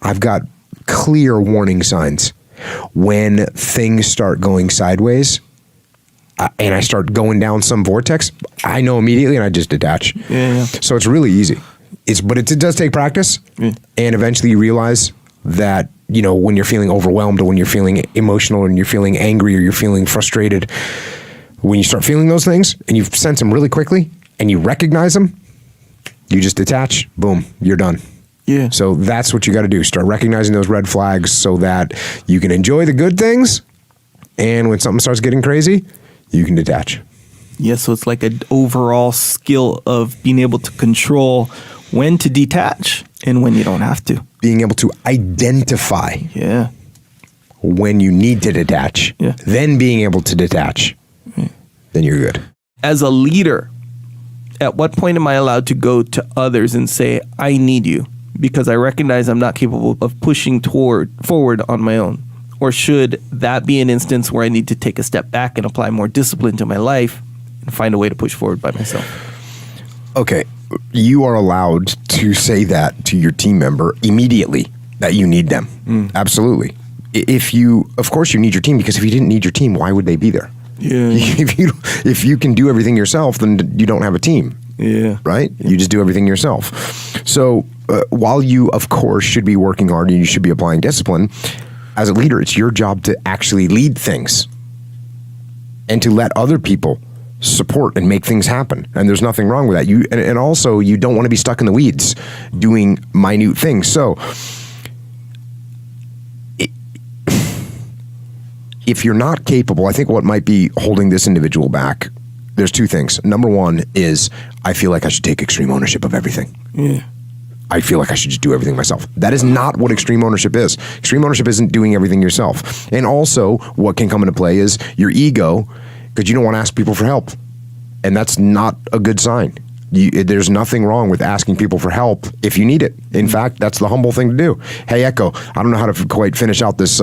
I've got clear warning signs. When things start going sideways, and I start going down some vortex, I know immediately and I just detach. Yeah. So it's really easy. But it does take practice. And eventually you realize that, you know, when you're feeling overwhelmed or when you're feeling emotional and you're feeling angry or you're feeling frustrated, when you start feeling those things and you sense them really quickly and you recognize them, you just detach, boom, you're done. Yeah. So that's what you got to do. Start recognizing those red flags so that you can enjoy the good things. And when something starts getting crazy, you can detach. Yeah, so it's like an overall skill of being able to control when to detach and when you don't have to. Being able to identify when you need to detach, then being able to detach, then you're good. As a leader, at what point am I allowed to go to others and say, I need you because I recognize I'm not capable of pushing forward on my own? Or should that be an instance where I need to take a step back and apply more discipline to my life and find a way to push forward by myself? Okay, you are allowed to say that to your team member immediately that you need them. Absolutely. Of course you need your team, because if you didn't need your team, why would they be there? Yeah. If you can do everything yourself, then you don't have a team. Yeah. Right? You just do everything yourself. So while you, of course, should be working hard and you should be applying discipline, as a leader, it's your job to actually lead things and to let other people support and make things happen. And there's nothing wrong with that. And also, you don't want to be stuck in the weeds doing minute things. So if you're not capable, I think what might be holding this individual back, there's two things. Number one is, I feel like I should take extreme ownership of everything. Yeah. I feel like I should just do everything myself. That is not what extreme ownership is. Extreme ownership isn't doing everything yourself. And also, what can come into play is your ego, because you don't want to ask people for help. And that's not a good sign. There's nothing wrong with asking people for help if you need it. In fact, that's the humble thing to do. Hey, Echo, I don't know how to quite finish out this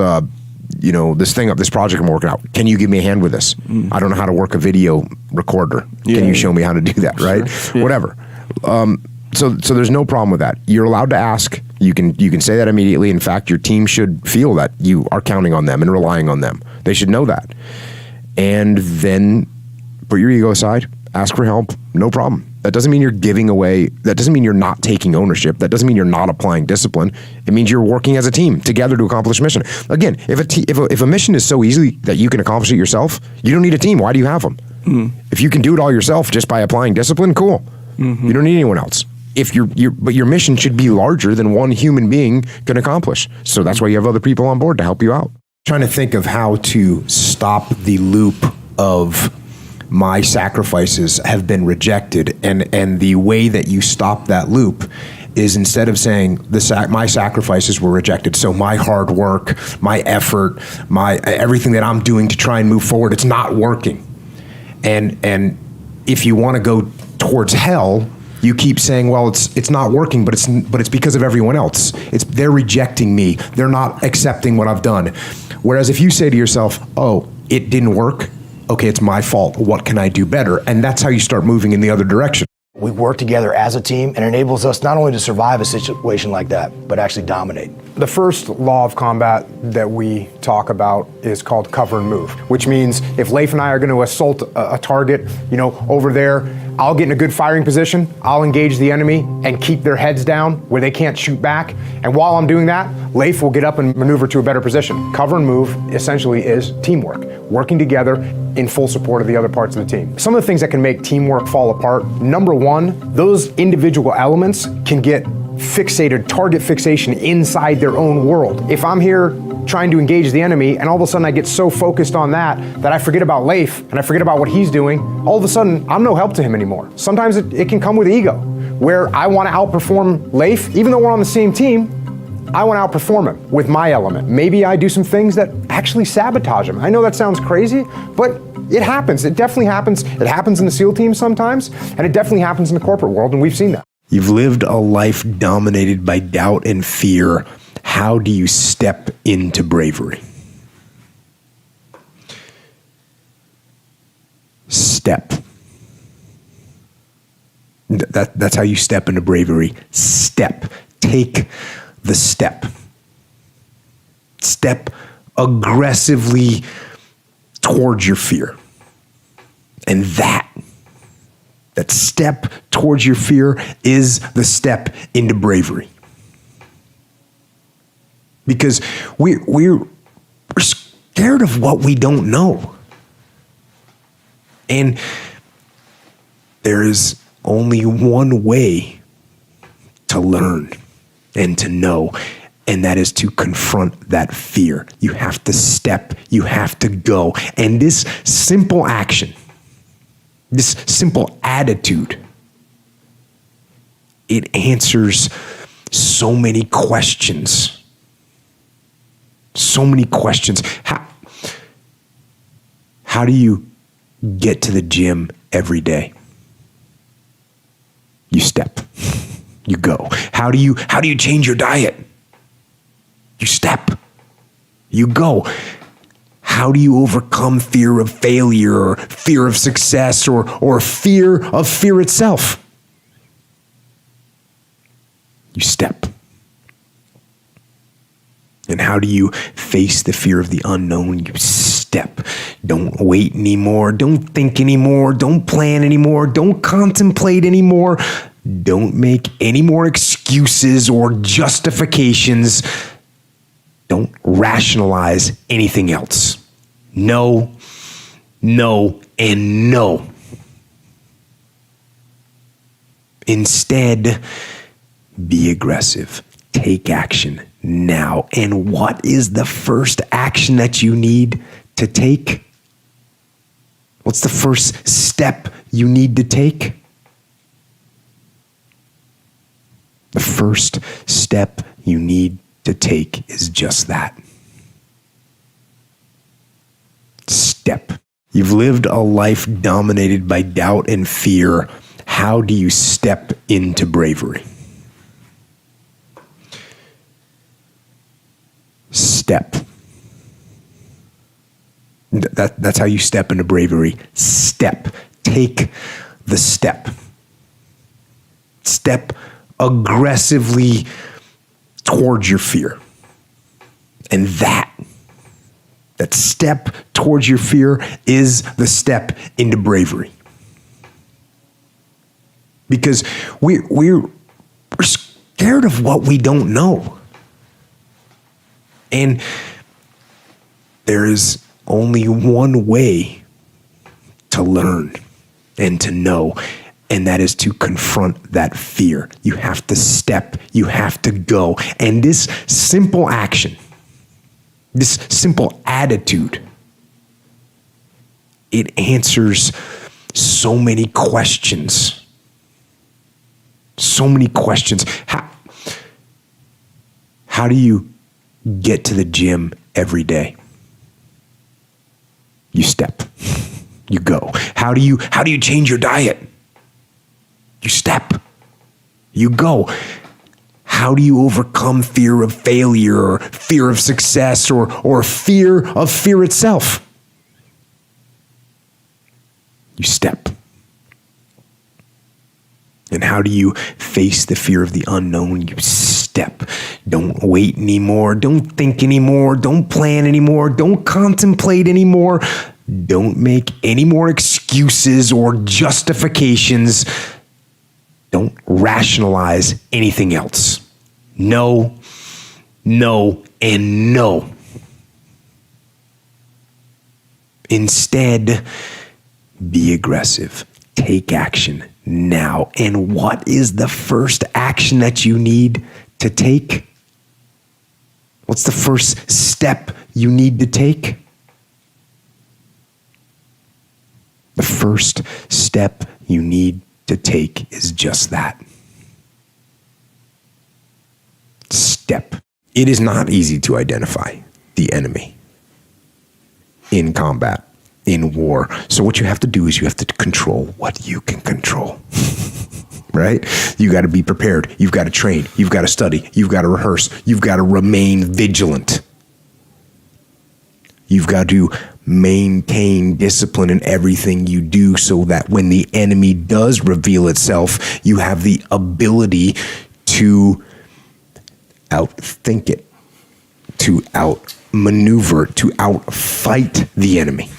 this project I'm working out. Can you give me a hand with this? I don't know how to work a video recorder. Can you show me how to do that, right? Sure. Yeah. Whatever. So there's no problem with that. You're allowed to ask. You can say that immediately. In fact, your team should feel that you are counting on them and relying on them. They should know that. And then put your ego aside, ask for help, no problem. That doesn't mean you're giving away, that doesn't mean you're not taking ownership, that doesn't mean you're not applying discipline. It means you're working as a team together to accomplish a mission. Again, if a mission is so easy that you can accomplish it yourself, you don't need a team. Why do you have them? If you can do it all yourself just by applying discipline, cool. You don't need anyone else. But your mission should be larger than one human being can accomplish. So that's why you have other people on board to help you out. Trying to think of how to stop the loop of my sacrifices have been rejected, and the way that you stop that loop is, instead of saying my sacrifices were rejected, so my hard work, my effort, my everything that I'm doing to try and move forward, it's not working. And if you want to go towards hell, you keep saying, well, it's not working, but it's because of everyone else. They're rejecting me. They're not accepting what I've done. Whereas if you say to yourself, oh, it didn't work. Okay, it's my fault. What can I do better? And that's how you start moving in the other direction. We work together as a team, and it enables us not only to survive a situation like that, but actually dominate. The first law of combat that we talk about is called cover and move, which means if Leif and I are going to assault a target, over there, I'll get in a good firing position, I'll engage the enemy and keep their heads down where they can't shoot back. And while I'm doing that, Leif will get up and maneuver to a better position. Cover and move essentially is teamwork, working together in full support of the other parts of the team. Some of the things that can make teamwork fall apart, number one, those individual elements can get fixated, target fixation inside their own world. If I'm here trying to engage the enemy and all of a sudden I get so focused on that I forget about Leif and I forget about what he's doing, all of a sudden I'm no help to him anymore. Sometimes it can come with ego, where I want to outperform Leif, even though we're on the same team. I want to outperform him with my element. Maybe I do some things that actually sabotage him. I know that sounds crazy, but it happens. It definitely happens. It happens in the SEAL team sometimes, and it definitely happens in the corporate world, and we've seen that. You've lived a life dominated by doubt and fear. How do you step into bravery? Step. That's how you step into bravery. Step. Take the step. Step aggressively towards your fear. And that step towards your fear is the step into bravery. Because we're scared of what we don't know. And there is only one way to learn and to know, and that is to confront that fear. You have to step, you have to go. And this simple action, this simple attitude, it answers so many questions. So many questions. How do you get to the gym every day? You step. You go. How do you change your diet? You step. You go. How do you overcome fear of failure or fear of success or fear of fear itself? You step. And how do you face the fear of the unknown? You step. Don't wait anymore. Don't think anymore. Don't plan anymore. Don't contemplate anymore. Don't make any more excuses or justifications. Don't rationalize anything else. No, no, and no. Instead, be aggressive. Take action now. And what is the first action that you need to take? What's the first step you need to take? The first step you need to take is just that. Step. You've lived a life dominated by doubt and fear. How do you step into bravery? Step. That's how you step into bravery. Step. Take the step. Step aggressively towards your fear. And that step towards your fear is the step into bravery. Because we're scared of what we don't know. And there is only one way to learn and to know, and that is to confront that fear. You have to step, you have to go. And this simple action, this simple attitude, it answers so many questions. So many questions. How do you get to the gym every day? You step. You go. How do you change your diet? You step. You go. How do you overcome fear of failure or fear of success or fear of fear itself? You step. And how do you face the fear of the unknown? You step. Don't wait anymore. Don't think anymore. Don't plan anymore. Don't contemplate anymore. Don't make any more excuses or justifications. Don't rationalize anything else. No, no, and no. Instead, be aggressive. Take action now. And what is the first action that you need to take? What's the first step you need to take? The first step you need to take is just that. Step. It is not easy to identify the enemy in combat, in war. So what you have to do is you have to control what you can control. Right? You got to be prepared. You've got to train. You've got to study. You've got to rehearse. You've got to remain vigilant. You've got to maintain discipline in everything you do so that when the enemy does reveal itself, you have the ability to outthink it, to outmaneuver, to outfight the enemy.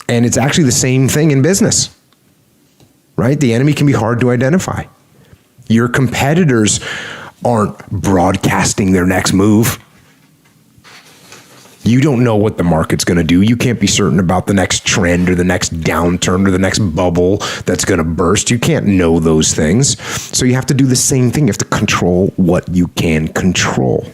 And it's actually the same thing in business, right? The enemy can be hard to identify. Your competitors aren't broadcasting their next move. You don't know what the market's going to do. You can't be certain about the next trend or the next downturn or the next bubble that's going to burst. You can't know those things. So you have to do the same thing. You have to control what you can control,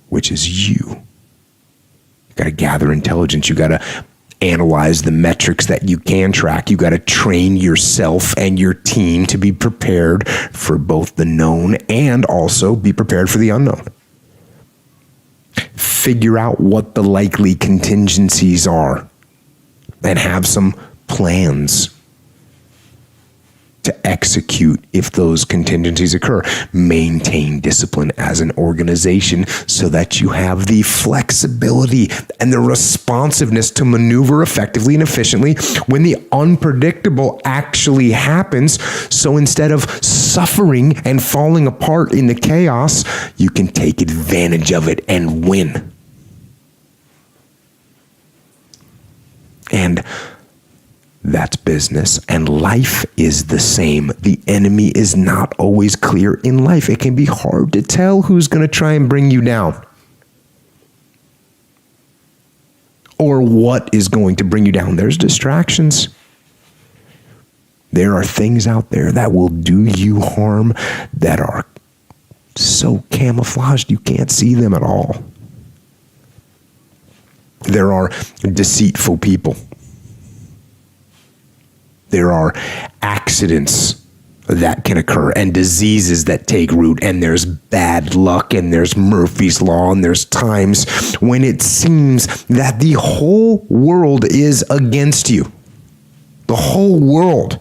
which is you. You got to gather intelligence. You got to analyze the metrics that you can track. You got to train yourself and your team to be prepared for both the known and also be prepared for the unknown. Figure out what the likely contingencies are and have some plans to execute if those contingencies occur. Maintain discipline as an organization so that you have the flexibility and the responsiveness to maneuver effectively and efficiently when the unpredictable actually happens. So instead of suffering and falling apart in the chaos, you can take advantage of it and win. And that's business, and life is the same. The enemy is not always clear in life. It can be hard to tell who's going to try and bring you down or what is going to bring you down. There's distractions. There are things out there that will do you harm that are so camouflaged you can't see them at all. There are deceitful people. There are accidents that can occur and diseases that take root, and there's bad luck, and there's Murphy's Law, and there's times when it seems that the whole world is against you. The whole world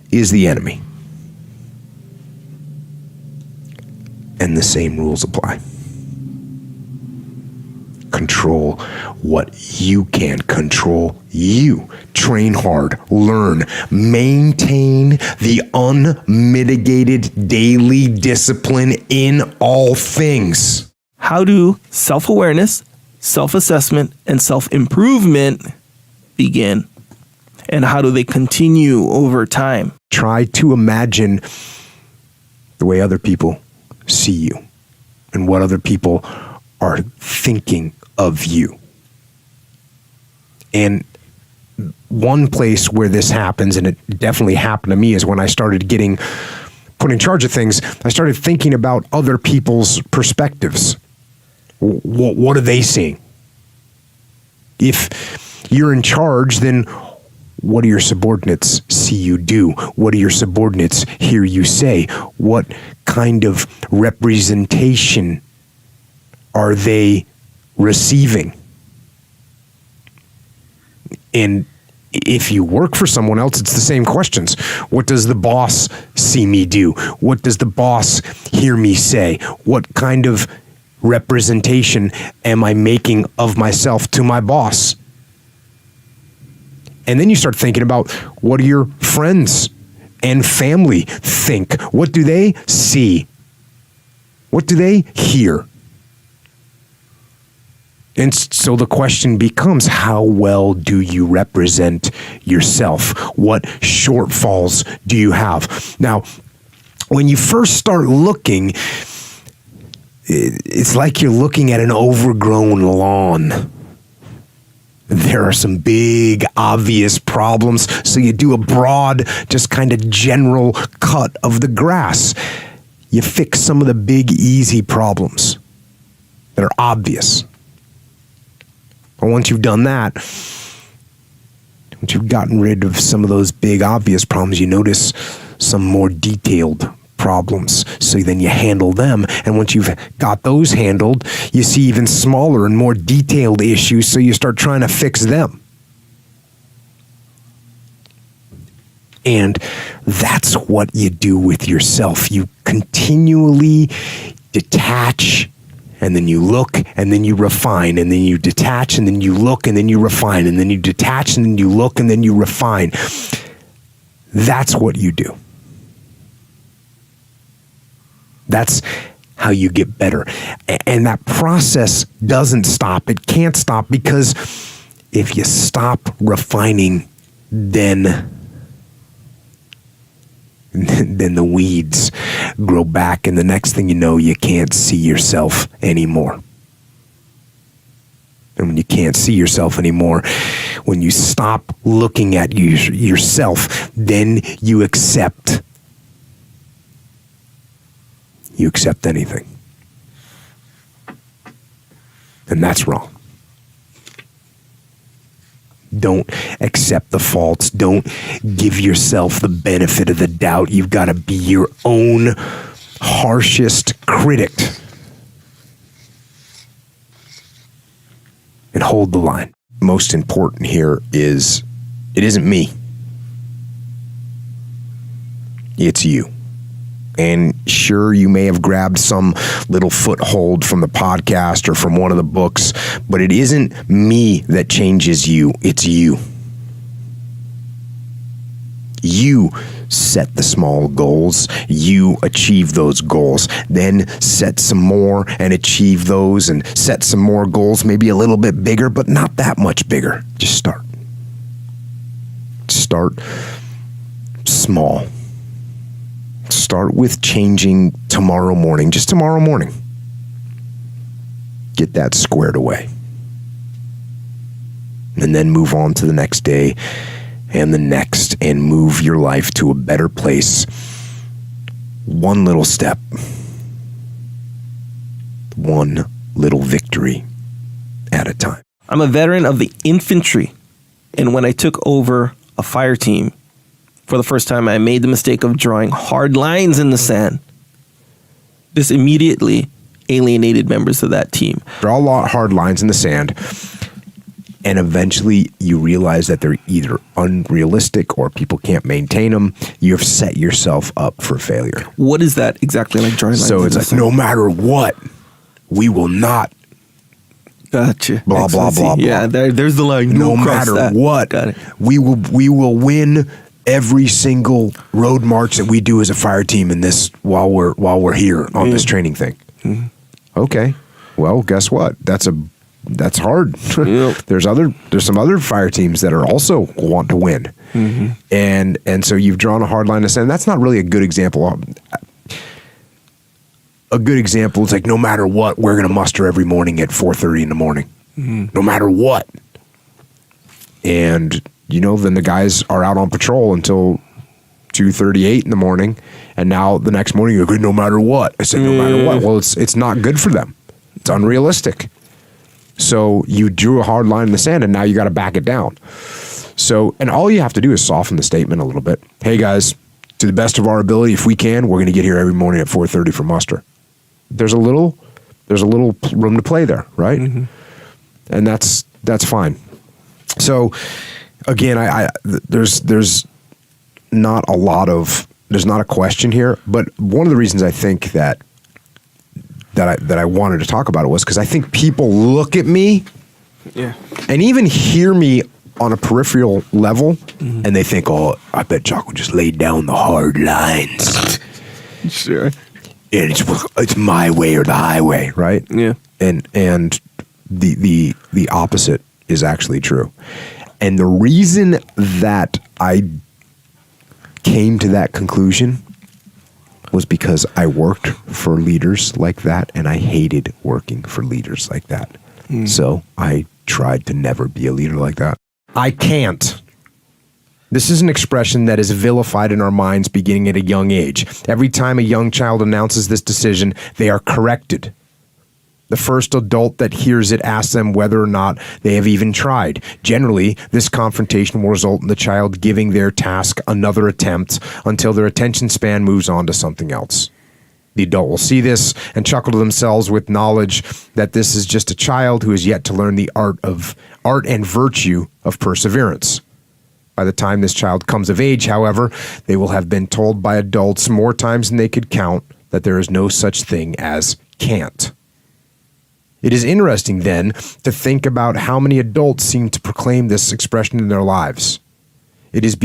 is the enemy. And the same rules apply. Control what you can control. You train hard, learn, maintain the unmitigated daily discipline in all things. How do self-awareness, self-assessment, and self-improvement begin? And how do they continue over time? Try to imagine the way other people see you and what other people are thinking of you. And one place where this happens, and it definitely happened to me, is when I started getting put in charge of things, I started thinking about other people's perspectives. What are they seeing? If you're in charge, then what do your subordinates see you do? What do your subordinates hear you say? What kind of representation are they receiving? And if you work for someone else, it's the same questions. What does the boss see me do? What does the boss hear me say? What kind of representation am I making of myself to my boss? And then you start thinking about, what do your friends and family think? What do they see? What do they hear? And so the question becomes, how well do you represent yourself? What shortfalls do you have? Now, when you first start looking, it's like you're looking at an overgrown lawn. There are some big, obvious problems, so you do a broad, just kind of general cut of the grass. You fix some of the big, easy problems that are obvious. And once you've done that, once you've gotten rid of some of those big, obvious problems, you notice some more detailed problems. So then you handle them. And once you've got those handled, you see even smaller and more detailed issues, so you start trying to fix them. And that's what you do with yourself. You continually detach, and then you look, and then you refine, and then you detach, and then you look, and then you refine, and then you detach, and then you look, and then you refine. That's what you do. That's how you get better. And that process doesn't stop. It can't stop, because if you stop refining, then the weeds grow back, and the next thing you know, you can't see yourself anymore. And when you can't see yourself anymore, when you stop looking at yourself, then you accept anything. And that's wrong. Don't accept the faults. Don't give yourself the benefit of the doubt. You've got to be your own harshest critic. And hold the line. Most important here is, it isn't me. It's you. And sure, you may have grabbed some little foothold from the podcast or from one of the books, but it isn't me that changes you. It's you. You set the small goals. You achieve those goals. Then set some more and achieve those, and set some more goals, maybe a little bit bigger, but not that much bigger. Just start. Start small. Start with changing tomorrow morning, just tomorrow morning. Get that squared away. And then move on to the next day and the next, and move your life to a better place. One little step. One little victory at a time. I'm a veteran of the infantry, and when I took over a fire team, for the first time, I made the mistake of drawing hard lines in the sand. This immediately alienated members of that team. Draw a lot of hard lines in the sand, and eventually you realize that they're either unrealistic or people can't maintain them. You've set yourself up for failure. What is that exactly, like drawing lines? So it's like, no matter what, we will not. Gotcha. Blah, blah, blah, blah. Yeah, there's the line. No matter what, Got it. we will win every single road march that we do as a fire team in this while we're here on this training thing. Mm-hmm. Okay. Well, guess what? That's hard. Yep. There's some other fire teams that are also want to win. Mm-hmm. And so you've drawn a hard line to sand. That's not really a good example. A good example is like, no matter what, we're going to muster every morning at 4:30 in the morning. Mm-hmm. No matter what. And then the guys are out on patrol until 2:38 in the morning, and now the next morning you're good no matter what. I said, no matter what. Well, it's not good for them. It's unrealistic. So you drew a hard line in the sand, and now you got to back it down. So, and all you have to do is soften the statement a little bit. Hey guys, to the best of our ability, if we can, we're going to get here every morning at 4:30 for muster. There's a little room to play there, right? Mm-hmm. And that's fine. So, again, there's not a question here, but one of the reasons I think that I wanted to talk about it was because I think people look at me, and even hear me on a peripheral level, mm-hmm. and they think, "Oh, I bet Jocko just laid down the hard lines." Sure. And it's my way or the highway, right? Yeah. And the opposite is actually true. And the reason that I came to that conclusion was because I worked for leaders like that, and I hated working for leaders like that. Mm. So I tried to never be a leader like that. I can't. This is an expression that is vilified in our minds beginning at a young age. Every time a young child announces this decision, they are corrected. The first adult that hears it asks them whether or not they have even tried. Generally, this confrontation will result in the child giving their task another attempt until their attention span moves on to something else. The adult will see this and chuckle to themselves with knowledge that this is just a child who has yet to learn the art and virtue of perseverance. By the time this child comes of age, however, they will have been told by adults more times than they could count that there is no such thing as can't. It is interesting, then, to think about how many adults seem to proclaim this expression in their lives. Is it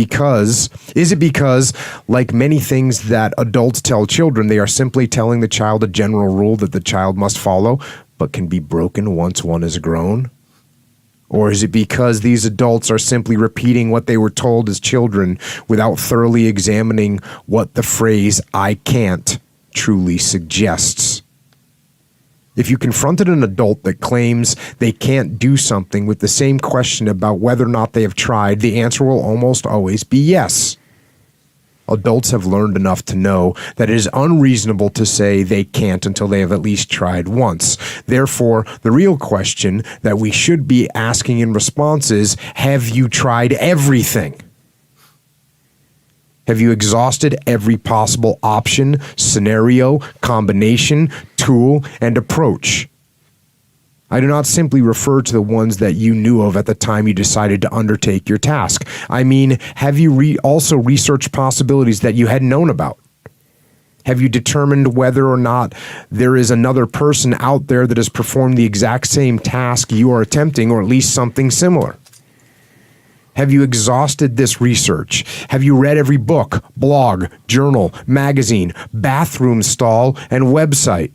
because, like many things that adults tell children, they are simply telling the child a general rule that the child must follow, but can be broken once one is grown? Or is it because these adults are simply repeating what they were told as children without thoroughly examining what the phrase "I can't" truly suggests? If you confronted an adult that claims they can't do something with the same question about whether or not they have tried, the answer will almost always be yes. Adults have learned enough to know that it is unreasonable to say they can't until they have at least tried once. Therefore, the real question that we should be asking in response is, have you tried everything? Have you exhausted every possible option, scenario, combination, tool, and approach? I do not simply refer to the ones that you knew of at the time you decided to undertake your task. I mean, have you also researched possibilities that you hadn't known about? Have you determined whether or not there is another person out there that has performed the exact same task you are attempting, or at least something similar? Have you exhausted this research? Have you read every book, blog, journal, magazine, bathroom stall, and website?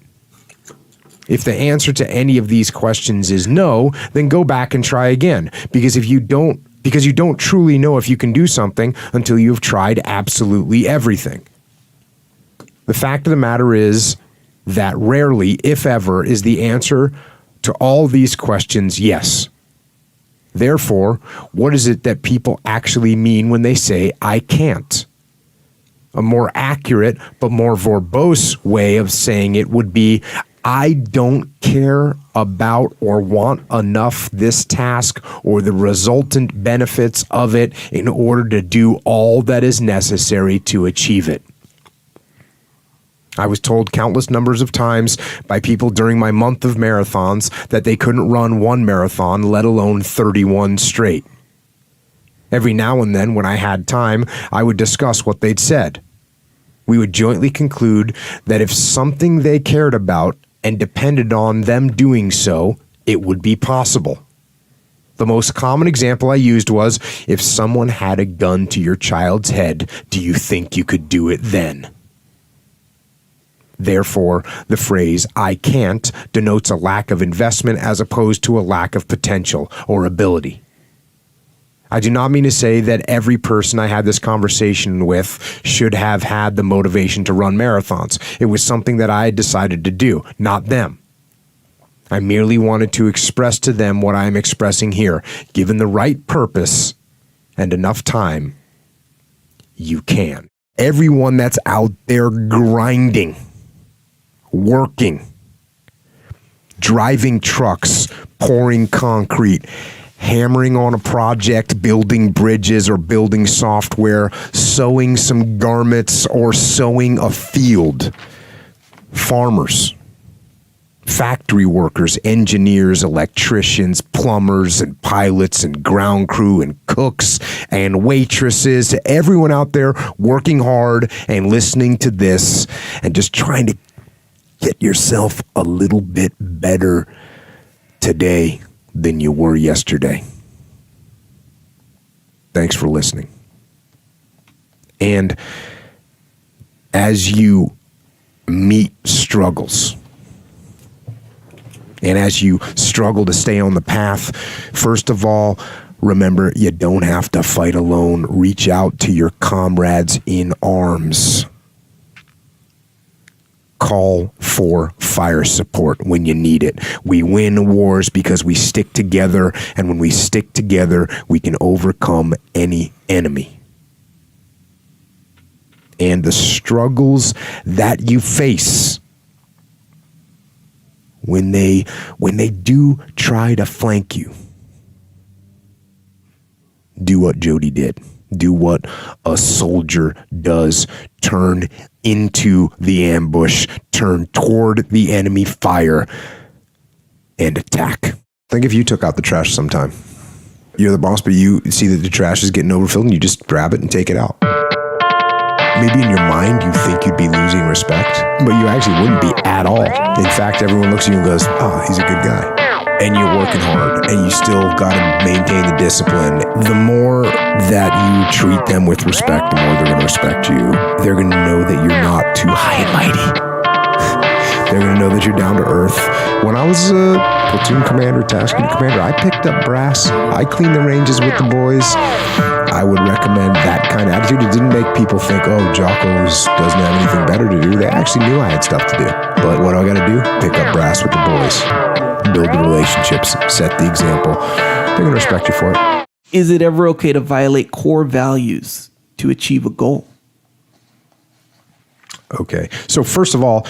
If the answer to any of these questions is no, then go back and try again. Because you don't truly know if you can do something until you've tried absolutely everything. The fact of the matter is that rarely, if ever, is the answer to all these questions yes. Therefore, what is it that people actually mean when they say, "I can't"? A more accurate but more verbose way of saying it would be, "I don't care about or want enough this task or the resultant benefits of it in order to do all that is necessary to achieve it." I was told countless numbers of times by people during my month of marathons that they couldn't run one marathon, let alone 31 straight. Every now and then, when I had time, I would discuss what they'd said. We would jointly conclude that if something they cared about and depended on them doing so, it would be possible. The most common example I used was, if someone had a gun to your child's head, do you think you could do it then? Therefore, the phrase "I can't" denotes a lack of investment as opposed to a lack of potential or ability. I do not mean to say that every person I had this conversation with should have had the motivation to run marathons. It was something that I had decided to do, not them. I merely wanted to express to them what I am expressing here. Given the right purpose and enough time, you can. Everyone that's out there grinding, working, driving trucks, pouring concrete, hammering on a project, building bridges or building software, sewing some garments or sowing a field. Farmers, factory workers, engineers, electricians, plumbers, and pilots, and ground crew, and cooks, and waitresses, everyone out there working hard and listening to this and just trying to get yourself a little bit better today than you were yesterday. Thanks for listening. And as you meet struggles, and as you struggle to stay on the path, first of all, remember, you don't have to fight alone. Reach out to your comrades in arms. Call for fire support when you need it. We win wars because we stick together, and when we stick together, we can overcome any enemy. And the struggles that you face when they do try to flank you, do what Jody did. Do what a soldier does. Turn into the ambush. Turn toward the enemy fire and attack. Think if you took out the trash sometime. You're the boss, but you see that the trash is getting overfilled and you just grab it and take it out. Maybe in your mind you think you'd be losing respect, but you actually wouldn't be at all. In fact, everyone looks at you and goes, "Oh, he's a good guy." And you're working hard, and you still got to maintain the discipline. The more that you treat them with respect, the more they're going to respect you. They're going to know that you're not too high and mighty. They're going to know that you're down to earth. When I was a platoon commander, task unit commander, I picked up brass. I cleaned the ranges with the boys. I would recommend that kind of attitude. It didn't make people think, oh, Jocko doesn't have anything better to do. They actually knew I had stuff to do. But what do I got to do? Pick up brass with the boys. Build the relationships. Set the example. They're going to respect you for it. Is it ever okay to violate core values to achieve a goal? Okay. So first of all,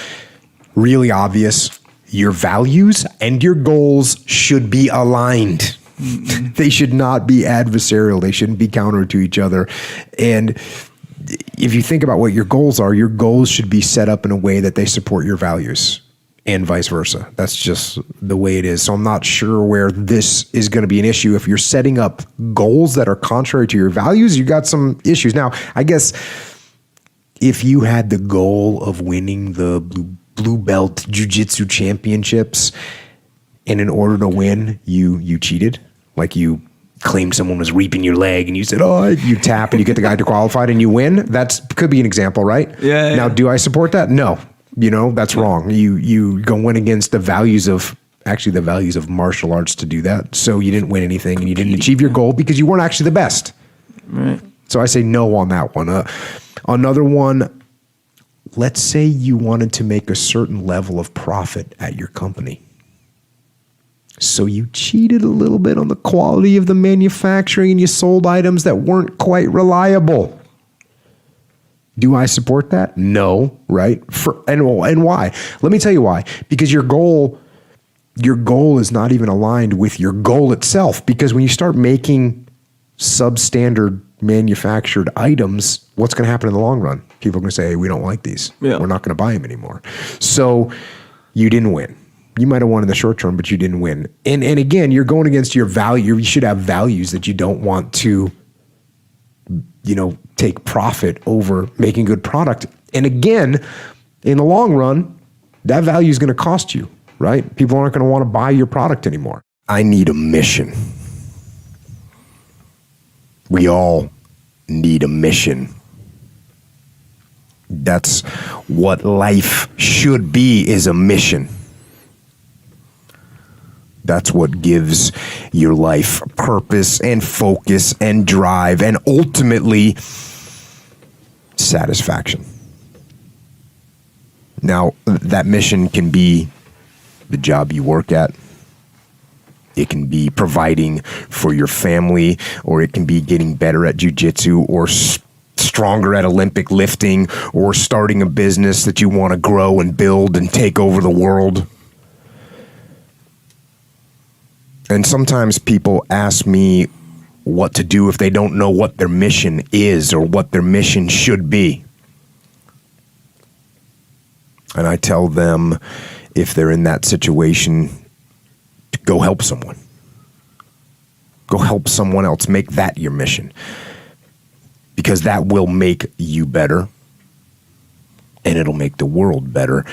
really obvious, your values and your goals should be aligned. They should not be adversarial. They shouldn't be counter to each other. And if you think about what your goals are, your goals should be set up in a way that they support your values and vice versa. That's just the way it is. So I'm not sure where this is going to be an issue. If you're setting up goals that are contrary to your values, you got some issues. Now, I guess if you had the goal of winning the blue belt jiu-jitsu championships, and in order to win, you cheated, like you claimed someone was reaping your leg and you said, oh, you tap and you get the guy to qualified and you win. That could be an example, right? Yeah. Now, do I support that? No. That's wrong. You go win against the values of martial arts to do that. So you didn't win anything and you didn't achieve your goal because you weren't actually the best. Right. So I say no on that one. Another one, let's say you wanted to make a certain level of profit at your company. So you cheated a little bit on the quality of the manufacturing and you sold items that weren't quite reliable. Do I support that? No, right? And why? Let me tell you why. Because your goal is not even aligned with your goal itself. Because when you start making substandard manufactured items, what's going to happen in the long run? People are going to say, hey, we don't like these. Yeah. We're not going to buy them anymore. So you didn't win. You might have won in the short term, but you didn't win. And again, you're going against your value. You should have values that you don't want to, take profit over making good product. And again, in the long run, that value is going to cost you, right? People aren't going to want to buy your product anymore. I need a mission. We all need a mission. That's what life should be, is a mission. That's what gives your life purpose and focus and drive and ultimately satisfaction. Now, that mission can be the job you work at. It can be providing for your family, or it can be getting better at jiu-jitsu, or stronger at Olympic lifting, or starting a business that you want to grow and build and take over the world. And sometimes people ask me what to do if they don't know what their mission is or what their mission should be. And I tell them, if they're in that situation, to go help someone. Go help someone else. Make that your mission. Because that will make you better. And it'll make the world better.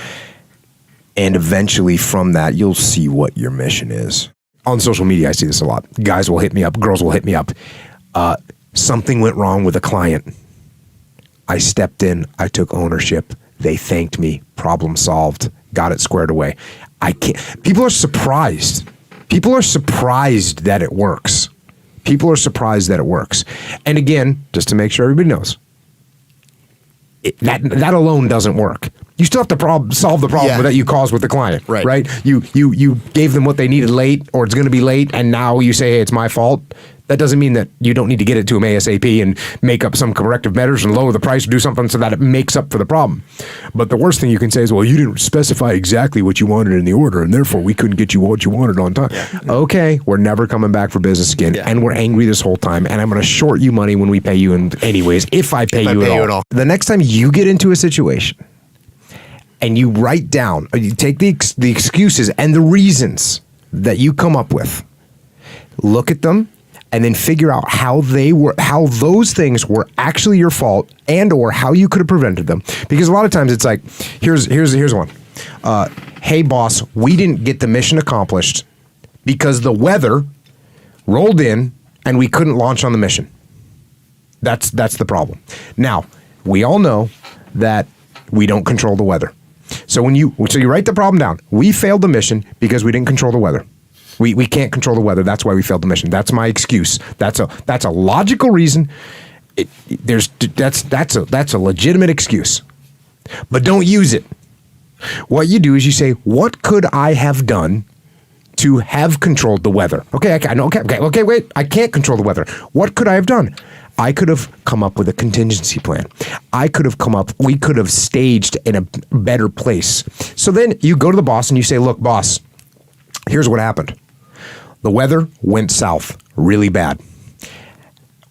And eventually from that, you'll see what your mission is. On social media, I see this a lot. Guys will hit me up. Girls will hit me up. Something went wrong with a client. I stepped in. I took ownership. They thanked me. Problem solved. Got it squared away. People are surprised. People are surprised that it works. People are surprised that it works. And again, just to make sure everybody knows, that alone doesn't work. You still have to solve the problem that you caused with the client, right? You gave them what they needed late, or it's going to be late, and now you say, hey, it's my fault. That doesn't mean that you don't need to get it to them ASAP and make up some corrective measures and lower the price or do something so that it makes up for the problem. But the worst thing you can say is, well, you didn't specify exactly what you wanted in the order, and therefore we couldn't get you what you wanted on time. Yeah. Okay, we're never coming back for business again, and we're angry this whole time, and I'm going to short you money when we pay you anyways, if I pay you at all. The next time you get into a situation and you write down, or you take the excuses and the reasons that you come up with, look at them, and then figure out how those things were actually your fault, and or how you could have prevented them. Because a lot of times it's like, here's one. Hey boss, we didn't get the mission accomplished because the weather rolled in and we couldn't launch on the mission. That's the problem. Now, we all know that we don't control the weather. So you write the problem down. We failed the mission because we didn't control the weather. We can't control the weather. That's why we failed the mission. That's my excuse. That's a logical reason. That's a legitimate excuse. But don't use it. What you do is you say, what could I have done to have controlled the weather? Okay, wait. I can't control the weather. What could I have done? I could have come up with a contingency plan. We could have staged in a better place. So then you go to the boss and you say, look, boss, here's what happened. The weather went south really bad.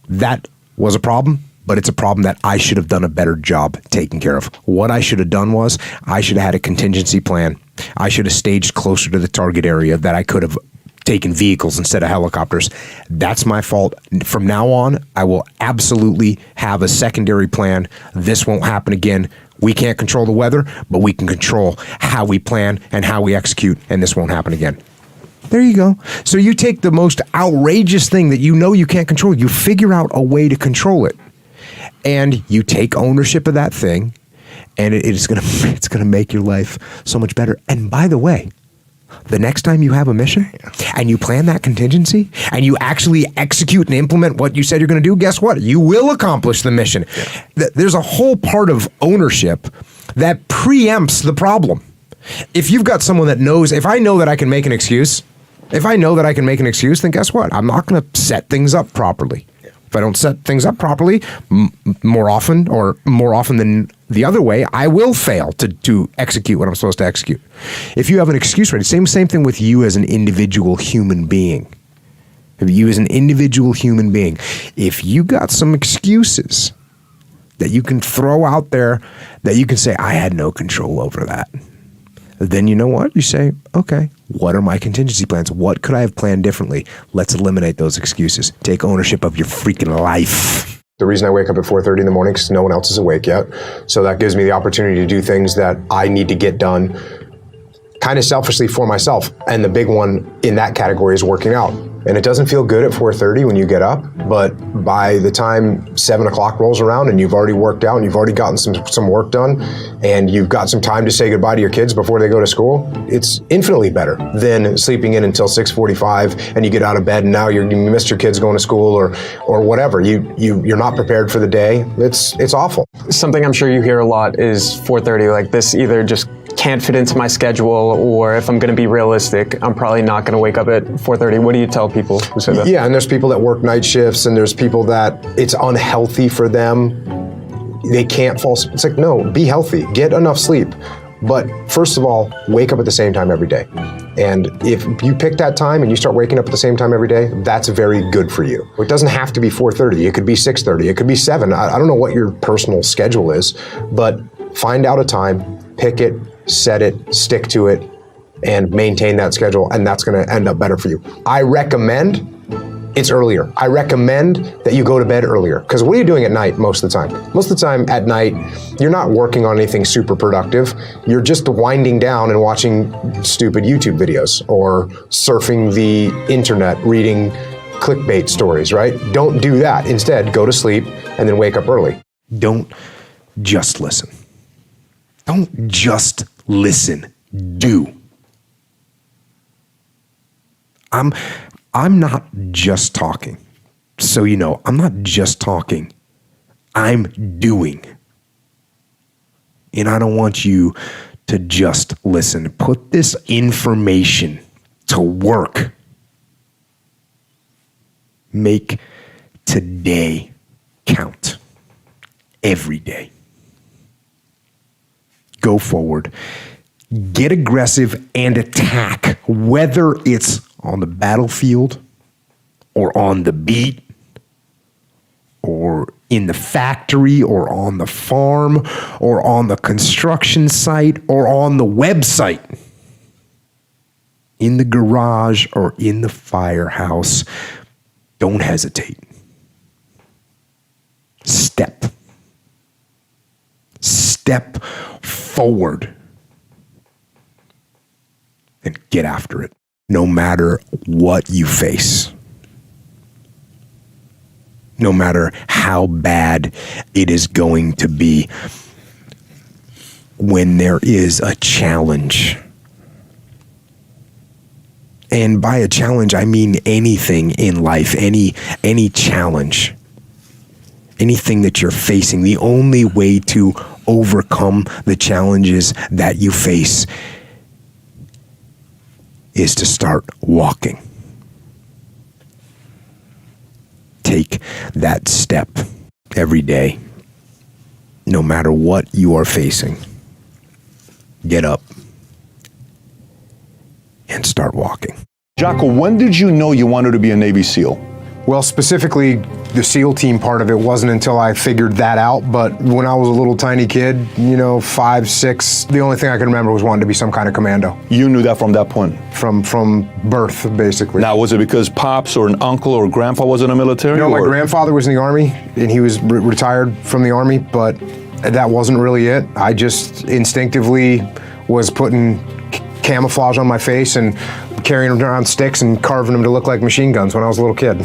That was a problem, but it's a problem that I should have done a better job taking care of. What I should have done was I should have had a contingency plan. I should have staged closer to the target area, that I could have taken vehicles instead of helicopters. That's my fault. From now on, I will absolutely have a secondary plan. This won't happen again. We can't control the weather, but we can control how we plan and how we execute, and this won't happen again. There you go. So you take the most outrageous thing that you know you can't control, you figure out a way to control it, and you take ownership of that thing, and it's gonna make your life so much better. And by the way, the next time you have a mission and you plan that contingency and you actually execute and implement what you said you're going to do, guess what? You will accomplish the mission. Yeah. There's a whole part of ownership that preempts the problem. If you've got someone that knows, if I know that I can make an excuse, then guess what? I'm not going to set things up properly. Yeah. If I don't set things up properly, more often than the other way, I will fail to execute what I'm supposed to execute. If you have an excuse ready, same thing with you as an individual human being. If you got some excuses that you can throw out there, that you can say, I had no control over that, then you know what? You say, okay, what are my contingency plans? What could I have planned differently? Let's eliminate those excuses. Take ownership of your freaking life. The reason I wake up at 4:30 in the morning is no one else is awake yet. So that gives me the opportunity to do things that I need to get done kind of selfishly for myself. And the big one in that category is working out. And it doesn't feel good at 4:30 when you get up, but by the time 7 o'clock rolls around and you've already worked out and you've already gotten some work done and you've got some time to say goodbye to your kids before they go to school, it's infinitely better than sleeping in until 6:45 and you get out of bed and now you missed your kids going to school or whatever. You're not prepared for the day. It's awful. Something I'm sure you hear a lot is 4:30, like this either just can't fit into my schedule, or if I'm going to be realistic, I'm probably not going to wake up at 4:30. What do you tell people who say that? Yeah, and there's people that work night shifts, and there's people that it's unhealthy for them. They can't fall. It's like, no, be healthy, get enough sleep. But first of all, wake up at the same time every day. And if you pick that time and you start waking up at the same time every day, that's very good for you. It doesn't have to be 4:30. It could be 6:30. It could be 7. I don't know what your personal schedule is, but find out a time, pick it, set it, stick to it, and maintain that schedule, and that's going to end up better for you. I recommend it's earlier. I recommend that you go to bed earlier, because what are you doing at night most of the time? Most of the time at night, you're not working on anything super productive. You're just winding down and watching stupid YouTube videos or surfing the internet, reading clickbait stories, right? Don't do that. Instead, go to sleep and then wake up early. Don't just listen. Don't just listen. Do. I'm not just talking. So you know, I'm not just talking. I'm doing. And I don't want you to just listen. Put this information to work. Make today count. Every day. Go forward, get aggressive and attack, whether it's on the battlefield or on the beat or in the factory or on the farm or on the construction site or on the website, in the garage or in the firehouse. Don't hesitate. Step forward and get after it, no matter what you face, no matter how bad it is going to be. when there is a challenge. And by a challenge, I mean anything in life, any challenge, anything that you're facing. The only way to overcome the challenges that you face is to start walking. Take that step every day, no matter what you are facing. Get up and start walking. Jocko, when did you know you wanted to be a Navy SEAL? Well, specifically, the SEAL team part of it wasn't until I figured that out. But when I was a little tiny kid, 5, 6, the only thing I can remember was wanting to be some kind of commando. You knew that from that point? From birth, basically. Now, was it because pops or an uncle or grandpa was in the military? No, my grandfather was in the Army, and he was retired from the Army, but that wasn't really it. I just instinctively was putting camouflage on my face and carrying around sticks and carving them to look like machine guns when I was a little kid.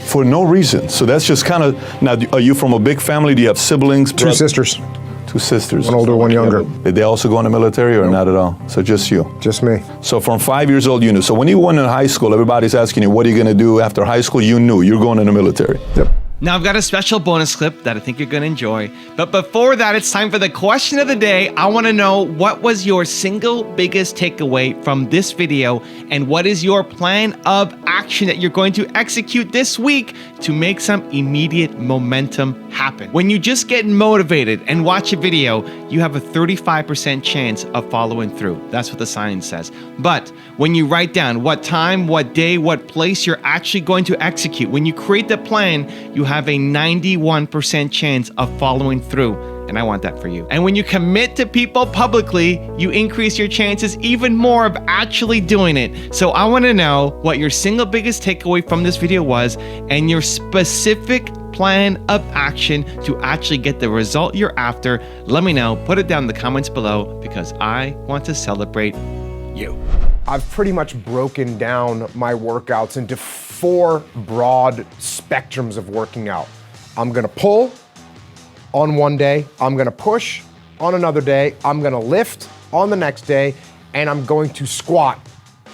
For no reason. So that's just kind of, now, are you from a big family? Do you have siblings? Two sisters. Two sisters. One older, one younger. Did they also go in the military or not at all? So just you? Just me. So from 5 years old, you knew. So when you went in high school, everybody's asking you, what are you going to do after high school? You knew you're going in the military. Yep. Now I've got a special bonus clip that I think you're going to enjoy. But before that, it's time for the question of the day. I want to know, what was your single biggest takeaway from this video, and what is your plan of action that you're going to execute this week to make some immediate momentum happen? When you just get motivated and watch a video, you have a 35% chance of following through. That's what the science says. But when you write down what time, what day, what place you're actually going to execute, when you create the plan, you have a 91% chance of following through. And I want that for you. And when you commit to people publicly, you increase your chances even more of actually doing it. So I want to know what your single biggest takeaway from this video was, and your specific plan of action to actually get the result you're after. Let me know. Put it down in the comments below, because I want to celebrate you. I've pretty much broken down my workouts into 4 broad spectrums of working out. I'm gonna pull on one day, I'm gonna push on another day, I'm gonna lift on the next day, and I'm going to squat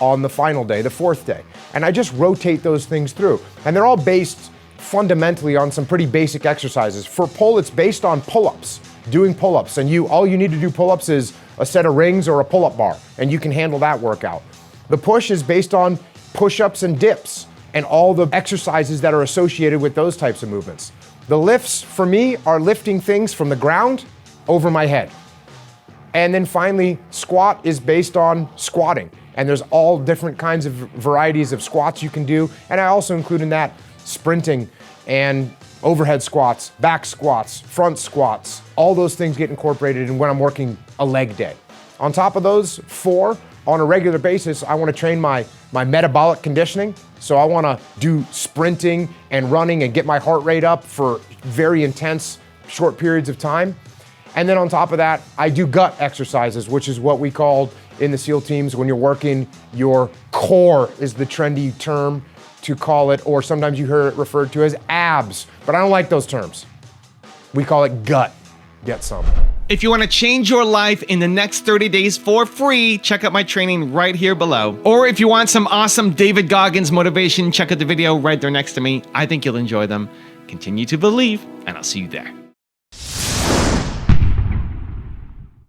on the final day, the 4th day. And I just rotate those things through. And they're all based fundamentally on some pretty basic exercises. For pull, it's based on pull-ups, doing pull-ups. And all you need to do pull-ups is a set of rings or a pull-up bar, and you can handle that workout. The push is based on push-ups and dips and all the exercises that are associated with those types of movements. The lifts, for me, are lifting things from the ground over my head. And then finally, squat is based on squatting. And there's all different kinds of varieties of squats you can do. And I also include in that sprinting and overhead squats, back squats, front squats. All those things get incorporated in when I'm working a leg day. On top of those 4, on a regular basis, I want to train my metabolic conditioning. So I want to do sprinting and running and get my heart rate up for very intense, short periods of time. And then on top of that, I do gut exercises, which is what we call in the SEAL teams when you're working your core, is the trendy term to call it, or sometimes you hear it referred to as abs, but I don't like those terms. We call it gut. Get some. If you want to change your life in the next 30 days for free, check out my training right here below. Or if you want some awesome David Goggins motivation, check out the video right there next to me. I think you'll enjoy them. Continue to believe, and I'll see you there.